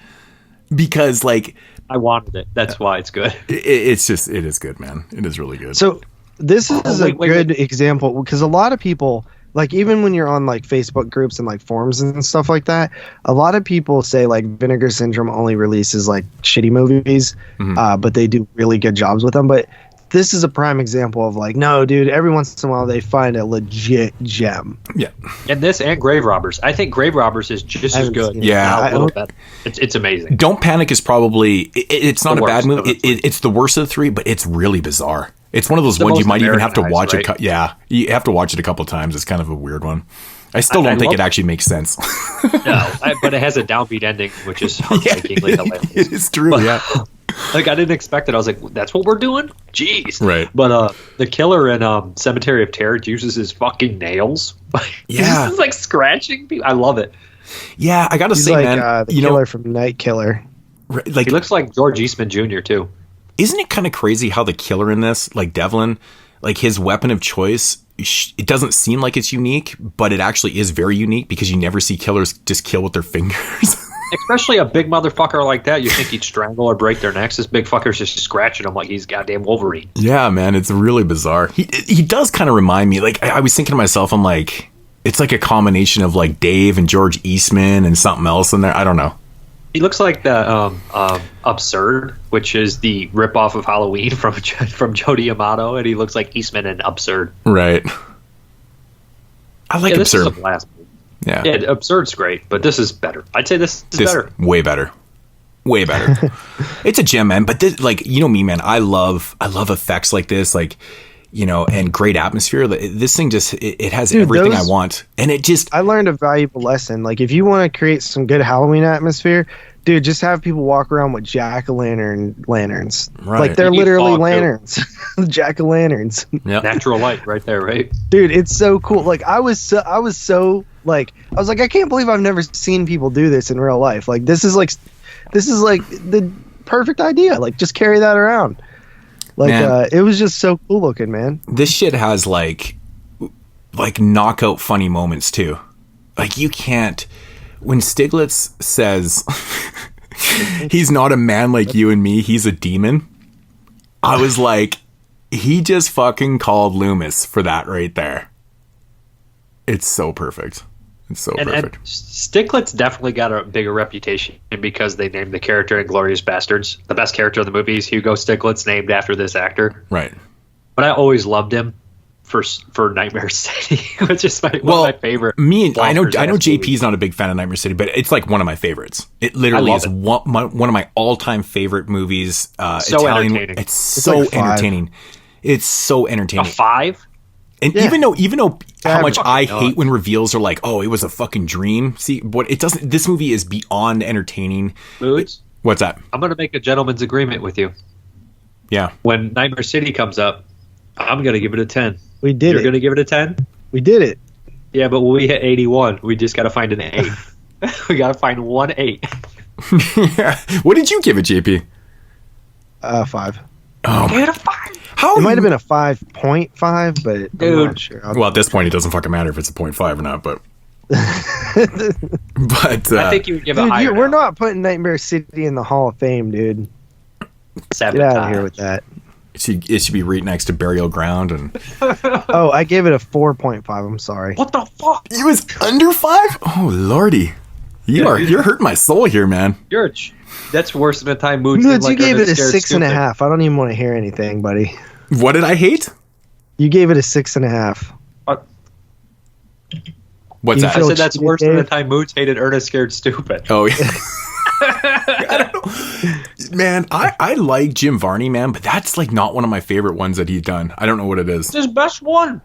Because, like, I wanted it. That's why it's good. It is good, man. It is really good. So This is a good example because a lot of people, like even when you're on like Facebook groups and like forums and stuff like that, a lot of people say like Vinegar Syndrome only releases like shitty movies, but they do really good jobs with them. But this is a prime example of like, no, dude, every once in a while they find a legit gem. Yeah. And this and Grave Robbers. I think Grave Robbers is just as good. Yeah. A little better. It's amazing. Don't Panic is probably, it's not a bad movie. It's the worst of the three, but it's really bizarre. It's one of those ones you might even have to watch it. Yeah, you have to watch it a couple times. It's kind of a weird one. I still don't think it actually makes sense. No, but it has a downbeat ending, which is heartbreakingly hilarious. It's true, but, yeah. Like, I didn't expect it. I was like, that's what we're doing? Jeez. Right. But the killer in Cemetery of Terror uses his fucking nails. Yeah. He's like scratching people. I love it. Yeah, I gotta say, like, man. the killer from Night Killer. Like, he looks like George Eastman Jr. too. Isn't it kind of crazy how the killer in this, like Devlin, like his weapon of choice, it doesn't seem like it's unique, but it actually is very unique because you never see killers just kill with their fingers. Especially a big motherfucker like that. You think he'd strangle or break their necks. This big fucker's just scratching them like he's goddamn Wolverine. Yeah, man, it's really bizarre. He does kind of remind me, like, I was thinking to myself, I'm like, it's like a combination of like Dave and George Eastman and something else in there. I don't know. He looks like the Absurd, which is the ripoff of Halloween from Jody Amato, and he looks like Eastman and Absurd. Right. I like this Absurd. Is a blast. Yeah, Absurd's great, but this is better. I'd say this is better. Way better. Way better. It's a gem, man. But this, like, you know me, man. I love effects like this, like, you know, and great atmosphere. This thing just it has everything I want, and it just. I learned a valuable lesson. Like, if you want to create some good Halloween atmosphere, dude, just have people walk around with jack-o'-lanterns. Right. Like, they're literally lanterns. Jack-o'-lanterns. Yeah. Natural light right there, right? Dude, it's so cool. Like, I was so like, I can't believe I've never seen people do this in real life. Like, this is like the perfect idea. Like, just carry that around. Like, it was just so cool looking, man. This shit has like knockout funny moments too. Like, you can't. When Stiglitz says he's not a man like you and me, he's a demon, I was like, he just fucking called Loomis for that right there. It's so perfect. It's so perfect. And Stiglitz definitely got a bigger reputation because they named the character in Glorious Bastards. The best character in the movie is Hugo Stiglitz, named after this actor. Right. But I always loved him for Nightmare City, which is one of my favorite. I know JP's not a big fan of Nightmare City, but it's like one of my favorites. It literally is one of my all-time favorite movies. So Italian. entertaining. It's so like entertaining. It's so entertaining. A 5? And even though how much I hate when reveals are like, oh, it was a fucking dream. See, what it doesn't. This movie is beyond entertaining. Moods? What's that? I'm going to make a gentleman's agreement with you. Yeah. When Nightmare City comes up, I'm going to give it a 10. We did You're going to give it a 10? We did it. Yeah, but when we hit 81, we just got to find an 8. We got to find one 8. What did you give it, JP? 5. Oh, give it a 5. It might have been a 5.5, but I'm not sure. Well, at this point, it doesn't fucking matter if it's a 0.5 or not, but. But I think you would give it higher. We're not putting Nightmare City in the Hall of Fame, dude. Sabotage. Get out of here with that. It should be right next to Burial Ground. And oh, I gave it a 4.5. I'm sorry. What the fuck? It was under 5? Oh, lordy. You're hurting my soul here, man. That's worse than a time mood. Moods, you gave it a 6.5. I don't even want to hear anything, buddy. What did I hate? You gave it a 6.5. What's that? I said that's worse than the time Moods hated Ernest Scared Stupid. Oh, yeah. I don't know. Man, I like Jim Varney, man, but that's like not one of my favorite ones that he's done. I don't know what it is. It's his best one.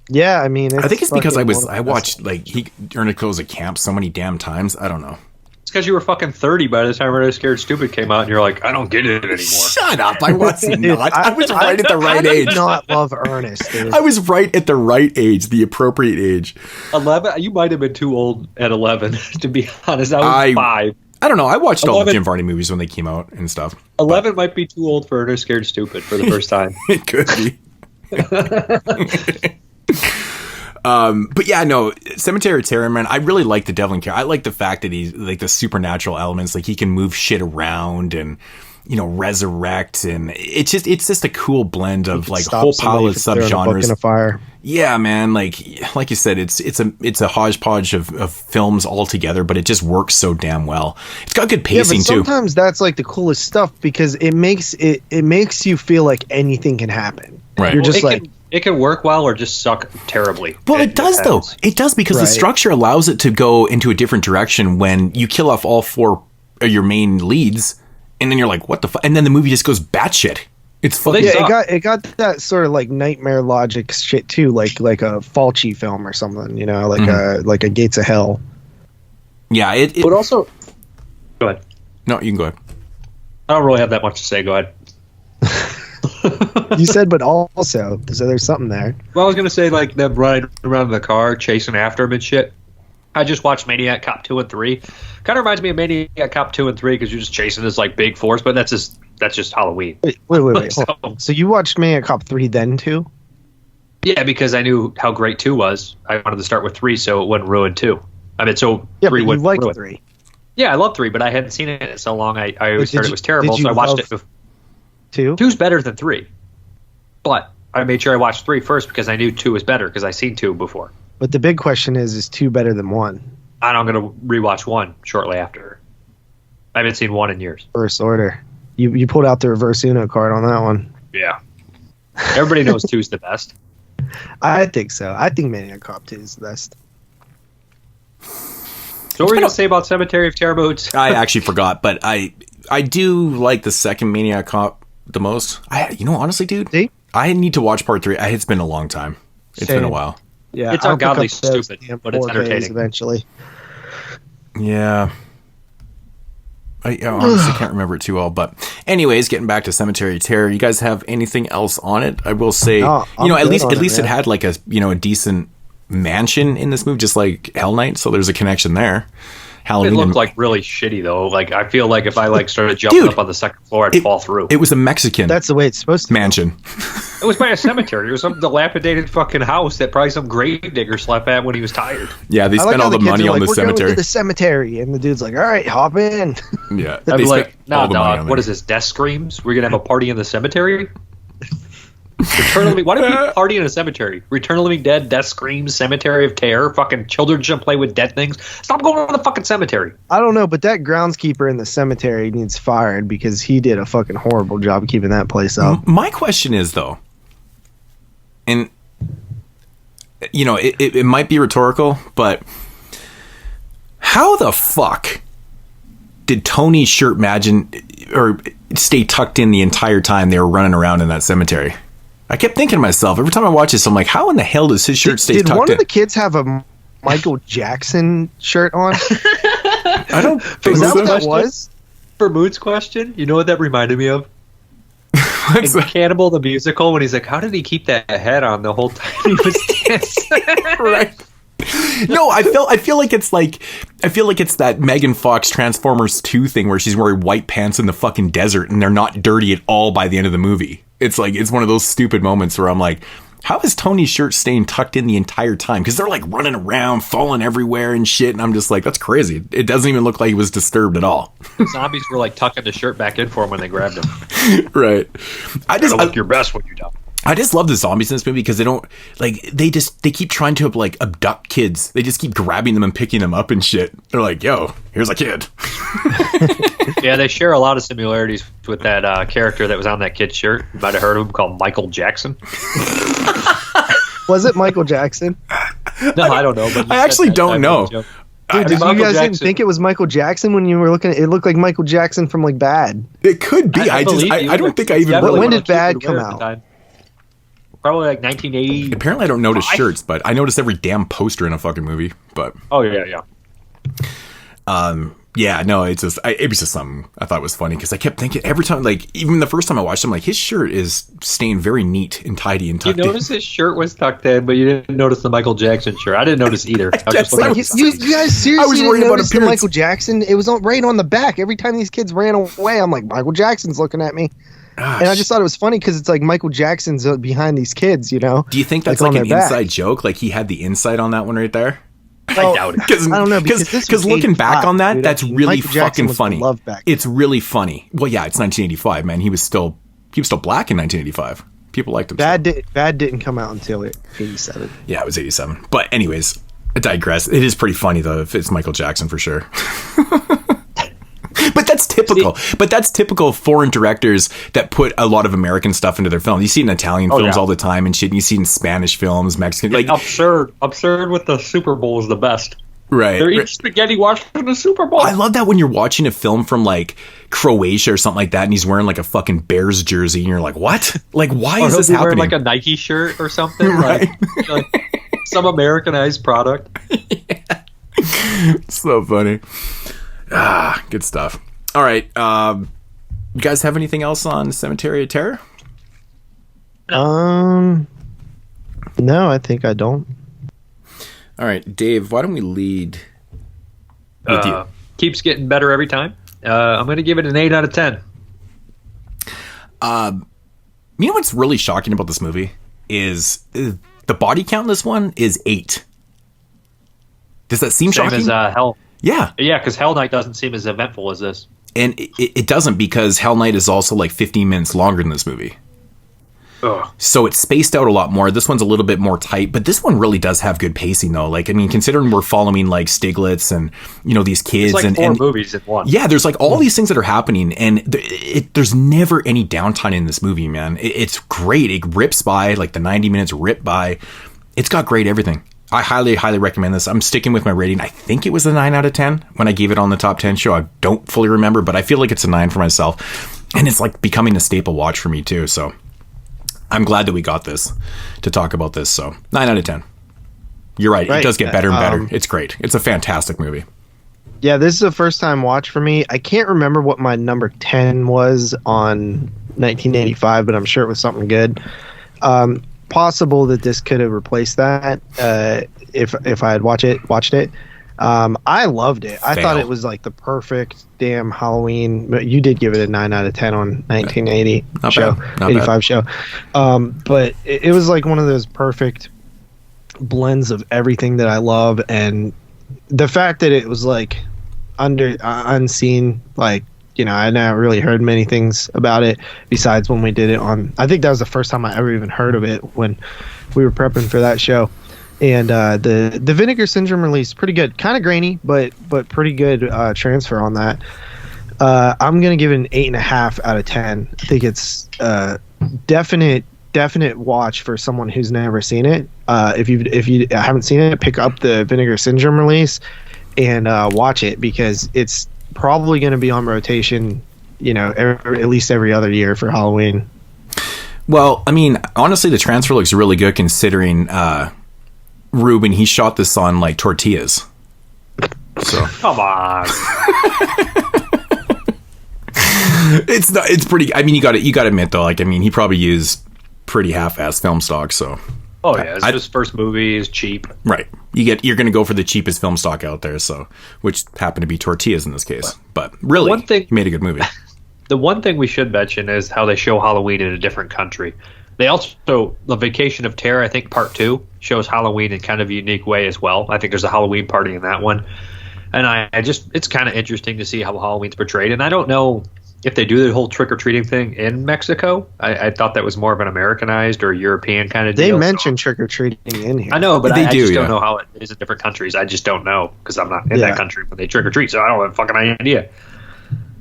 Yeah, I mean, I think it's because I watched like Ernest Goes to Camp so many damn times. I don't know. It's because you were fucking 30 by the time Ernest Scared Stupid came out, and you're like, I don't get it anymore. Shut up! I was not. I was right at the right age. I did not love Ernest, dude. I was right at the right age, the appropriate age. 11. You might have been too old at 11, to be honest. I was 5. I don't know. I watched all the Jim Varney movies when they came out and stuff. 11 might be too old for Ernest Scared Stupid for the first time. It could be. But yeah, no, Cemetery of Terror, man, I really like the Devlin character. I like the fact that he's like the supernatural elements, like he can move shit around and resurrect, and it's just a cool blend of like a Stop whole pile of somebody from throwing a book in a subgenres. fire. Yeah, man, like you said, it's a hodgepodge of films all together, but it just works so damn well. It's got good pacing but too. sometimes that's like the coolest stuff because it makes you feel like anything can happen. Right. You're just it can work well or just suck terribly. Well, it does though. It does because the structure allows it to go into a different direction when you kill off all four of your main leads, and then you're like, what the fuck? And then the movie just goes batshit. It's fucking. Yeah, it got that sort of like nightmare logic shit too, like a Fulci film or something, like a Gates of Hell. Yeah, But also, go ahead. No, you can go ahead. I don't really have that much to say. Go ahead. You said, but also, so there's something there. Well, I was gonna say like them running around in the car, chasing after him and shit. I just watched Maniac Cop 2 and 3. Kind of reminds me of Maniac Cop 2 and 3 because you're just chasing this like big force, but that's just Halloween. Wait. So you watched Maniac Cop 3 then too? Yeah, because I knew how great 2 was. I wanted to start with 3 so it wouldn't ruin 2. I mean, so 3 wouldn't liked ruin 3. Yeah, I love 3, but I hadn't seen it in so long. I always heard it was terrible, so I watched it. 2? 2's better than 3. But I made sure I watched 3 first because I knew 2 was better because I seen 2 before. But the big question is 2 better than 1? And I'm going to rewatch 1 shortly after. I haven't seen 1 in years. First order. You pulled out the reverse Uno card on that one. Yeah. Everybody knows 2's the best. I think so. I think Maniac Cop 2 is the best. So what were you going to say about Cemetery of Terror Moods? I actually forgot, but I do like the second Maniac Cop the most. Honestly, dude, I need to watch part 3. It's been a long time. It's been a while. Yeah, it's ungodly stupid, but it's entertaining. Eventually. Yeah. I honestly can't remember it too well, but anyways, getting back to Cemetery of Terror, you guys have anything else on it? I will say, at least it had like a decent mansion in this movie, just like Hell Night, so there's a connection there. Halloween. It looked like really shitty though. Like I feel like if I started jumping up on the second floor, I'd fall through. It was a Mexican. That's the way it's supposed to. Mansion. It was by a cemetery. It was some dilapidated fucking house that probably some gravedigger slept at when he was tired. Yeah, they spent all the money on the cemetery. We're going to the cemetery, and the dude's like, "All right, hop in." Yeah, I'd be like, "Nah, dog. What is this? Death screams? We're gonna have a party in the cemetery." Return of the Living. Why do we party in a cemetery? Return of the Living Dead, Death Screams, Cemetery of Terror. Fucking children shouldn't play with dead things. Stop going to the fucking cemetery. I don't know, but that groundskeeper in the cemetery needs fired because he did a fucking horrible job keeping that place up. My question is though, and it might be rhetorical, but how the fuck did Tony's shirt stay tucked in the entire time they were running around in that cemetery? I kept thinking to myself, every time I watch this, I'm like, how in the hell does his shirt stay tucked in? Did one of the kids have a Michael Jackson shirt on? I don't think so. Is that so. what that was? For Mood's question, you know what that reminded me of? What's in Cannibal the Musical, when he's like, how did he keep that head on the whole time he was dancing? Right. No, I feel like it's that Megan Fox Transformers 2 thing where she's wearing white pants in the fucking desert and they're not dirty at all by the end of the movie. It's like, it's one of those stupid moments where I'm like, how is Tony's shirt staying tucked in the entire time? Because they're like running around, falling everywhere and shit. And I'm just like, that's crazy. It doesn't even look like he was disturbed at all. Zombies were like tucking the shirt back in for him when they grabbed him. Right. I just look your best when you die. I just love the zombies in this movie because they keep trying to like abduct kids. They just keep grabbing them and picking them up and shit. They're like, yo, here's a kid. Yeah, they share a lot of similarities with that character that was on that kid's shirt. You might have heard of him, called Michael Jackson. Was it Michael Jackson? No, I don't know. But I actually don't know. Dude, you guys didn't think it was Michael Jackson when you were looking at it? It looked like Michael Jackson from like Bad. It could be. I don't think I even... When did Bad come out? Probably like 1980. Apparently I don't notice shirts, but I notice every damn poster in a fucking movie. But oh yeah. Yeah, no, it was just something I thought was funny because I kept thinking every time, like even the first time I watched him, like his shirt is staying very neat and tidy and tucked in. You noticed his shirt was tucked in, but you didn't notice the Michael Jackson shirt. I didn't notice either. You guys seriously didn't notice the Michael Jackson? It was right on the back. Every time these kids ran away, I'm like, Michael Jackson's looking at me. Gosh. And I just thought it was funny because it's like Michael Jackson's behind these kids, you know? Do you think that's like an inside joke? Like he had the insight on that one right there? I doubt it. I don't know, because looking back on that, dude. that's really fucking funny. Love back. It's really funny. Well, yeah, it's 1985, man. He was still black in 1985. People liked him. Bad didn't come out until 87. Yeah, it was 87. But anyways, I digress. It is pretty funny though. If it's Michael Jackson for sure. But that's typical. But that's typical of foreign directors that put a lot of American stuff into their films. You see it in Italian films all the time and shit. And you see it in Spanish films, Mexican. Like absurd with the Super Bowl is the best. Right. They're eating spaghetti watching the Super Bowl. I love that when you're watching a film from like Croatia or something like that, and he's wearing like a fucking Bears jersey, and you're like, what? Like, why is this happening? Wearing like a Nike shirt or something, right? like some Americanized product. Yeah. So funny. Good stuff. All right. You guys have anything else on Cemetery of Terror? No, I think I don't. All right, Dave, why don't we lead with you? Keeps getting better every time. I'm going to give it an 8 out of 10. You know what's really shocking about this movie is the body count in this one is 8. Does that seem shocking? Same as Hell. Yeah. Yeah, because Hell Night doesn't seem as eventful as this. And it doesn't, because Hell Night is also like 15 minutes longer than this movie. Ugh. So it's spaced out a lot more. This one's a little bit more tight, but this one really does have good pacing though. Like, I mean, considering we're following like Stiglitz and, you know, these kids. It's like and four movies in one. Yeah, there's like all these things that are happening, and there's never any downtime in this movie, man. It's great. It rips by, like the 90 minutes rip by. It's got great everything. I highly, highly recommend this. I'm sticking with my rating. I think it was a 9 out of 10 when I gave it on the Top 10 show. I don't fully remember, but I feel like it's a 9 for myself. And it's like becoming a staple watch for me too. So I'm glad that we got this to talk about this. So 9 out of 10. You're right. It does get better and better. It's great. It's a fantastic movie. Yeah, this is a first time watch for me. I can't remember what my number 10 was on 1985, but I'm sure it was something good. Possible that this could have replaced that if I had watched it. I loved it. I thought it was like the perfect damn Halloween. You did give it a 9 out of 10 on 1980 Not show, bad. 85 bad. show. But it was like one of those perfect blends of everything that I love, and the fact that it was like unseen, like, you know, I never really heard many things about it besides when we did it on. I think that was the first time I ever even heard of it when we were prepping for that show. And the Vinegar Syndrome release, pretty good, kind of grainy, but pretty good transfer on that. I'm gonna give it an 8.5 out of 10. I think it's definite watch for someone who's never seen it. If you haven't seen it, pick up the Vinegar Syndrome release and watch it, because it's probably going to be on rotation, you know, at least every other year for Halloween. Well, I mean, honestly, the transfer looks really good considering Ruben, he shot this on like tortillas. So come on. It's pretty. I mean, you got to admit though. Like, I mean, he probably used pretty half-assed film stock. So. Oh yeah, it's his first movie. Is cheap. Right. You're going to go for the cheapest film stock out there. So, which happened to be tortillas in this case. But really, he made a good movie. The one thing we should mention is how they show Halloween in a different country. They also, The Vacation of Terror, I think Part 2 shows Halloween in kind of a unique way as well. I think there's a Halloween party in that one. And it's kind of interesting to see how Halloween's portrayed. And I don't know if they do the whole trick-or-treating thing in Mexico. I thought that was more of an Americanized or European kind of deal. They mention trick-or-treating in here. I know, but I just don't know how it is in different countries. I just don't know, because I'm not in that country when they trick-or-treat, so I don't have a fucking idea.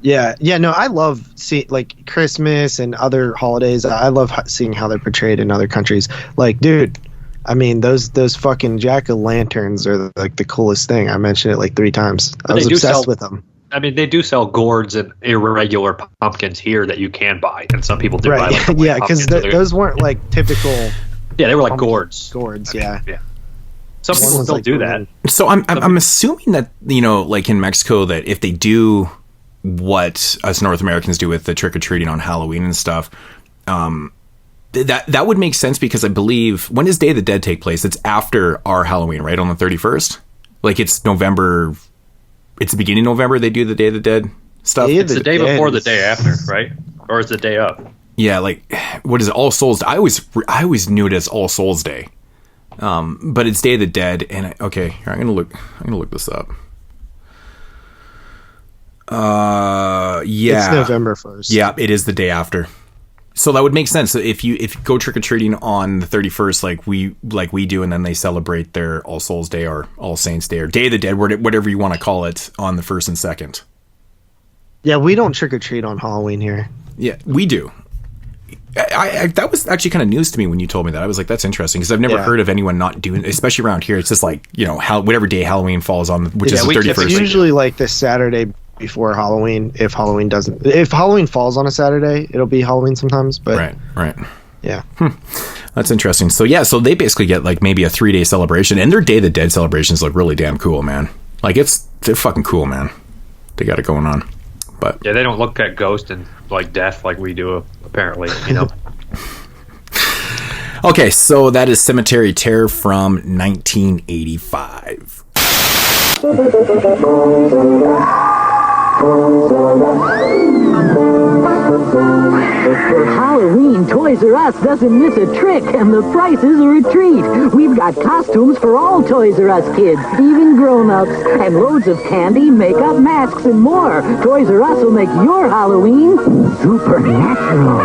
Yeah, no, I love seeing, like, Christmas and other holidays. I love seeing how they're portrayed in other countries. Like, dude, I mean, those fucking jack-o'-lanterns are like the coolest thing. I mentioned it like 3 times. I was obsessed with them. I mean, they do sell gourds and irregular pumpkins here that you can buy, and some people do buy. Like, yeah, because those weren't like typical. Yeah, they were like gourds. Gourds, yeah. Some people still do that. So I'm assuming that, you know, like in Mexico, that if they do what us North Americans do with the trick or treating on Halloween and stuff, that would make sense, because I believe, when does Day of the Dead take place? It's after our Halloween, right? On the 31st. Like, it's November. It's the beginning of November they do the Day of the Dead stuff. It's the day before the day after, right? Or is the day up? Yeah, like, what is it? All Souls. I always knew it as All Souls Day. But it's Day of the Dead, and here, I'm gonna look this up. It's November 1st. Yeah, it is the day after. So that would make sense. If you go trick or treating on the 31st, like we do, and then they celebrate their All Souls Day or All Saints Day or Day of the Dead, whatever you want to call it, on the 1st and 2nd. Yeah, we don't trick or treat on Halloween here. Yeah, we do. I that was actually kind of news to me when you told me that. I was like, that's interesting, because I've never heard of anyone not doing, especially around here. It's just like, whatever day Halloween falls on, which is the 31st. It's usually like the Saturday before Halloween. If Halloween falls on a Saturday, it'll be Halloween sometimes. But right. Yeah. That's interesting. So so they basically get like maybe a 3-day celebration, and their Day of the Dead celebrations look really damn cool, man. Like they're fucking cool, man. They got it going on. But yeah, they don't look at ghost and like death like we do, apparently, Okay, so that is Cemetery Terror from 1985. For Halloween, Toys R Us doesn't miss a trick, and the prices are a treat. We've got costumes for all Toys R Us kids, even grown-ups, and loads of candy, makeup, masks, and more. Toys R Us will make your Halloween supernatural.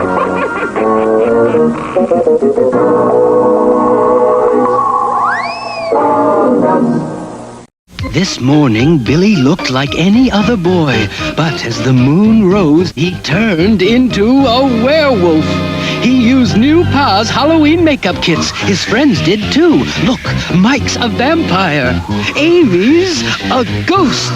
This morning, Billy looked like any other boy, but as the moon rose, he turned into a werewolf. He used new Pa's Halloween makeup kits. His friends did too. Look, Mike's a vampire. Amy's a ghost.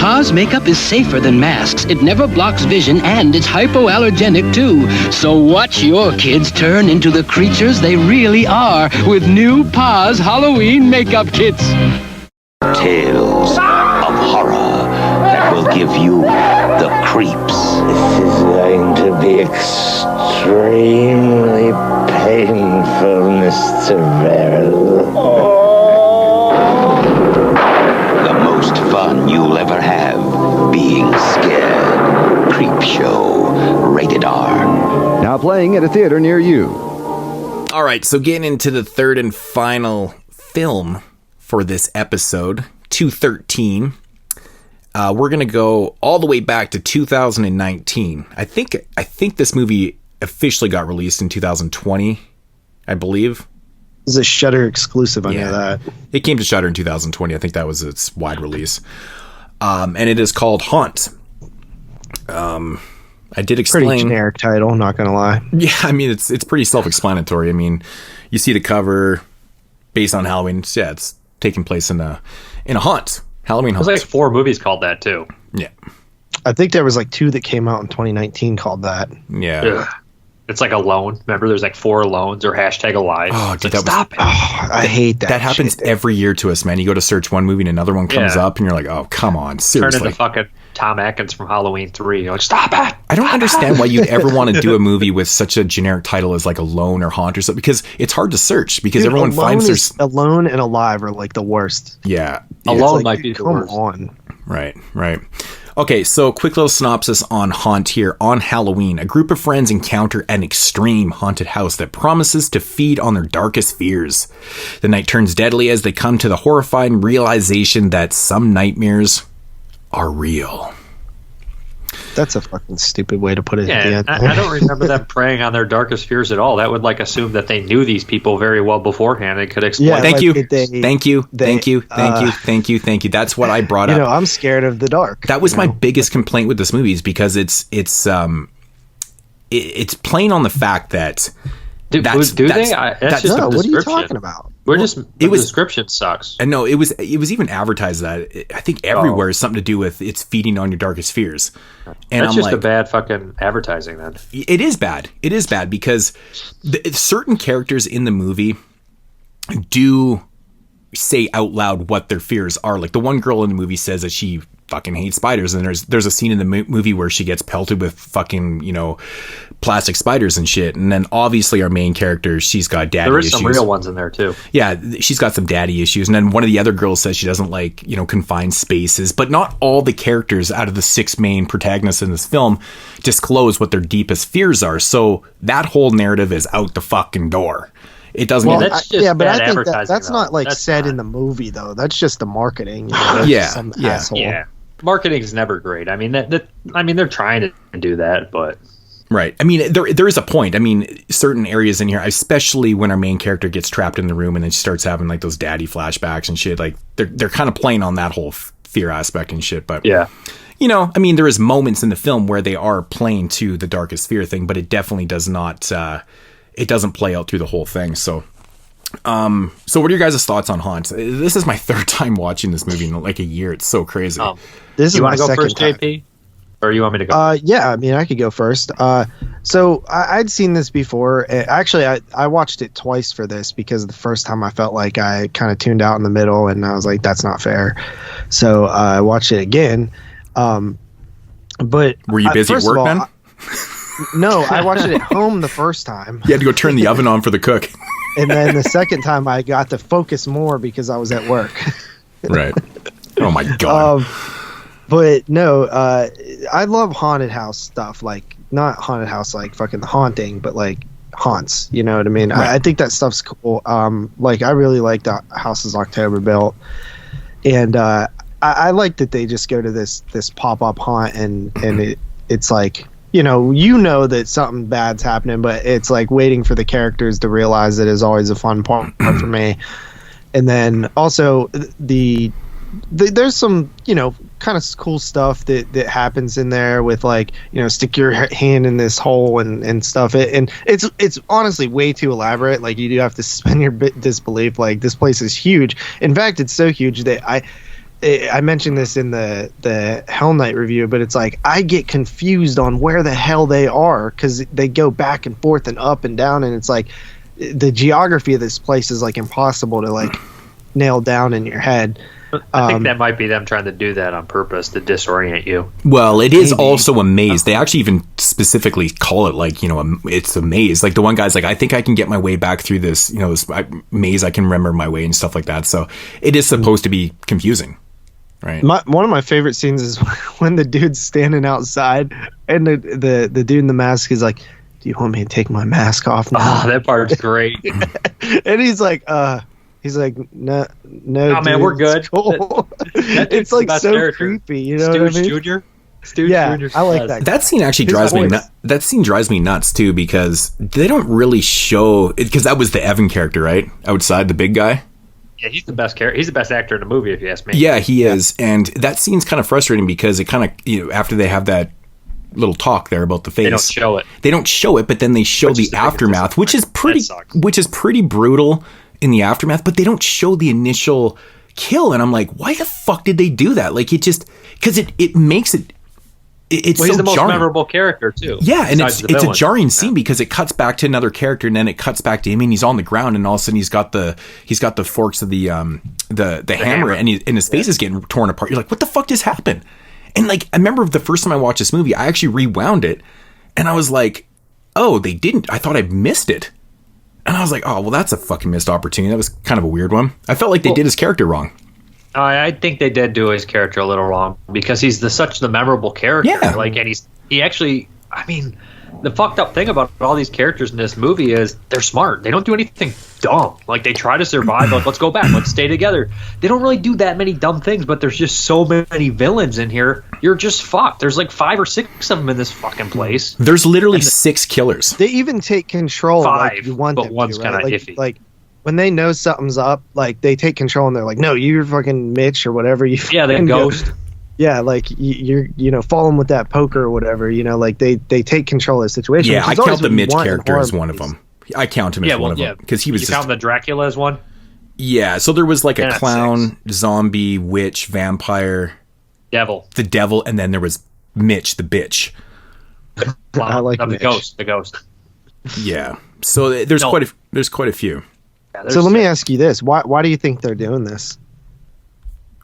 Pa's makeup is safer than masks. It never blocks vision, and it's hypoallergenic too. So watch your kids turn into the creatures they really are with new Pa's Halloween makeup kits. Tales of horror that will give you the creeps. This is going to be extremely painful, Mr. Verrill. The most fun you'll ever have being scared. Creep Show, rated R. Now playing at a theater near you. All right, so getting into the third and final film for this episode, 213. We're gonna go all the way back to 2019. I think this movie officially got released in 2020, I believe. It's a Shudder exclusive. I know that. It came to Shudder in 2020. I think that was its wide release. And it is called Haunt. I did explain. Pretty generic title, not gonna lie. Yeah, I mean it's pretty self-explanatory. I mean, you see the cover based on Halloween. Yeah, it's taking place in a haunt. Halloween haunt. There's like 4 movies called that too. Yeah. I think there was like 2 that came out in 2019 called that. Yeah. Ugh. It's like Alone. Remember, there's like 4 Alones or #Alive. Oh, dude, stop it. Oh, I hate that. That happens every year to us, man. You go to search one movie and another one comes up and you're like, oh, come on. Seriously. Turn into fucking Tom Atkins from Halloween 3. You're like, stop it. I don't understand why you'd ever want to do a movie with such a generic title as like Alone or Haunt or something, because it's hard to search because everyone finds there's Alone and Alive are like the worst. Yeah. Alone like, might be the worst. Come on. Right. Okay, so quick little synopsis on Haunt here. On Halloween, a group of friends encounter an extreme haunted house that promises to feed on their darkest fears. The night turns deadly as they come to the horrifying realization that some nightmares are real. That's a fucking stupid way to put it. Yeah, at the end. I don't remember them preying on their darkest fears at all. That would like assume that they knew these people very well beforehand and could explain. Yeah, Thank you. Thank you. That's what I brought up. I'm scared of the dark. That was my biggest complaint with this movie, is because it's playing on the fact that do they? That's just a description. What are you talking about? The description sucks. And no, it was even advertised that I think everywhere is something to do with it's feeding on your darkest fears. And that's I'm just like, a bad fucking advertising then. It is bad. It is bad because certain characters in the movie do say out loud what their fears are. Like the one girl in the movie says that she fucking hates spiders, and there's a scene in the movie where she gets pelted with fucking plastic spiders and shit. And then obviously our main character, she's got daddy issues. There is some real ones in there too. Yeah, she's got some daddy issues. And then one of the other girls says she doesn't like confined spaces. But not all the characters out of the 6 main protagonists in this film disclose what their deepest fears are. So that whole narrative is out the fucking door. It doesn't. Well, that's just but bad I think advertising, that's not like That's said not. in the movie though. That's just the marketing. You know, Yeah, some yeah. asshole. Yeah, marketing is never great. I mean, they're trying to do that, but Right. I mean, there is a point. I mean, certain areas in here, especially when our main character gets trapped in the room and then she starts having like those daddy flashbacks and shit. Like they're kind of playing on that whole fear aspect and shit. But yeah, you know, I mean, there is moments in the film where they are playing to the darkest fear thing, but it definitely does not. It doesn't play out through the whole thing. So what are your guys' thoughts on Haunt? This is my third time watching this movie in like a year. It's so crazy. This is you my want to go second first, time. JP? Or you want me to go? Yeah, I mean, I could go first. So I'd seen this before. Actually, I watched it twice for this because the first time I felt like I kind of tuned out in the middle and I was like, that's not fair. So I watched it again. But were you busy at work, man? No, I watched it at home the first time. You had to go turn the oven on for the cook. And then the second time I got to focus more because I was at work. Right. Oh my God. But no, I love haunted house stuff. Like not haunted house, like fucking haunting, but like haunts. You know what I mean? Right. I think that stuff's cool. Like I really like the houses October built, and I like that they just go to this pop up haunt and it's like you know that something bad's happening, but it's like waiting for the characters to realize it is always a fun part for me. And then also there's some kind of cool stuff that happens in there with like stick your hand in this hole and stuff. And it's honestly way too elaborate. Like you do have to suspend your disbelief. Like this place is huge. In fact, it's so huge that I mentioned this in the Hell Night review, but it's like I get confused on where the hell they are because they go back and forth and up and down, and it's like the geography of this place is like impossible to like nail down in your head. I think that might be them trying to do that on purpose to disorient you. Well, it is also a maze. They actually even specifically call it like, it's a maze. Like the one guy's like, I think I can get my way back through this, this maze. I can remember my way and stuff like that. So it is supposed to be confusing, right? One of my favorite scenes is when the dude's standing outside and the dude in the mask is like, do you want me to take my mask off now? Oh, that part's great. And he's like, no, man, dude, we're good. It's cool. It's like so character. creepy, you know what I mean? Stooge Jr. I like that. That scene actually drives me nuts. That scene drives me nuts too because they don't really show it because that was the Evan character, right? Outside the big guy. Yeah, he's the best character. He's the best actor in the movie, if you ask me. Yeah, he is, and that scene's kind of frustrating because it kind of after they have that little talk there about the face, They don't show it, but then they show the aftermath, which is pretty brutal. In the aftermath, but they don't show the initial kill, and I'm like, why the fuck did they do that? Like, it just because it makes it. It's so he's the most jarring. memorable character too. Yeah, and it's a jarring scene because it cuts back to another character, and then it cuts back to him, and he's on the ground, and all of a sudden he's got the forks of the hammer, and his face is getting torn apart. You're like, what the fuck just happened? And like, I remember the first time I watched this movie, I actually rewound it, and I was like, oh, they didn't. I thought I missed it. And I was like, oh, well, that's a fucking missed opportunity. That was kind of a weird one. I felt like they did his character wrong. I think they did do his character a little wrong because he's such the memorable character. Yeah. Like, and he actually, I mean, the fucked up thing about all these characters in this movie is they're smart. They don't do anything dumb. Like, they try to survive. Like, let's go back. Let's stay together. They don't really do that many dumb things, but there's just so many villains in here. You're just fucked. There's like 5 or 6 of them in this fucking place. There's literally 6 killers. They even take control. 5, like you want but them one's to, kind of right? iffy. Like when they know something's up, like they take control and they're like, no, you're fucking Mitch or whatever. Yeah, they ghost. Yeah, like you're falling with that poker or whatever. Like they take control of the situation. Yeah, I count the Mitch character as one of them. I count him as one of them because he was. You count the Dracula as one? Yeah, so there was like a clown, zombie, witch, vampire, devil, the devil, and then there was Mitch, the bitch. I like the ghost. The ghost. Yeah, so there's quite a few. Yeah, so let me ask you this: Why do you think they're doing this?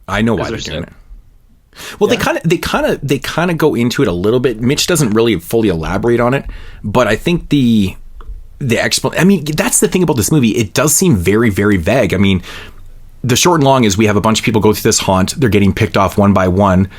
I know why they're doing it. Well, yeah. they kind of go into it a little bit. Mitch doesn't really fully elaborate on it, but I think the explanation. I mean, that's the thing about this movie. It does seem very, very vague. I mean, the short and long is we have a bunch of people go through this haunt. They're getting picked off one by one.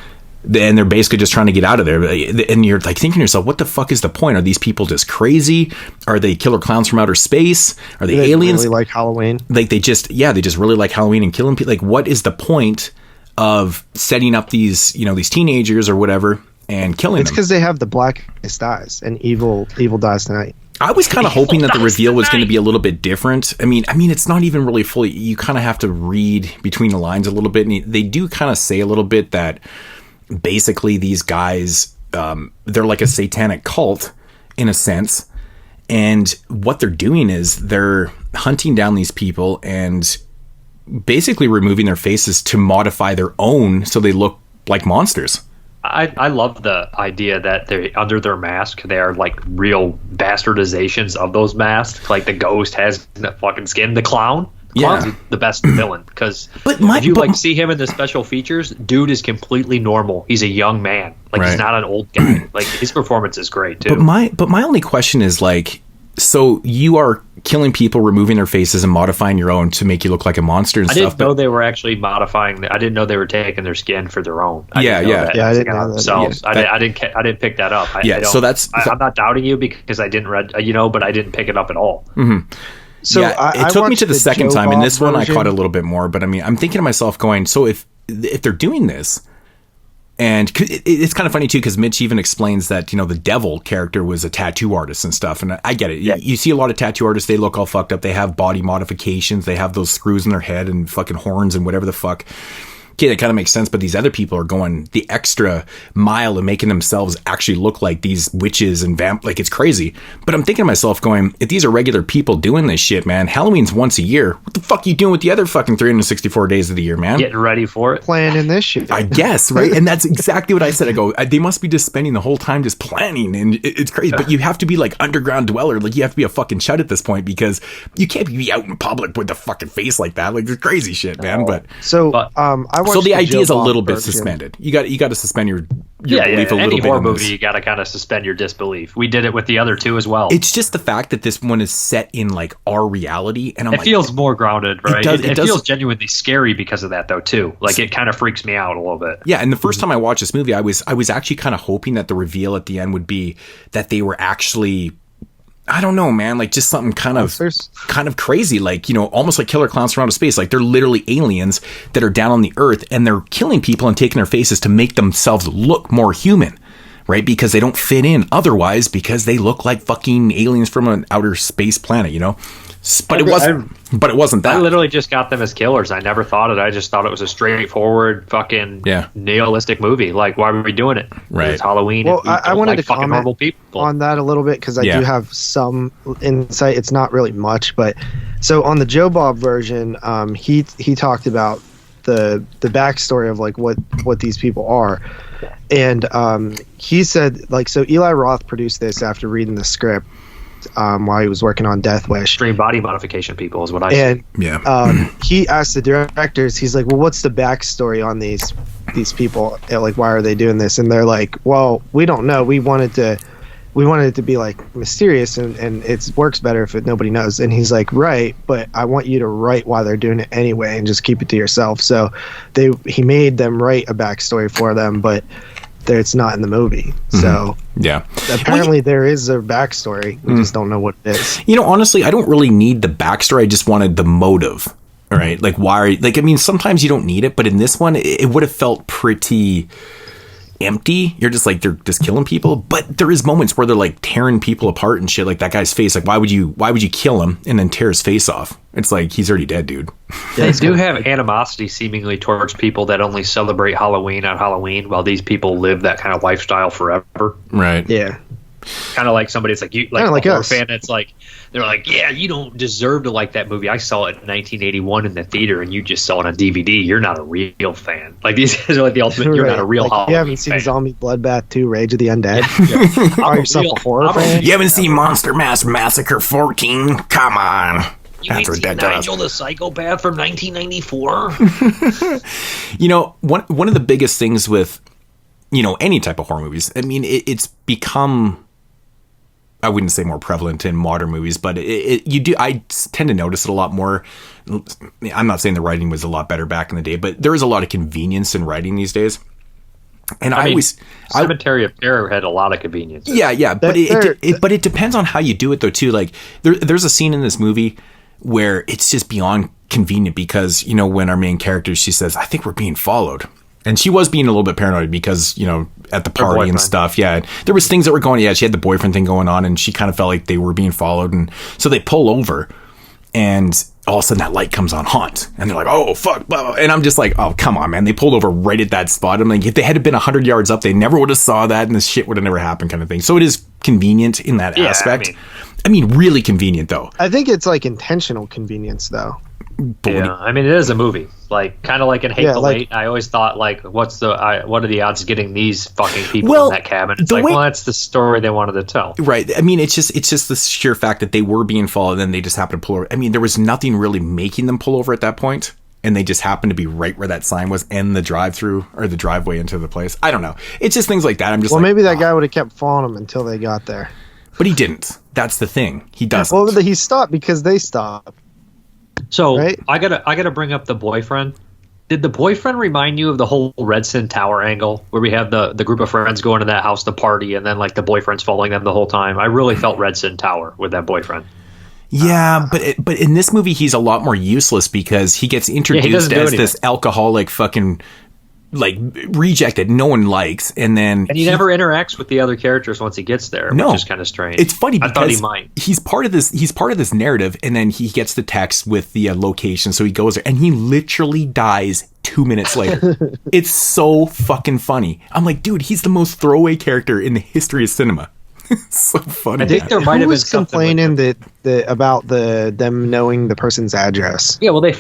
and they're basically just trying to get out of there. And you're like thinking to yourself, what the fuck is the point? Are these people just crazy? Are they killer clowns from outer space? Are they aliens? Really like Halloween? Like they just really like Halloween and killing people. Like, what is the point of setting up these, these teenagers or whatever and killing them? It's because they have the blackest eyes and evil dies tonight. I was kind of hoping that the reveal was going to be a little bit different. I mean, it's not even really fully. You kind of have to read between the lines a little bit, and they do kind of say a little bit that basically these guys, they're like a satanic cult in a sense, and what they're doing is they're hunting down these people and basically removing their faces to modify their own so they look like monsters. I love the idea that they under their mask they are like real bastardizations of those masks. Like the ghost has the fucking skin. The clown's the best villain because if you see him in the special features, dude is completely normal. He's a young man. Like he's not an old guy. Like his performance is great too. But my only question is like, so you are killing people, removing their faces, and modifying your own to make you look like a monster and stuff. I didn't know they were actually modifying. I didn't know they were taking their skin for their own. I didn't know that. I didn't pick that up. I'm not doubting you because I didn't read, but I didn't pick it up at all. Mm-hmm. So it took me to the second time, and this one I caught a little bit more. But I mean, I'm thinking to myself, going, so if they're doing this. And it's kind of funny, too, because Mitch even explains that, the devil character was a tattoo artist and stuff. And I get it. Yeah. You see a lot of tattoo artists, they look all fucked up. They have body modifications. They have those screws in their head and fucking horns and whatever the fuck. Okay, that kind of makes sense. But these other people are going the extra mile and making themselves actually look like these witches and like it's crazy. But I'm thinking to myself going, if these are regular people doing this shit, man, Halloween's once a year. What the fuck are you doing with the other fucking 364 days of the year, man? Getting ready for it. Planning this shit. I guess, right? And that's exactly what I said. I go, they must be just spending the whole time just planning. And it's crazy. But you have to be like underground dweller. Like you have to be a fucking chud at this point because you can't be out in public with a fucking face like that. Like it's crazy shit, man. But I so the idea is a little bit suspended. You got to suspend your belief a little bit. Any horror movie, you got to kind of suspend your disbelief. We did it with the other two as well. It's just the fact that this one is set in like our reality, and it feels more grounded, right? It feels genuinely scary because of that, though, too. Like it kind of freaks me out a little bit. Yeah, and the first time I watched this movie, I was actually kind of hoping that the reveal at the end would be that they were actually, I don't know, man, like just something kind of crazy, like, almost like killer clowns from outer space. Like they're literally aliens that are down on the earth and they're killing people and taking their faces to make themselves look more human, right? Because they don't fit in otherwise because they look like fucking aliens from an outer space planet, But it wasn't that. I literally just got them as killers. I never thought it. I just thought it was a straightforward fucking nihilistic movie. Like, why were we doing it? Right. It's Halloween. Well, I wanted to comment normal people on that a little bit because I do have some insight. It's not really much, but so on the Joe Bob version, he talked about the backstory of like what these people are, and he said like so Eli Roth produced this after reading the script. While he was working on Death Wish. Extreme body modification people is what I said. He asked the directors, he's like, well, what's the backstory on these people? Like, why are they doing this? And they're like, well, we don't know. We wanted it to be like mysterious and it works better if nobody knows. And he's like, right, but I want you to write why they're doing it anyway and just keep it to yourself. So he made them write a backstory for them, but it's not in the movie. So apparently there is a backstory. We just don't know what it is. Honestly, I don't really need the backstory. I just wanted the motive. All right. Like why sometimes you don't need it, but in this one it would have felt pretty empty. You're just like, they're just killing people, but there is moments where they're like tearing people apart and shit. Like that guy's face. Like why would you kill him and then tear his face off? It's like he's already dead, dude. They do have animosity seemingly towards people that only celebrate Halloween on Halloween, while these people live that kind of lifestyle forever. Right. Yeah. Kind of like somebody's like you, like a horror fan. It's like they're like, yeah, you don't deserve to like that movie. I saw it in 1981 in the theater, and you just saw it on DVD. You're not a real fan. Like these guys are like the ultimate. You're not a real Halloween. You haven't seen Zombie Bloodbath 2: Rage of the Undead. Are yourself a horror fan? You haven't seen Monster Mass Massacre 14? Come on. You ain't seen Nigel the Psychopath from 1994? One of the biggest things with any type of horror movies, I mean, it's become, I wouldn't say more prevalent in modern movies, but I tend to notice it a lot more. I'm not saying the writing was a lot better back in the day, but there is a lot of convenience in writing these days. And Cemetery of Terror had a lot of convenience. Yeah, but it depends on how you do it though too. Like there's a scene in this movie where it's just beyond convenient because, you know, when our main character, she says, I think we're being followed. And she was being a little bit paranoid because, you know, at the party and stuff. Yeah. There was things that were going, she had the boyfriend thing going on and she kind of felt like they were being followed. And so they pull over and all of a sudden that light comes on haunt and they're like, oh fuck, blah, blah. And I'm just like, oh come on man, they pulled over right at that spot. I'm like, if they had been 100 yards up, they never would have saw that and this shit would have never happened, kind of thing. So it is convenient in that aspect. I mean really convenient though. I think it's like intentional convenience though. Yeah, I mean it is a movie, like kind of like in Hateful Eight. I always thought like, what are the odds of getting these fucking people in that cabin? It's like, well, that's the story they wanted to tell, right? I mean, it's just the sheer fact that they were being followed, and then they just happened to pull over. I mean, there was nothing really making them pull over at that point, and they just happened to be right where that sign was, and the drive-through or the driveway into the place. I don't know. It's just things like that. I'm just maybe that guy would have kept following them until they got there, but he didn't. That's the thing. He doesn't. Well, he stopped because they stopped. So I gotta bring up the boyfriend. Did the boyfriend remind you of the whole Redson Tower angle where we have the group of friends going to that house to party and then like the boyfriend's following them the whole time? I really felt Redson Tower with that boyfriend. Yeah, but in this movie he's a lot more useless because he gets introduced as this alcoholic fucking like reject that no one likes, and he never interacts with the other characters once he gets there, which is kind of strange. It's funny because I thought he might. He's part of this narrative, and then he gets the text with the location, so he goes there and he literally dies 2 minutes later. It's so fucking funny. I'm like, dude, he's the most throwaway character in the history of cinema. So funny. I think there might have been complaining about them knowing the person's address. Yeah, well, they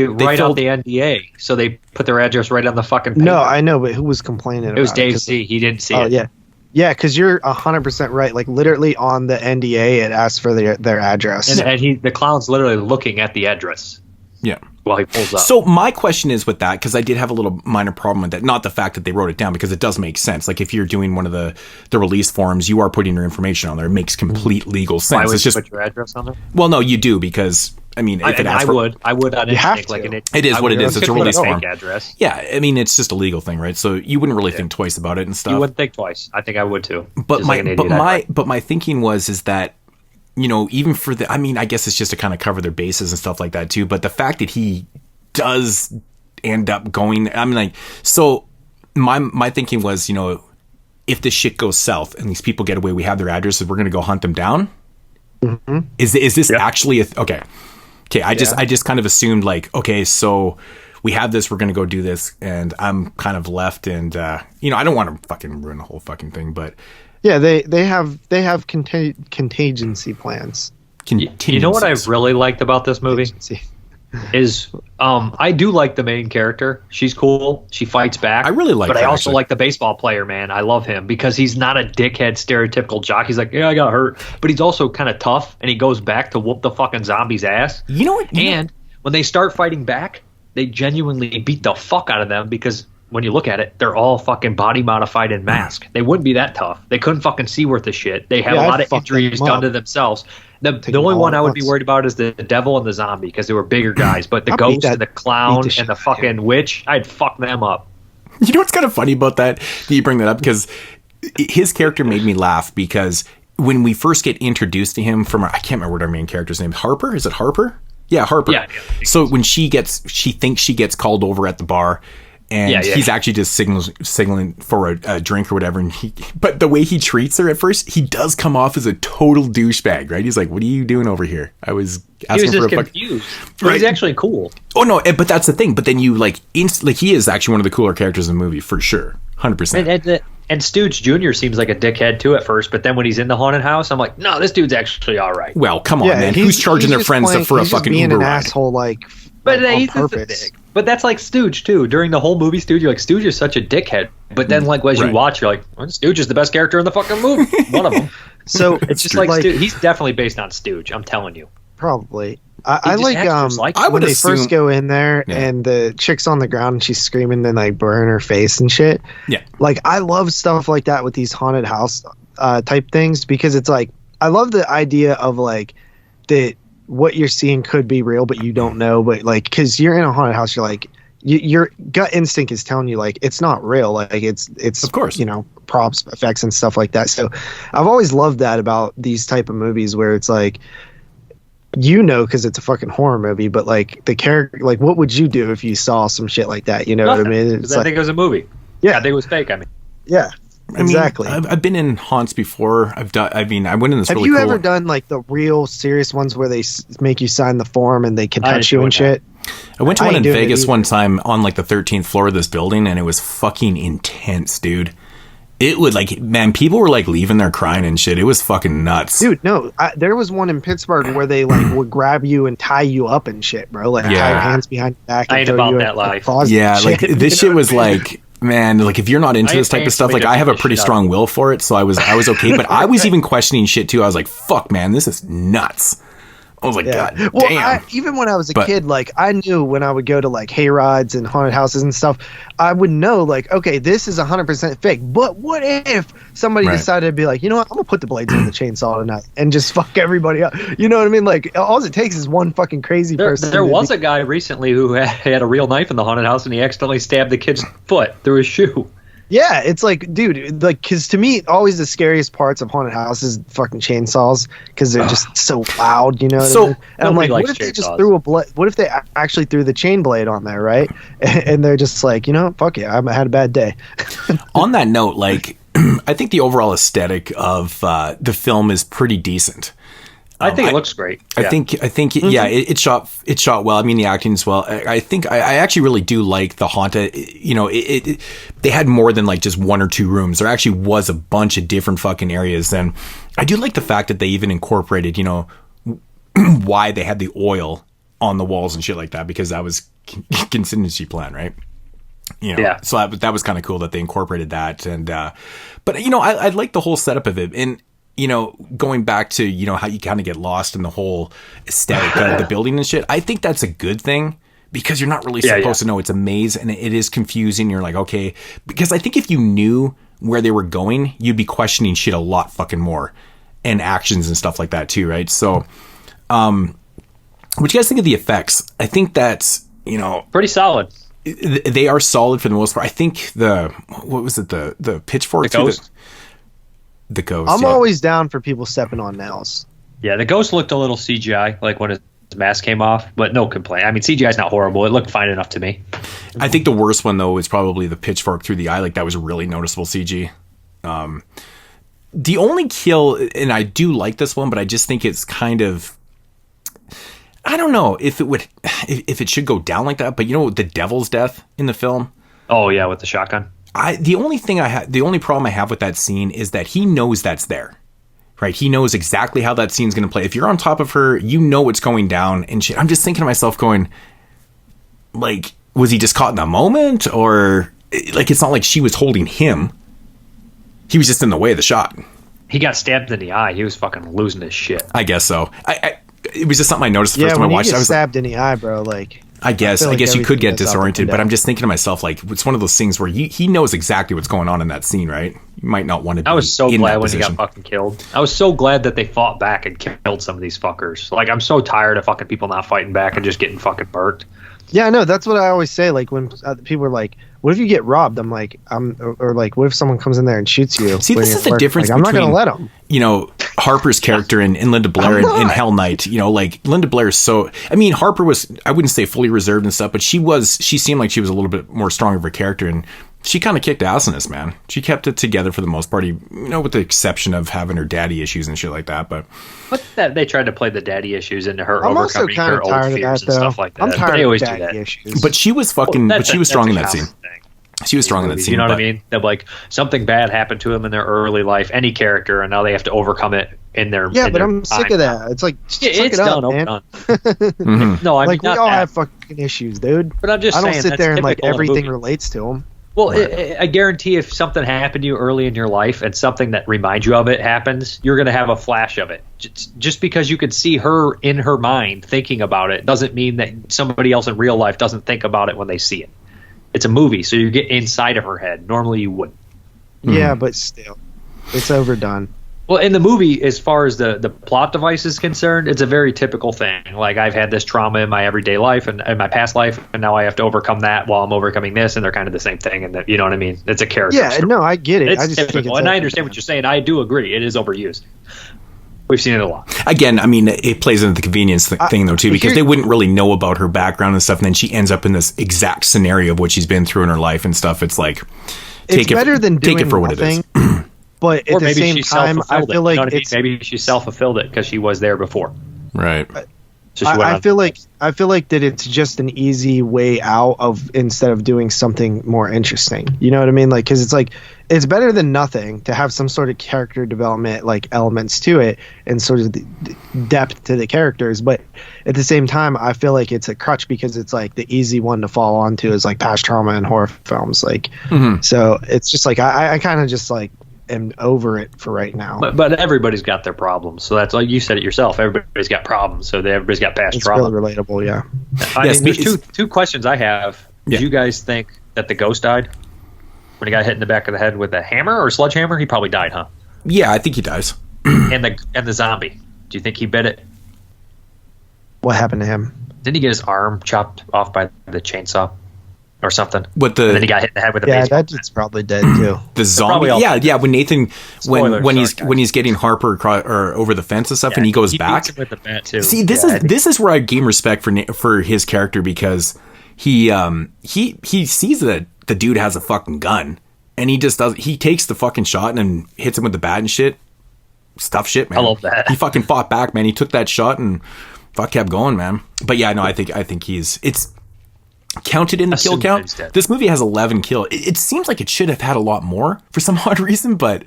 write out the NDA, so they put their address right on the fucking paper. No, I know, but who was complaining? It was Dave C. He didn't see it. Yeah, because you're 100% right. Like literally on the NDA, it asks for their address, and the clown's literally looking at the address. Yeah. While he pulls up. So my question is with that, because I did have a little minor problem with that. Not the fact that they wrote it down, because it does make sense. Like if you're doing one of the release forms, you are putting your information on there. It makes complete legal sense. Why would it's you just put your address on there? Well, no, you do, because I mean, if it asks I would on anything. Like it is what it is. It's a release form. Address. Yeah, I mean, it's just a legal thing, right? So you wouldn't really think twice about it and stuff. You wouldn't think twice. I think I would too. But my thinking is that, you know, even for I mean, I guess it's just to kind of cover their bases and stuff like that too. But the fact that he does end up going, I mean, like, so my thinking was, you know, if this shit goes south and these people get away, we have their addresses, we're going to go hunt them down. Mm-hmm. Is this actually okay? I just kind of assumed like, okay, so we have this, we're going to go do this, and I'm kind of left, and you know, I don't want to fucking ruin the whole fucking thing, but yeah, they have contingency plans. You know what I really liked about this movie is I do like the main character. She's cool. She fights back. I really like her, but I also like the baseball player, man. I love him because he's not a dickhead stereotypical jock. He's like, yeah, I got hurt. But he's also kind of tough, and he goes back to whoop the fucking zombie's ass. You know what? When they start fighting back, they genuinely beat the fuck out of them because when you look at it, they're all fucking body modified and masked. They wouldn't be that tough. They couldn't fucking see worth a shit. They have a lot of injuries done to themselves. The only one I would be worried about is the devil and the zombie because they were bigger guys. But the ghost and the clown and the fucking witch, I'd fuck them up. You know what's kind of funny about that you bring that up? Because his character made me laugh because when we first get introduced to him from, I can't remember what our main character's name is. Harper? Is it Harper? Yeah, Harper. Yeah. So when she thinks she gets called over at the bar, and he's actually just signaling for a drink or whatever. And but the way he treats her at first, he does come off as a total douchebag, right? He's like, "What are you doing over here?" I was asking for a confused. Right. He's actually cool. Oh no, but that's the thing. But then you like he is actually one of the cooler characters in the movie for sure, 100%. And Stooge Jr. seems like a dickhead too at first, but then when he's in the haunted house, I'm like, no, this dude's actually all right. Well, come on, man. Who's charging their friends for a fucking Uber ride? Asshole, like. But on he's purpose. But that's like Stooge too. During the whole movie, Stooge, you're like, Stooge is such a dickhead. But then, like, as you watch, you're like, well, Stooge is the best character in the fucking movie. One of them. So it's just like Stooge. He's definitely based on Stooge. I'm telling you. Probably. I like when they first go in there and the chick's on the ground and she's screaming and like burn her face and shit. Yeah. Like I love stuff like that with these haunted house type things because it's like I love the idea of like that what you're seeing could be real but you don't know, but like because you're in a haunted house, you're like your gut instinct is telling you like it's not real, like it's of course, you know, props, effects, and stuff like that. So I've always loved that about these type of movies where it's like, you know, because it's a fucking horror movie, but like the character, like what would you do if you saw some shit like that? You know Nothing, what I mean? It's I think it was a movie. Yeah, I think it was fake. I mean, yeah. Exactly. I've been in haunts before. I went in this. Have really you cool ever done like the real serious ones where they make you sign the form and they can touch you and shit? I went to one in Vegas one time on like the 13th floor of this building, and it was fucking intense, dude. It would like, man, people were like leaving there crying and shit. It was fucking nuts, dude. No, there was one in Pittsburgh where they like would grab you and tie you up and shit, bro. Like tie your hands behind your back. I ain't about that life. Yeah, like this shit was like. Man, like if you're not into this type of stuff, like I have a pretty strong will for it, so I was okay. But I was even questioning shit too. I was like, "Fuck, man, this is nuts." I was like, God damn. Even when I was a kid, like I knew when I would go to like hay rides and haunted houses and stuff, I would know like, okay, this is 100% fake. But what if somebody decided to be like, you know what, I'm gonna put the blades on the chainsaw tonight and just fuck everybody up? You know what I mean? Like all it takes is one fucking crazy person. There was a guy recently who had a real knife in the haunted house and he accidentally stabbed the kid's foot through his shoe. Yeah, it's like, dude, like, because to me, always the scariest parts of haunted houses fucking chainsaws, because they're just so loud, you know. So, what I mean? And I'm like, what if they just threw what if they actually threw the chain blade on there, right? And they're just like, you know, fuck it, I had a bad day. On that note, like, I think the overall aesthetic of the film is pretty decent. I think it looks great. I think, yeah, it shot well. I mean, the acting as well. I think I actually really do like the haunted. You know, they had more than like just one or two rooms. There actually was a bunch of different fucking areas, and I do like the fact that they even incorporated, you know, why they had the oil on the walls and shit like that, because that was contingency plan, right? You know, so that was kind of cool that they incorporated that, and but you know, I like the whole setup of it, and. You know, going back to, you know, how you kind of get lost in the whole aesthetic of the building and shit. I think that's a good thing because you're not really supposed to know. It's a maze and it is confusing. You're like, okay, because I think if you knew where they were going, you'd be questioning shit a lot fucking more and actions and stuff like that too. Right. So, what do you guys think of the effects? I think that's, you know, pretty solid. They are solid for the most part. I think the pitchfork? The ghost? The ghost. I'm always down for people stepping on nails. Yeah, the ghost looked a little CGI, like when his mask came off, but no complaint. I mean, CGI is not horrible. It looked fine enough to me. I think the worst one, though, is probably the pitchfork through the eye. Like, that was really noticeable CG. The only kill, and I do like this one, but I just think it's kind of... I don't know if it should go down like that, but you know, the devil's death in the film? Oh, yeah, with the shotgun. The only problem I have with that scene is that he knows that's there, right? He knows exactly how that scene's going to play. If you're on top of her, you know what's going down and shit. I'm just thinking to myself going, like, was he just caught in the moment? Or, like, it's not like she was holding him. He was just in the way of the shot. He got stabbed in the eye. He was fucking losing his shit. I guess so. It was just something I noticed the first time I watched it. I was stabbed in the eye, bro, like... I guess you could get disoriented, but I'm just thinking to myself, like, it's one of those things where he knows exactly what's going on in that scene, right? You might not want to. I was so glad when he got fucking killed. I was so glad that they fought back and killed some of these fuckers. Like, I'm so tired of fucking people not fighting back and just getting fucking burnt. Yeah, I know. That's what I always say. Like, when people are like, "What if you get robbed?" I'm like, or like, what if someone comes in there and shoots you? See, this is the difference. Like, I'm not going to let them. You know, Harper's character and Linda Blair in Hell Night. You know, like Linda Blair is so. I mean, Harper was. I wouldn't say fully reserved and stuff, but she seemed like she was a little bit more strong of a character, and she kind of kicked ass in this, man. She kept it together for the most part, you know, with the exception of having her daddy issues and shit like that. But they tried to play the daddy issues into her I'm overcoming her old fears and stuff like that. I'm tired they always of do that. Issues. But she was fucking. But she was strong in that scene. She was strong in that scene. You know what I mean? They're like, something bad happened to them in their early life, any character, and now they have to overcome it in their. Yeah, in but their I'm sick of that. It's like, it's done, done, man. Mm-hmm. No, I mean, like we all have fucking issues, dude. But I'm just saying, I don't sit there and like everything relates to them. Well, I guarantee if something happened to you early in your life and something that reminds you of it happens, you're going to have a flash of it. Just because you could see her in her mind thinking about it doesn't mean that somebody else in real life doesn't think about it when they see it. It's a movie, so you get inside of her head. Normally you wouldn't. Yeah, but still, it's overdone. Well, in the movie, as far as the plot device is concerned, it's a very typical thing. Like, I've had this trauma in my everyday life and in my past life, and now I have to overcome that while I'm overcoming this, and they're kind of the same thing. And you know what I mean? It's a character. Yeah, story. no, I get it. It's I just typical, think it's and I understand what you're saying. I do agree. It is overused. We've seen it a lot. Again, I mean, it plays into the convenience thing, though, too, because they wouldn't really know about her background and stuff, and then she ends up in this exact scenario of what she's been through in her life and stuff. It's like, take it for what it is. But at the same time, I feel like maybe she self-fulfilled it because she was there before. Right. So I feel like that it's just an easy way out of instead of doing something more interesting. You know what I mean? Like, because it's like it's better than nothing to have some sort of character development like elements to it and sort of the depth to the characters. But at the same time, I feel like it's a crutch because it's like the easy one to fall onto is like past trauma and horror films. Like, so it's just like I kind of just like. Am over it for right now. But everybody's got their problems. So that's like you said it yourself. Everybody's got problems. So everybody's got past trauma. It's really relatable, yeah. I mean, there's two questions I have. Do you guys think that the ghost died when he got hit in the back of the head with a hammer or a sledgehammer? He probably died, huh? Yeah, I think he dies. and the zombie. Do you think he bit it? What happened to him? Didn't he get his arm chopped off by the chainsaw? Or something. And then he got hit in the head with a baseball. Yeah, that dude's probably dead too. The zombie. Yeah. When Nathan, when he's getting Harper or over the fence and stuff, and he goes back. Beats him with the bat too. See, this is where I gain respect for his character because he sees that the dude has a fucking gun, and he just does. He takes the fucking shot and then hits him with the bat and shit. Stuff shit, man. I love that. He fucking fought back, man. He took that shot and kept going, man. But yeah, no, I think it's. Counted in the kill count. This movie has 11 kills. It seems like it should have had a lot more for some odd reason, but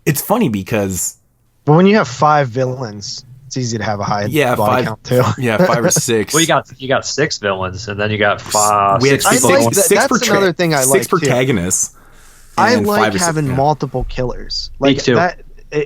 it's funny because. But when you have 5 villains, it's easy to have a high body count too. Yeah, 5 or 6. Well, you got 6 villains, and then you got 5. We had 6 that's another thing I like. 6 protagonists. I like having multiple killers. Like Me too. That.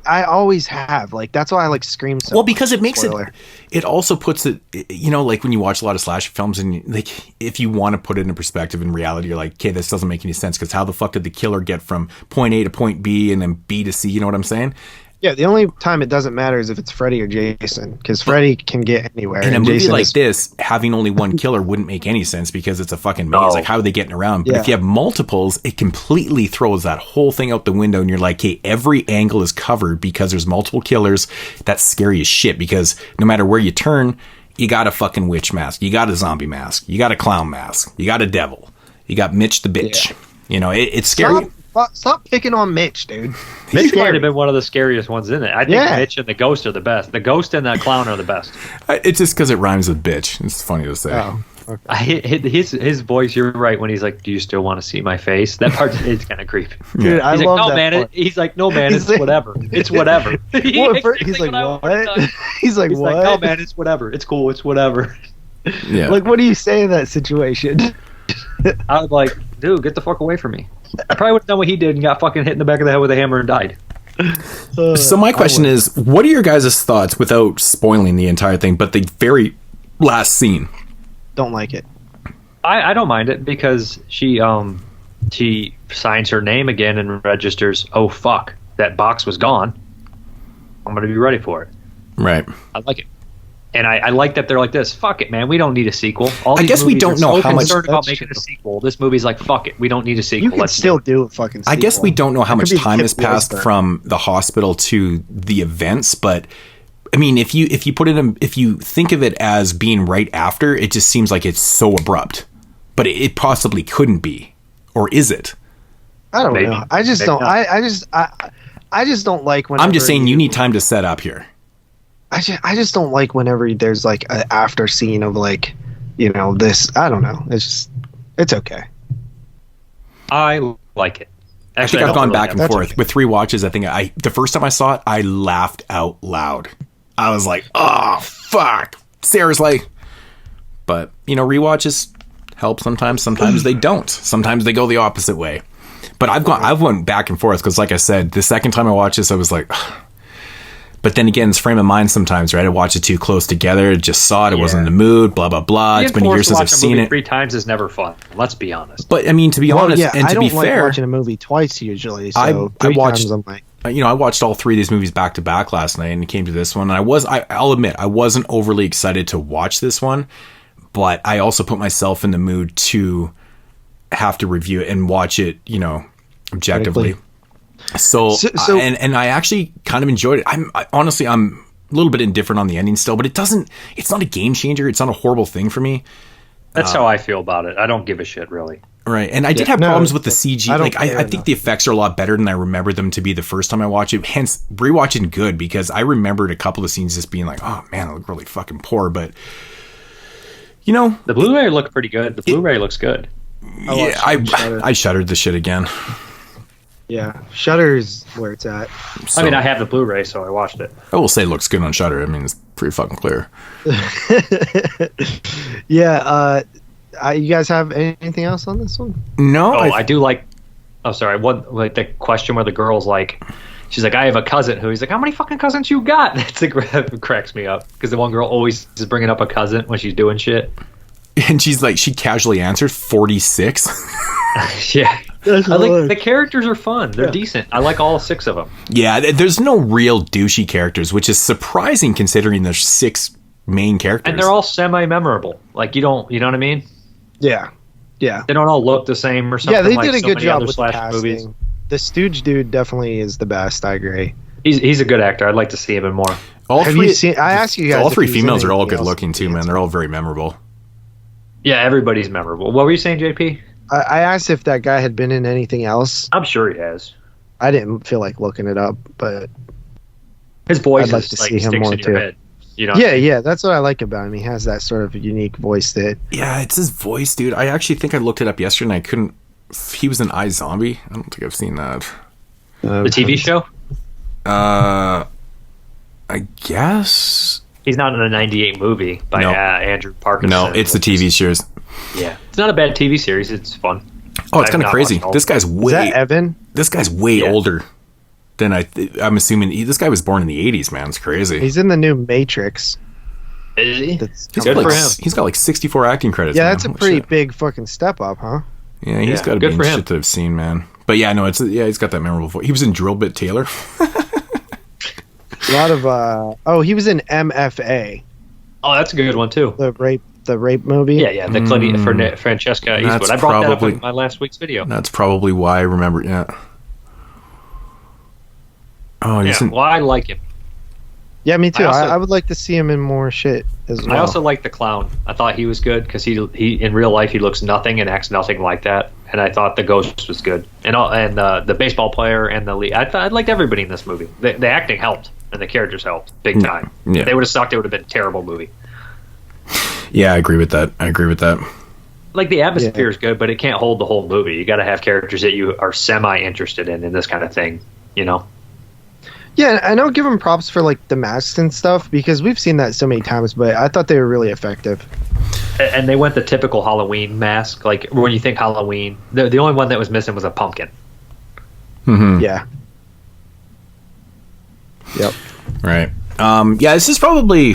I always have. Like, that's why I like Scream so much. Because it makes it also puts it, you know, like when you watch a lot of slasher films and like, if you want to put it in perspective in reality, you're like, okay, this doesn't make any sense because how the fuck did the killer get from point A to point B and then B to C? You know what I'm saying? Yeah, the only time it doesn't matter is if it's Freddy or Jason, because Freddy can get anywhere. In a movie Jason like this, having only one killer wouldn't make any sense because it's a fucking maze. Like, how are they getting around? But if you have multiples, it completely throws that whole thing out the window, and you're like, hey, every angle is covered because there's multiple killers. That's scary as shit because no matter where you turn, you got a fucking witch mask, you got a zombie mask, you got a clown mask, you got a devil, you got Mitch the bitch. Yeah. You know, it's scary. Stop picking on Mitch, dude. Mitch might have been one of the scariest ones in it. I think Mitch and the ghost are the best. The ghost and the clown are the best. It's just because it rhymes with bitch. It's funny to say. Oh, okay. His voice, you're right, when he's like, do you still want to see my face? That part is kind of creepy. Dude, I love that part. He's like, no, man, it's whatever. It's whatever. He's like, what? He's like, what? No, man, it's whatever. It's cool. It's whatever. Yeah. Like, what do you say in that situation? I was like, dude, get the fuck away from me. I probably would have done what he did and got fucking hit in the back of the head with a hammer and died. So my question is, what are your guys' thoughts without spoiling the entire thing, but the very last scene? Don't like it. I don't mind it because she signs her name again and registers, oh fuck, that box was gone. I'm going to be ready for it. Right. I like it. And I like that they're like this. Fuck it, man. We don't need a sequel. I guess we don't know how much. Concerned about making a sequel. This movie's like, fuck it. We don't need a sequel. You can still do a fucking sequel. I guess we don't know how much time has passed from the hospital to the events, but I mean, if you put it in, if you think of it as being right after, it just seems like it's so abrupt. But it possibly couldn't be, or is it? I don't know. I just don't. I just don't like when. I'm just saying you need time to set up here. I just don't like whenever there's like an after scene of like, you know, this. I don't know. It's okay. I like it. Actually, I think I've gone back and forth with 3 watches. I think the first time I saw it, I laughed out loud. I was like, oh fuck, seriously. But you know, rewatches help sometimes. Sometimes they don't. Sometimes they go the opposite way. But I've went back and forth because, like I said, the second time I watched this, I was like. Ugh. But then again, it's frame of mind sometimes, right? I watched it too close together. Just saw it. It wasn't in the mood. Blah, blah, blah. It's been years since I've seen it. 3 times is never fun. Let's be honest. But I mean, to be honest, and to be fair, I don't like watching a movie twice usually. So I I watched all three of these movies back to back last night and came to this one. And I'll admit, I wasn't overly excited to watch this one, but I also put myself in the mood to have to review it and watch it, objectively. So and I actually kind of enjoyed it. Honestly, I'm a little bit indifferent on the ending still, but it's not a game changer. It's not a horrible thing for me. That's how I feel about it. I don't give a shit, really. Right. And I did have problems with the CG. I think the effects are a lot better than I remember them to be the first time I watched it. Hence, rewatching good, because I remembered a couple of scenes just being like, oh man, they look really fucking poor. But, the Blu-ray looked pretty good. The Blu-ray looks good. I shuddered the shit again. Yeah, Shudder's where it's at. So, I have the Blu-ray, so I watched it. I will say it looks good on Shudder. I mean, it's pretty fucking clear. Yeah, you guys have anything else on this one? No. I do like... Oh, sorry. The question where the girl's like... She's like, I have a cousin who... He's like, how many fucking cousins you got? That cracks me up. Because the one girl always is bringing up a cousin when she's doing shit. And she's like, she casually answered 46. Yeah. The characters are fun. They're decent. I like all 6 of them. Yeah, there's no real douchey characters, which is surprising considering there's 6 main characters. And they're all semi-memorable. You know what I mean? Yeah. Yeah. They don't all look the same or something. Yeah, they did a good job with the casting. Movies. The Stooge dude definitely is the best. I agree. He's a good actor. I'd like to see him in more. Have you seen? I asked you guys. All 3 females are all good looking too, man. They're all very memorable. Yeah, everybody's memorable. What were you saying, JP? I asked if that guy had been in anything else. I'm sure he has. I didn't feel like looking it up, but his voice I'd like to see him more too. Head, yeah, that's what I like about him. He has that sort of unique voice that. Yeah, it's his voice, dude. I actually think I looked it up yesterday and I couldn't. He was in iZombie. I don't think I've seen that. The TV show? I guess. He's not in a 98 movie by Andrew Parkinson. No, it's the TV series. Yeah. It's not a bad TV series. It's fun. Oh, it's kind of crazy. This guy's way... Is that Evan? This guy's way older than I'm assuming. This guy was born in the 80s, man. It's crazy. He's in the new Matrix. Is he? He's got like 64 acting credits. Yeah, that's a pretty big fucking step up, huh? Yeah, he's got to be in shit that I've seen, man. But yeah, no, he's got that memorable voice. He was in Drill Bit Taylor. A lot of he was in MFA. Oh, that's a good one too. The rape movie. Yeah, the Clint Francesca Eastwood. I brought that up in my last week's video. That's probably why I remember. Yeah. Oh, well, I like him. Yeah, me too. I would like to see him in more shit as well. I also like the clown. I thought he was good because he in real life he looks nothing and acts nothing like that. And I thought the ghost was good, and the baseball player and the lead. I liked everybody in this movie. The acting helped and the characters helped big time. Yeah. If they would have sucked, it would have been a terrible movie. Yeah, I agree with that. Like the atmosphere is good, but it can't hold the whole movie. You got to have characters that you are semi interested in this kind of thing. Yeah, and I'll give them props for like the masks and stuff because we've seen that so many times, but I thought they were really effective. And they went the typical Halloween mask. Like when you think Halloween, the only one that was missing was a pumpkin. Mm-hmm. Yeah. Yep. Right. Yeah, this is probably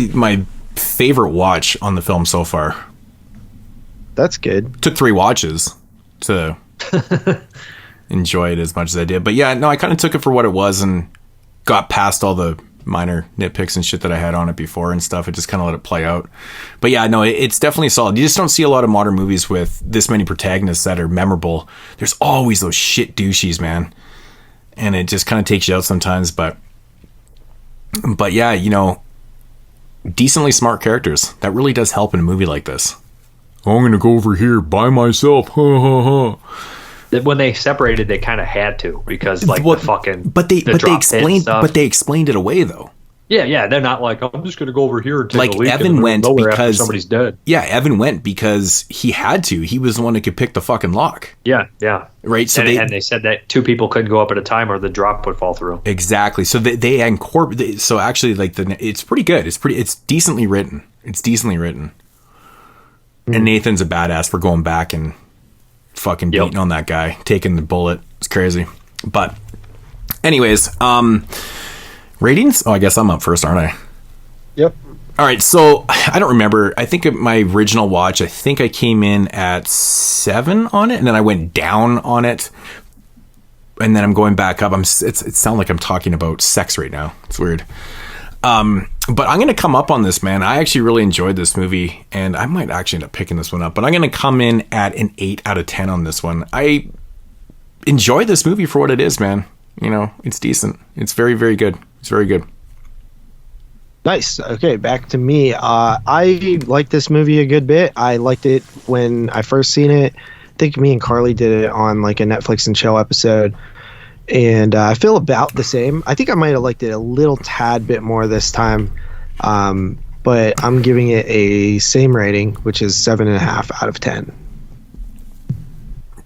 my favorite watch on the film so far. That's good. Took 3 watches to enjoy it as much as I did. But yeah, no, I kind of took it for what it was and got past all the minor nitpicks and shit that I had on it before and stuff. I just kind of let it play out. But yeah, no, it's definitely solid. You just don't see a lot of modern movies with this many protagonists that are memorable. There's always those shit douchies, man. And it just kind of takes you out sometimes. But yeah, decently smart characters. That really does help in a movie like this. I'm going to go over here by myself. Ha ha ha. When they separated, they kind of had to because the fucking. But they explained it away though. Yeah, they're not like I'm just going to go over here and take a leak. Evan went because somebody's dead. Yeah, Evan went because he had to. He was the one that could pick the fucking lock. Yeah. Right. So they said that 2 people couldn't go up at a time or the drop would fall through. Exactly. So they incorporate. So actually, it's pretty good. It's decently written. And Nathan's a badass for going back and fucking beating on that guy, taking the bullet. It's crazy. But anyways, ratings? Oh, I guess I'm up first, aren't I? Yep. All right, so I don't remember. I think my original watch, I think I came in at 7 on it, and then I went down on it and then I'm going back up. It sounds like I'm talking about sex right now. It's weird. But I'm going to come up on this, man. I actually really enjoyed this movie, and I might actually end up picking this one up, but I'm going to come in at an 8 out of 10 on this one. I enjoy this movie for what it is, man. You know, it's decent. It's very, very good. It's very good. Nice. Okay, back to me. I liked this movie a good bit. I liked it when I first seen it. I think me and Carly did it on like a Netflix and chill episode. And I feel about the same. I think I might have liked it a little tad bit more this time. But I'm giving it a same rating, which is 7.5 out of 10.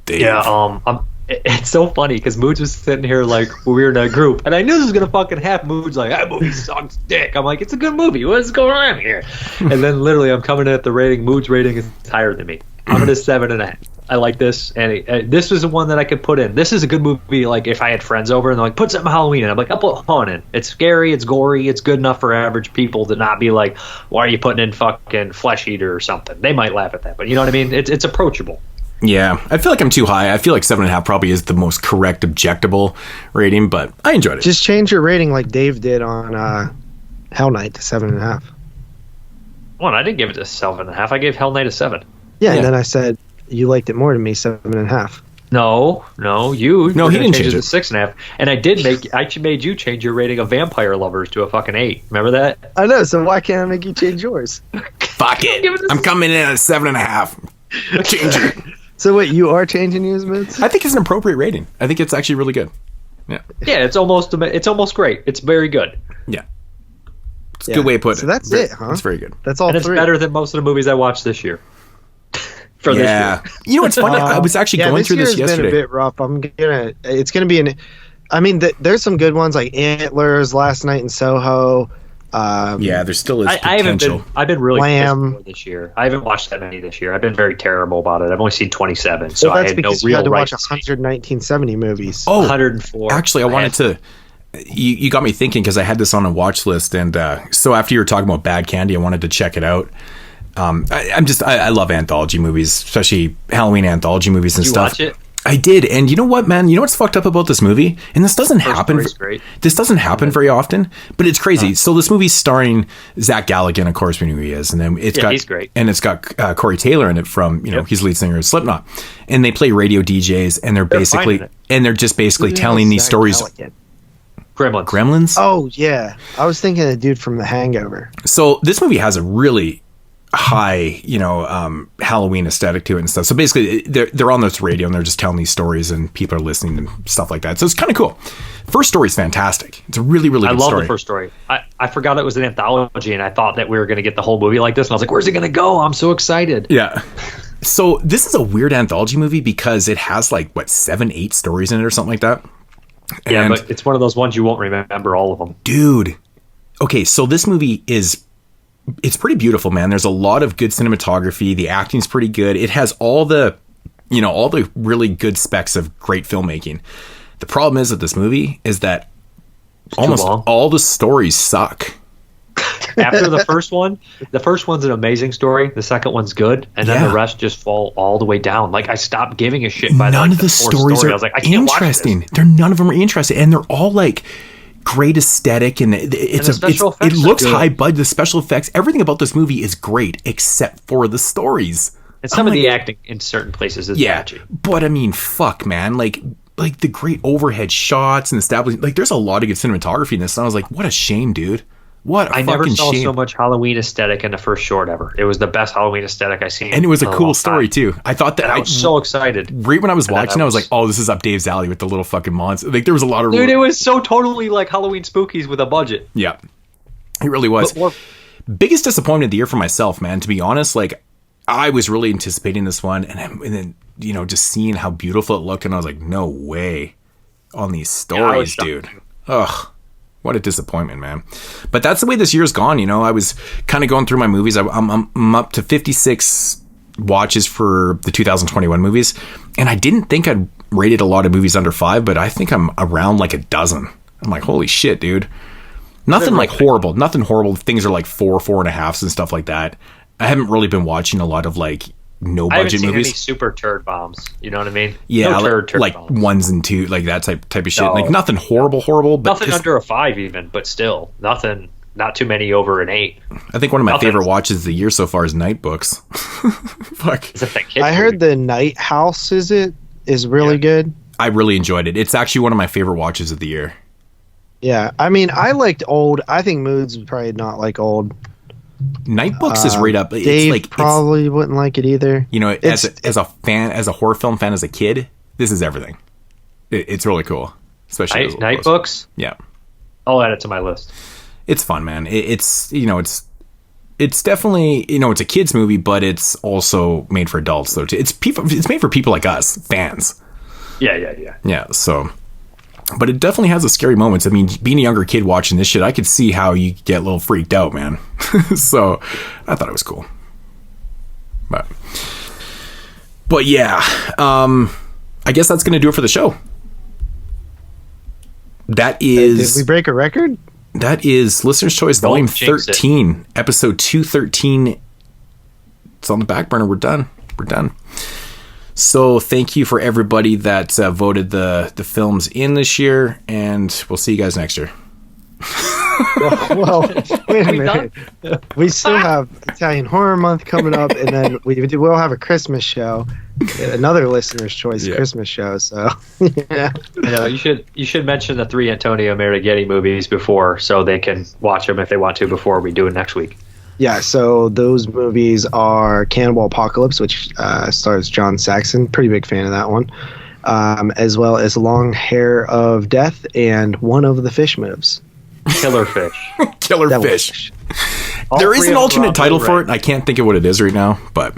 Dave. Yeah, it's so funny because Moods was sitting here like we were in a group, and I knew this was gonna fucking happen. Moods like, that movie sucks dick. I'm like, it's a good movie. What's going on here? And then literally, I'm coming in at the rating. Moods rating is higher than me. I'm at a 7.5. I like this, and this was the one that I could put in. This is a good movie. Like if I had friends over and they're like, put something Halloween in, I'm like, I'll put Haunt in. It's scary, it's gory, it's good enough for average people to not be like, why are you putting in fucking Flesh Eater or something? They might laugh at that, but you know what I mean? It's approachable. Yeah, I feel like I'm too high. I feel like 7.5 probably is the most correct objectable rating, but I enjoyed it. Just change your rating like Dave did on Hell Night to 7.5. Well, I didn't give it a 7.5. I gave Hell Night a 7. Yeah, and then I said you liked it more than me, 7.5. No, you. No, he didn't change it to 6.5. And I actually made you change your rating of Vampire Lovers to a fucking 8. Remember that? I know. So why can't I make you change yours? Fuck it. I'm coming in at a 7.5. Change it. So wait, you are changing yours, Mids? I think it's an appropriate rating. I think it's actually really good. Yeah. Yeah, it's almost great. It's very good. Yeah. It's a good way to put it. So that's it, huh? It's very good. That's all. And it's better than most of the movies I watched this year. This year. You know what's funny? I was actually going through this yesterday. Been a bit rough. It's gonna be there's some good ones like Antlers, Last Night in Soho. There still is potential. I've been really Lamb. pissed this year. I haven't watched that many this year. I've been very terrible about it. I've only seen 27, so that's I had no because real you had to right watch 100 1970 movies. Oh, 104. Actually, I wanted to. You got me thinking because I had this on a watch list, and so after you were talking about Bad Candy, I wanted to check it out. I love anthology movies, especially Halloween anthology movies and stuff. Did you watch it? I did, and you know what, man? You know what's fucked up about this movie? And this doesn't happen. This doesn't happen very often, but it's crazy. So this movie's starring Zach Galligan, of course, we know who he is, and then he's great, and it's got Corey Taylor in it from he's lead singer of Slipknot, and they play radio DJs, and they're just basically telling these stories. Gremlins. Oh yeah, I was thinking of the dude from The Hangover. So this movie has a really high, Halloween aesthetic to it and stuff. So basically, they're on this radio and they're just telling these stories and people are listening and stuff like that. So it's kind of cool. First story's fantastic. It's a really, really good story. I love the first story. I forgot it was an anthology and I thought that we were going to get the whole movie like this. And I was like, where's it going to go? I'm so excited. Yeah. So this is a weird anthology movie because it has 7-8 stories in it or something like that. Yeah, but it's one of those ones you won't remember all of them. Dude. Okay, so this movie it's pretty beautiful, man. There's a lot of good cinematography. The acting's pretty good. It has all the really good specs of great filmmaking. The problem is with this movie is that almost all the stories suck. After the first one's an amazing story. The second one's good, and then the rest just fall all the way down. Like I stopped giving a shit by none of the stories are interesting. None of them are interesting, and they're all great aesthetic, and it looks high budget. The special effects, everything about this movie is great except for the stories. And some of the acting in certain places is patchy. But I mean, fuck, man, like the great overhead shots and establishing, there's a lot of good cinematography in this. And I was like, what a shame, dude. What a fucking shame. I never saw so much Halloween aesthetic in the first short ever. It was the best Halloween aesthetic I've seen. And it was a cool story too. I thought that I was so excited. Right when I was watching, I was like, "Oh, this is up Dave's alley with the little fucking monster." There was a lot of it was so totally like Halloween spookies with a budget. Yeah, it really was. Biggest disappointment of the year for myself, man. To be honest, I was really anticipating this one, and then just seeing how beautiful it looked, and I was like, "No way!" On these stories, dude. Ugh. What a disappointment, man. But that's the way this year's gone. I was kind of going through my movies. I'm up to 56 watches for the 2021 movies. And I didn't think I'd rated a lot of movies under 5, but I think I'm around a dozen. I'm like, holy shit, dude. Nothing horrible. Nothing horrible. Things are 4.5s and stuff like that. I haven't really been watching a lot of no I haven't budget seen movies. any super turd bombs. You know what I mean? Yeah, no turd like bombs. 1s and 2, like that type of shit. No. Like nothing horrible, but Nothing just, under a 5 even, but still nothing. Not too many over an 8. I think one of my Nothing. favorite watches of the year so far is Night Books. Fuck. Is that kid I heard the Night House is really good. I really enjoyed it. It's actually one of my favorite watches of the year. Yeah, I mean, I liked old. I think Moods would probably not like old. Night Books is right up. It's Dave like probably wouldn't like it either. You know, as a fan, as a horror film fan, as a kid, this is everything. It's really cool, especially Night Books. Yeah, I'll add it to my list. It's fun, man. It's definitely, it's a kids movie, but it's also made for adults though too. It's made for people like us, fans. Yeah. So, but it definitely has a scary moments. I mean, being a younger kid watching this shit, I could see how you get a little freaked out, man. So, I thought it was cool. But yeah, I guess that's gonna do it for the show. That is. Did we break a record? That is Listener's Choice Volume jinx 13, Episode 213. It's on the back burner. We're done. So thank you for everybody that voted the films in this year, and we'll see you guys next year. Well, wait a minute. We still have Italian Horror Month coming up, and then we'll have a Christmas show, another Listener's Choice Christmas show. So, yeah. You should mention the 3 Antonio Marighetti movies before, so they can watch them if they want to before we do it next week. Yeah, so those movies are Cannibal Apocalypse, which stars John Saxon. Pretty big fan of that one. As well as Long Hair of Death and One of the Fish Moves. Killer Fish. Killer Fish. There is an alternate title for it, and I can't think of what it is right now, but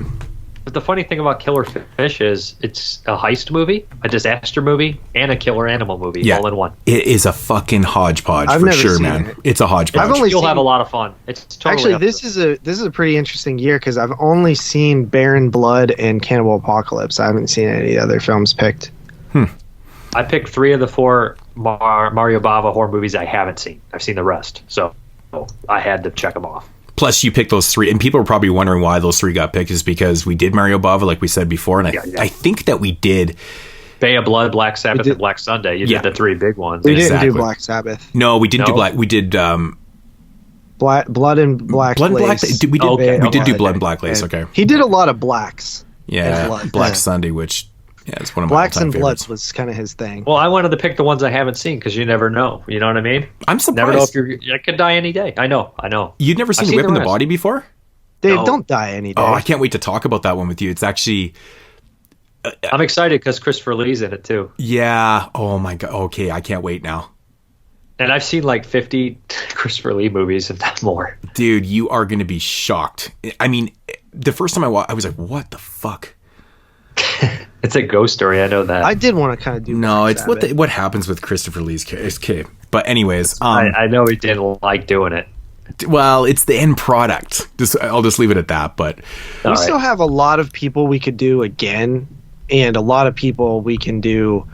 the funny thing about Killer Fish is it's a heist movie, a disaster movie, and a killer animal movie all in one. It is a fucking hodgepodge for sure, man. It's a hodgepodge. You'll have a lot of fun. It's totally actually this is a pretty interesting year because I've only seen Baron Blood and Cannibal Apocalypse. I haven't seen any other films picked. I picked 3 of the 4 Mario Bava horror movies I haven't seen. I've seen the rest, so I had to check them off. Plus, you picked those 3, and people are probably wondering why those 3 got picked is because we did Mario Bava, like we said before, and I think that we did Bay of Blood, Black Sabbath, and Black Sunday. You did the 3 big ones. We didn't do Black Sabbath. No, we didn't do Black. We did Blood and Black Lace. We did do Blood and Black Lace. Okay. He did a lot of blacks. Yeah, Black Sunday, which it's one of my Blacks and favorites. Bloods was kind of his thing. Well, I wanted to pick the ones I haven't seen because you never know. You know what I mean? I'm surprised. Never know if I could die any day. I know. You'd never seen Whip in the Body before? Dave, don't die any day. Oh, I can't wait to talk about that one with you. It's actually... I'm excited because Christopher Lee's in it too. Yeah. Oh my God. Okay, I can't wait now. And I've seen like 50 Christopher Lee movies and not more. Dude, you are going to be shocked. I mean, the first time I watched, I was like, what the fuck? It's a ghost story. I know that. I did want to kind of do. No, it's what happens with Christopher Lee's case. But anyways, I know he didn't like doing it. Well, it's the end product. I'll just leave it at that. But we still have a lot of people we could do again, and a lot of people we can do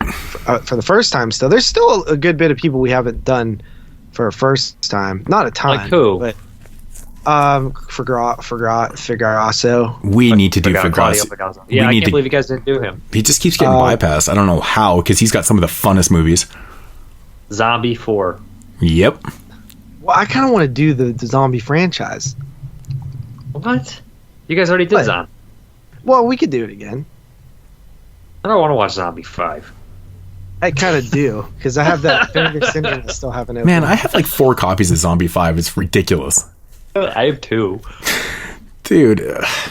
for the first time. Still, there's still a good bit of people we haven't done for a first time. Not a ton. Like who? But Figarasso. We need to do Figarasso. Yeah, I can't believe you guys didn't do him. He just keeps getting bypassed. I don't know how, because he's got some of the funnest movies. Zombie 4. Yep. Well, I kind of want to do the zombie franchise. What? You guys already did Zombie. Well, we could do it again. I don't want to watch Zombie 5. I kind of do, because I have that Vinegar Syndrome I still haven't opened. Man, I have like 4 copies of Zombie 5. It's ridiculous. I have 2. Dude,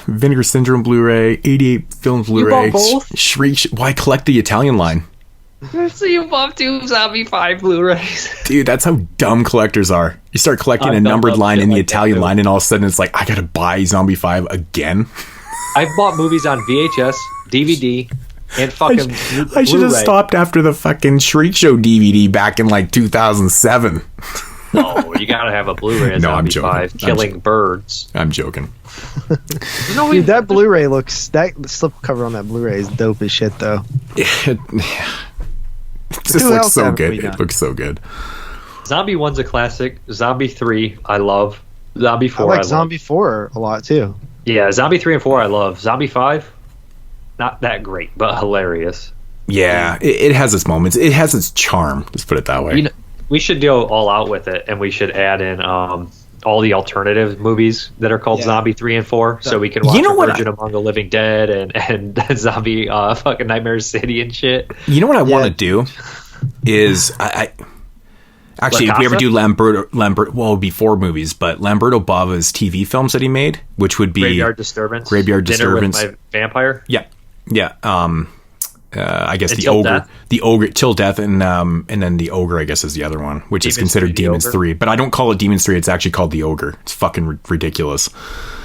Vinegar Syndrome Blu-ray, 88 Films Blu-ray. You bought both? Shriek. Why collect the Italian line? So you bought 2 Zombie 5 Blu-rays. Dude, that's how dumb collectors are. You start collecting a numbered line in the Italian line, and all of a sudden it's like, I gotta buy Zombie 5 again. I've bought movies on VHS, DVD, and fucking I should have stopped after the fucking Shriek Show DVD back in like 2007. No, you gotta have a Blu-ray of Zombie 5, Killing Birds. I'm joking. Dude, that Blu-ray looks... That slipcover on that Blu-ray is dope as shit, though. It just looks so good. It looks so good. Zombie 1's a classic. Zombie 3, I love. Zombie 4, I like Zombie 4 a lot, too. Yeah, Zombie 3 and 4 I love. Zombie 5, not that great, but hilarious. Yeah, it has its moments. It has its charm. Let's put it that way. You know, we should go all out with it, and we should add in all the alternative movies that are called Zombie 3 and 4, so we can watch Virgin Among the Living Dead and Zombie fucking Nightmare City and shit. You know what I want to do is I actually, if we ever do Lamberto, well, it would be 4 movies, but Lamberto Bava's TV films that he made, which would be Graveyard Disturbance, Dinner with My Vampire. Yeah. I guess And the Till ogre, Death. the ogre, Till Death, and then the ogre, I guess, is the other one, which is considered Demons 3. But I don't call it Demons 3; it's actually called the Ogre. It's fucking ridiculous.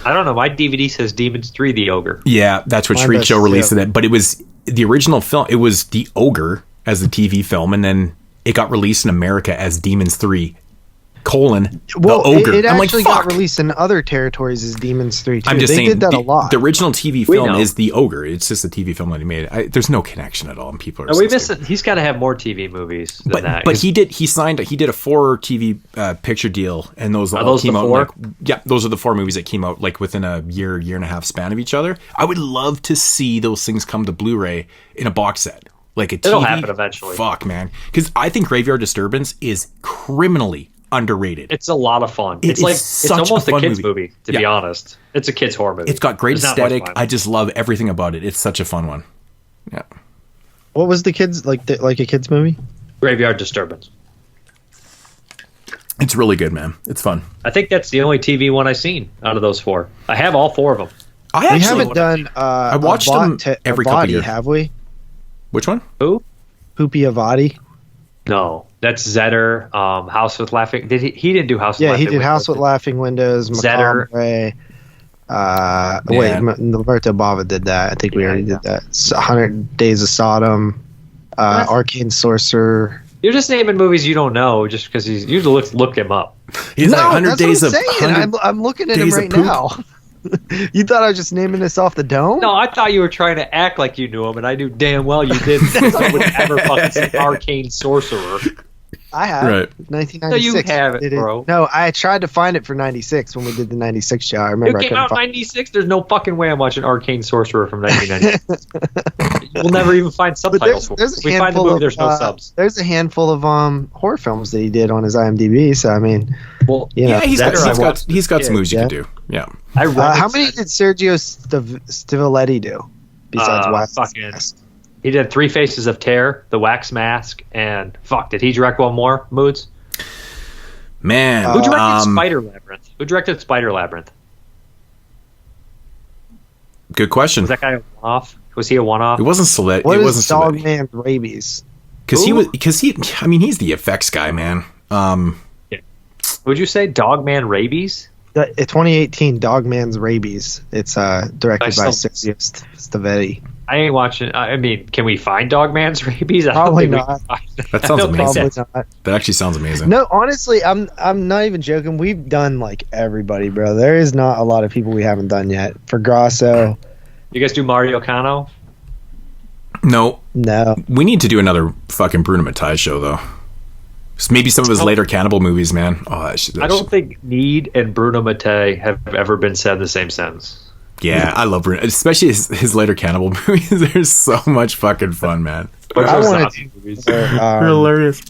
I don't know. My DVD says Demons 3: The Ogre. Yeah, that's what Shriek Show released it. But it was the original film. It was the Ogre as the TV film, and then it got released in America as Demons 3. The Ogre. It I'm like, actually fuck. got released in other territories as Demons 3 too. I'm just they saying, did that a lot. The original TV film is the Ogre. It's just a TV film that he made. There's no connection at all, and people are. He's got to have more TV movies than that. But he did a 4 TV picture deal, and those all came out. Those are the 4 movies that came out like within a year and a half span of each other. I would love to see those things come to Blu-ray in a box set, like a TV. It'll happen eventually. Fuck, man, because I think Graveyard Disturbance is criminally underrated. It's a lot of fun. It's almost a kid's movie, to be honest. It's a kid's horror movie. It's got great aesthetic. I just love everything about it. It's such a fun one. Yeah. What was the kids like a kids movie? Graveyard Disturbance. It's really good, man. It's fun. I think that's the only TV one I've seen out of those 4. I have all 4 of them. We haven't done. I watched them every couple years. Have we? Which one? Who? Poopy Avati. No, that's Zetter. House with Laughing. He didn't do House with Laughing Windows. Yeah, he did House with Laughing Windows. Zetter. Wait, Roberto Bava did that. I think we already did that. 100 Days of Sodom. Arcane Sorcerer. You're just naming movies you don't know just because you look him up. He's like 100 Days of. I'm looking at him right now. You thought I was just naming this off the dome? No, I thought you were trying to act like you knew him, and I knew damn well you didn't. I would ever fucking say Arcane Sorcerer. I have. Right. 1996. No, you have it, bro. No, I tried to find it for 96 when we did the 96 show. I remember It came out in 96? There's no fucking way I'm watching Arcane Sorcerer from 1996. We'll never even find subtitles for it. If we find the movie, there's no subs. There's a handful of horror films that he did on his IMDb, so I mean... Well, he's got some movies you can do. Yeah. How many did Sergio Stivoletti do? Besides Wax? He did 3 Faces of Terror, The Wax Mask, and did he direct one more? Moods? Man. Who directed Spider Labyrinth? Who directed Spider Labyrinth? Good question. Was that guy a one-off? Was he a one-off? It wasn't Soletti. What is Dogman's Rabies? He's the effects guy, man. Would you say Dogman Rabies? 2018 Dogman's Rabies. It's directed by Sergio Stivoletti. I ain't watching. I mean, can we find Dogman's Rabies? Probably not. That sounds amazing. That actually sounds amazing. No, honestly, I'm not even joking. We've done like everybody, bro. There is not a lot of people we haven't done yet. For Grasso. You guys do Mario Kano? No. No. We need to do another fucking Bruno Mattei show, though. Maybe some of his later cannibal movies, man. I don't think Need and Bruno Mattei have ever been said in the same sentence. Yeah, I love Bruno, especially his later cannibal movies. They're so much fucking fun, man. They're hilarious.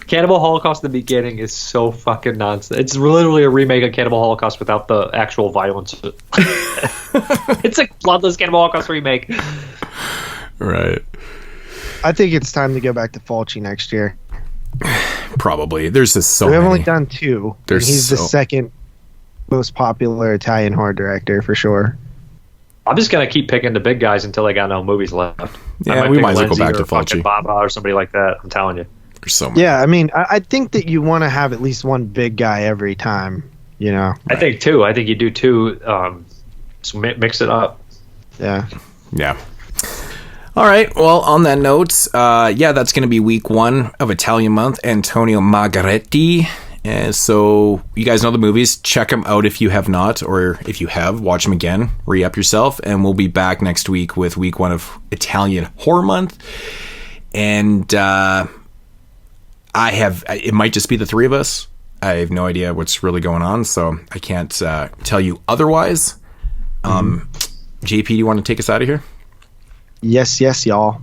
Cannibal Holocaust in the beginning is so fucking nonsense. It's literally a remake of Cannibal Holocaust without the actual violence. It's a bloodless Cannibal Holocaust remake. Right. I think it's time to go back to Fulci next year. Probably. There's just so We've many. only done 2. He's the second most popular Italian horror director for sure. I'm just gonna keep picking the big guys until I got no movies left. Yeah, we might as well go back to Fulci. Baba or somebody like that. I'm telling you. There's so many. Yeah, I mean, I think that you want to have at least one big guy every time. You know. I think 2. I think you do 2. So mix it up. Yeah. Yeah. All right. Well, on that note, that's going to be week 1 of Italian month. Antonio Margheriti. And so you guys know the movies. Check them out if you have not, or if you have, watch them again. Re-up yourself, and we'll be back next week with week 1 of Italian Horror Month. And it might just be the 3 of us. I have no idea what's really going on, so I can't tell you otherwise. JP, do you want to take us out of here? Yes, y'all.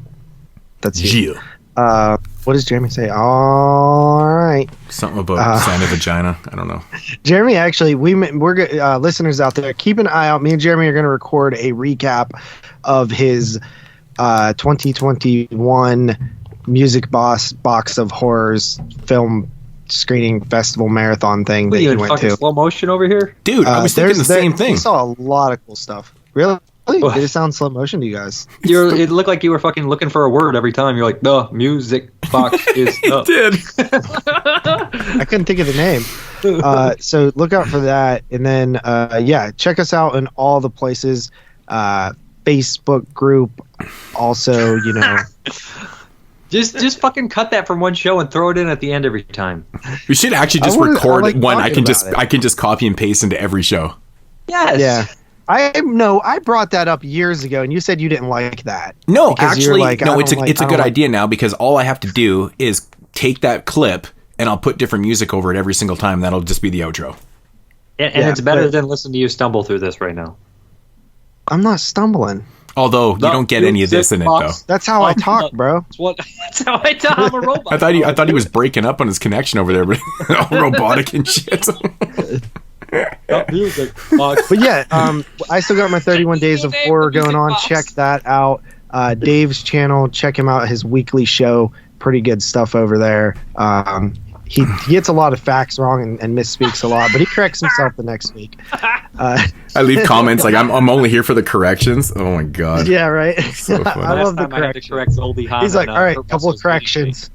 That's you. Yeah. What does Jeremy say? All right. Something about sign of vagina. I don't know. Jeremy, actually, we're listeners out there. Keep an eye out. Me and Jeremy are going to record a recap of his 2021 Music Box of Horrors film screening festival marathon thing that he went to. Slow motion over here, dude. I was thinking the same thing. We saw a lot of cool stuff. Really? Did it sound slow motion to you guys? It looked like you were fucking looking for a word every time. You're like, the music box is up. Did. I couldn't think of the name. So look out for that. And then, check us out in all the places. Facebook group. Also, Just fucking cut that from one show and throw it in at the end every time. We should actually just record one. I can just copy and paste into every show. Yes. Yeah. I brought that up years ago, and you said you didn't like that. No, actually, it's a good idea now because all I have to do is take that clip and I'll put different music over it every single time. That'll just be the outro. And it's better than listen to you stumble through this right now. I'm not stumbling. Although you don't get any of this in it, though. That's how I talk, bro. That's how I talk. I'm a robot. I thought he was breaking up on his connection over there, but all robotic and shit. But yeah, I still got my 31 Days of Horror going on. Check that out. Dave's channel, check him out. His weekly show, pretty good stuff over there. He gets a lot of facts wrong and misspeaks a lot, but he corrects himself the next week. I leave comments like I'm only here for the corrections. Oh my god. Yeah, right. So funny. I love the corrections. He's like, all right, couple of corrections.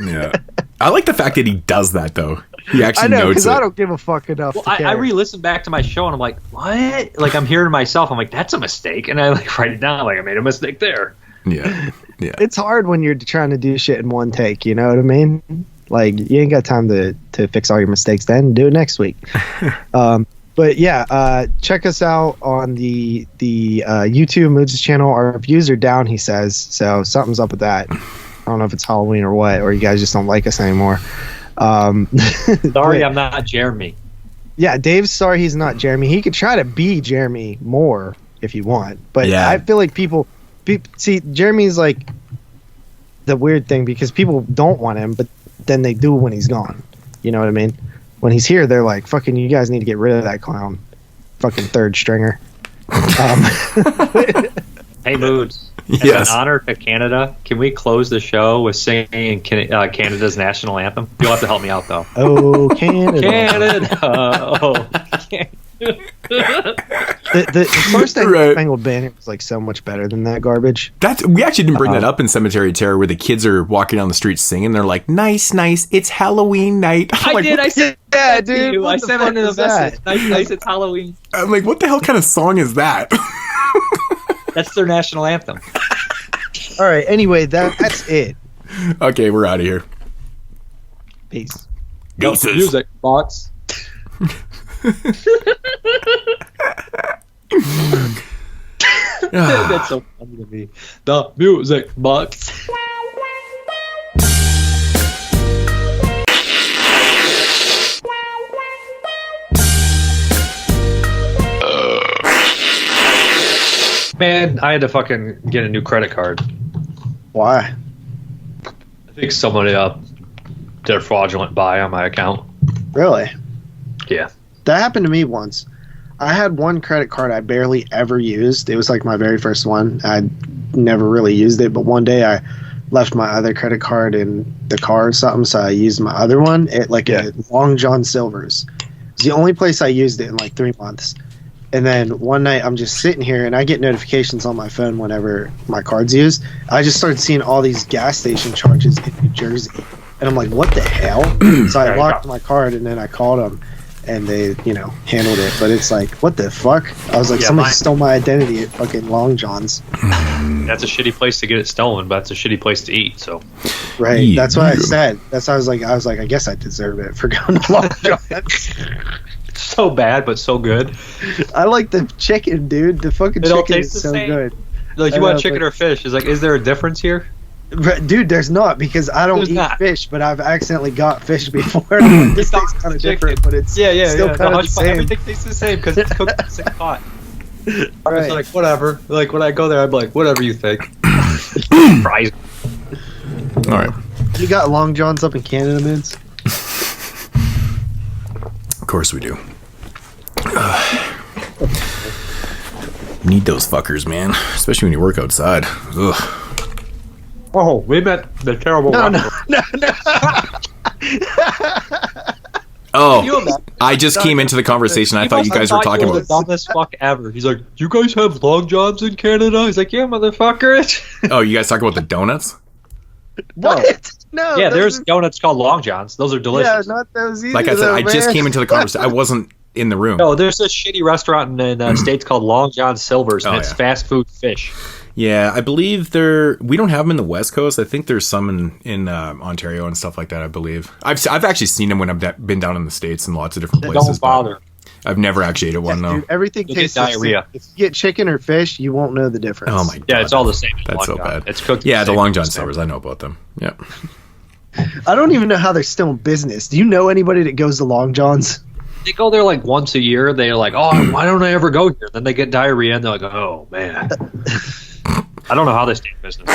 Yeah, I like the fact that he does that though. He actually notes it. Because I don't give a fuck enough. Well, I re-listen back to my show and I'm like, what? Like I'm hearing myself. I'm like, that's a mistake, and I like write it down. Like I made a mistake there. Yeah. It's hard when you're trying to do shit in one take. You know what I mean? Like you ain't got time to fix all your mistakes. Then do it next week. But yeah, check us out on the YouTube Moods channel. Our views are down, he says. So something's up with that. I don't know if it's Halloween or what, or you guys just don't like us anymore. Sorry, I'm not Jeremy. Yeah, Dave's sorry he's not Jeremy. He could try to be Jeremy more if you want, but yeah. I feel like people see Jeremy's like the weird thing because people don't want him, but then they do when he's gone. You know what I mean? When he's here, they're like, "Fucking, you guys need to get rid of that clown, fucking third stringer." Hey, Moods. Yes. As an honor to Canada, can we close the show with singing Canada's national anthem? You'll have to help me out, though. Oh, Canada. Canada. Oh, the first Spangled Banner was like so much better than that garbage. We actually didn't bring that up in Cemetery of Terror where the kids are walking down the street singing. They're like, nice, it's Halloween night. I said yeah, dude. I said it in the message. Nice, it's Halloween. I'm like, what the hell kind of song is that? That's their national anthem. All right. Anyway, that's it. Okay, we're out of here. Peace. Deuces. Music box. That's so funny to me. The music box. Man, I had to fucking get a new credit card. Why? I think somebody did a fraudulent buy on my account. Really? Yeah. That happened to me once. I had one credit card I barely ever used. It was like my very first one. I never really used it, but one day I left my other credit card in the car or something, so I used my other one at a Long John Silver's. It's the only place I used it in like 3 months. And then one night I'm just sitting here and I get notifications on my phone whenever my card's used. I just started seeing all these gas station charges in New Jersey. And I'm like, what the hell? So I locked my card and then I called them and they, handled it. But it's like, what the fuck? I was like, somebody stole my identity at fucking Long John's. That's a shitty place to get it stolen, but it's a shitty place to eat, so. Right. Yeah. That's what I said. That's why I was like, I guess I deserve it for going to Long John's. So bad, but so good. I like the chicken, dude. The fucking chicken is so good. Like, you want chicken or fish? It's like, is there a difference here? Dude, there's not, because I don't eat fish, but I've accidentally got fish before. This tastes kind of different, but it's still kind of the same. Everything tastes the same because it's cooked in the same pot. I was like, whatever. Like when I go there, I'm like, whatever you think. Fries. All right. You got Long Johns up in Canada, Mids? Of course we do. Need those fuckers, man. Especially when you work outside. Ugh. Oh, we met the terrible. No. Oh, I just came into the conversation. I thought you guys were talking about the dumbest fuck ever. He's like, "You guys have Long Johns in Canada?" He's like, "Yeah, motherfucker." Oh, you guys talking about the donuts? What? No. Yeah, there's donuts called Long Johns. Those are delicious. Yeah, not those either. Like I said, I just man. came into the conversation. I wasn't in the room. No, there's a shitty restaurant in the States called Long John Silver's, and it's fast food fish. Yeah, I believe we don't have them in the West Coast. I think there's some in Ontario and stuff like that, I believe. I've actually seen them when I've been down in the States in lots of different places. Don't bother. I've never actually ate one, though. Dude, everything You'll tastes get diarrhea. If you get chicken or fish, you won't know the difference. Oh my god. Yeah, it's all the same. That's so Long John. bad. It's cooked. Yeah, the same Long John as Silver's. I know about them. Yep. I don't even know how they're still in business. Do you know anybody that goes to Long John's? They go there like once a year. They're like, "Oh, why don't I ever go here?" Then they get diarrhea, and they're like, "Oh man." I don't know how they stay in business.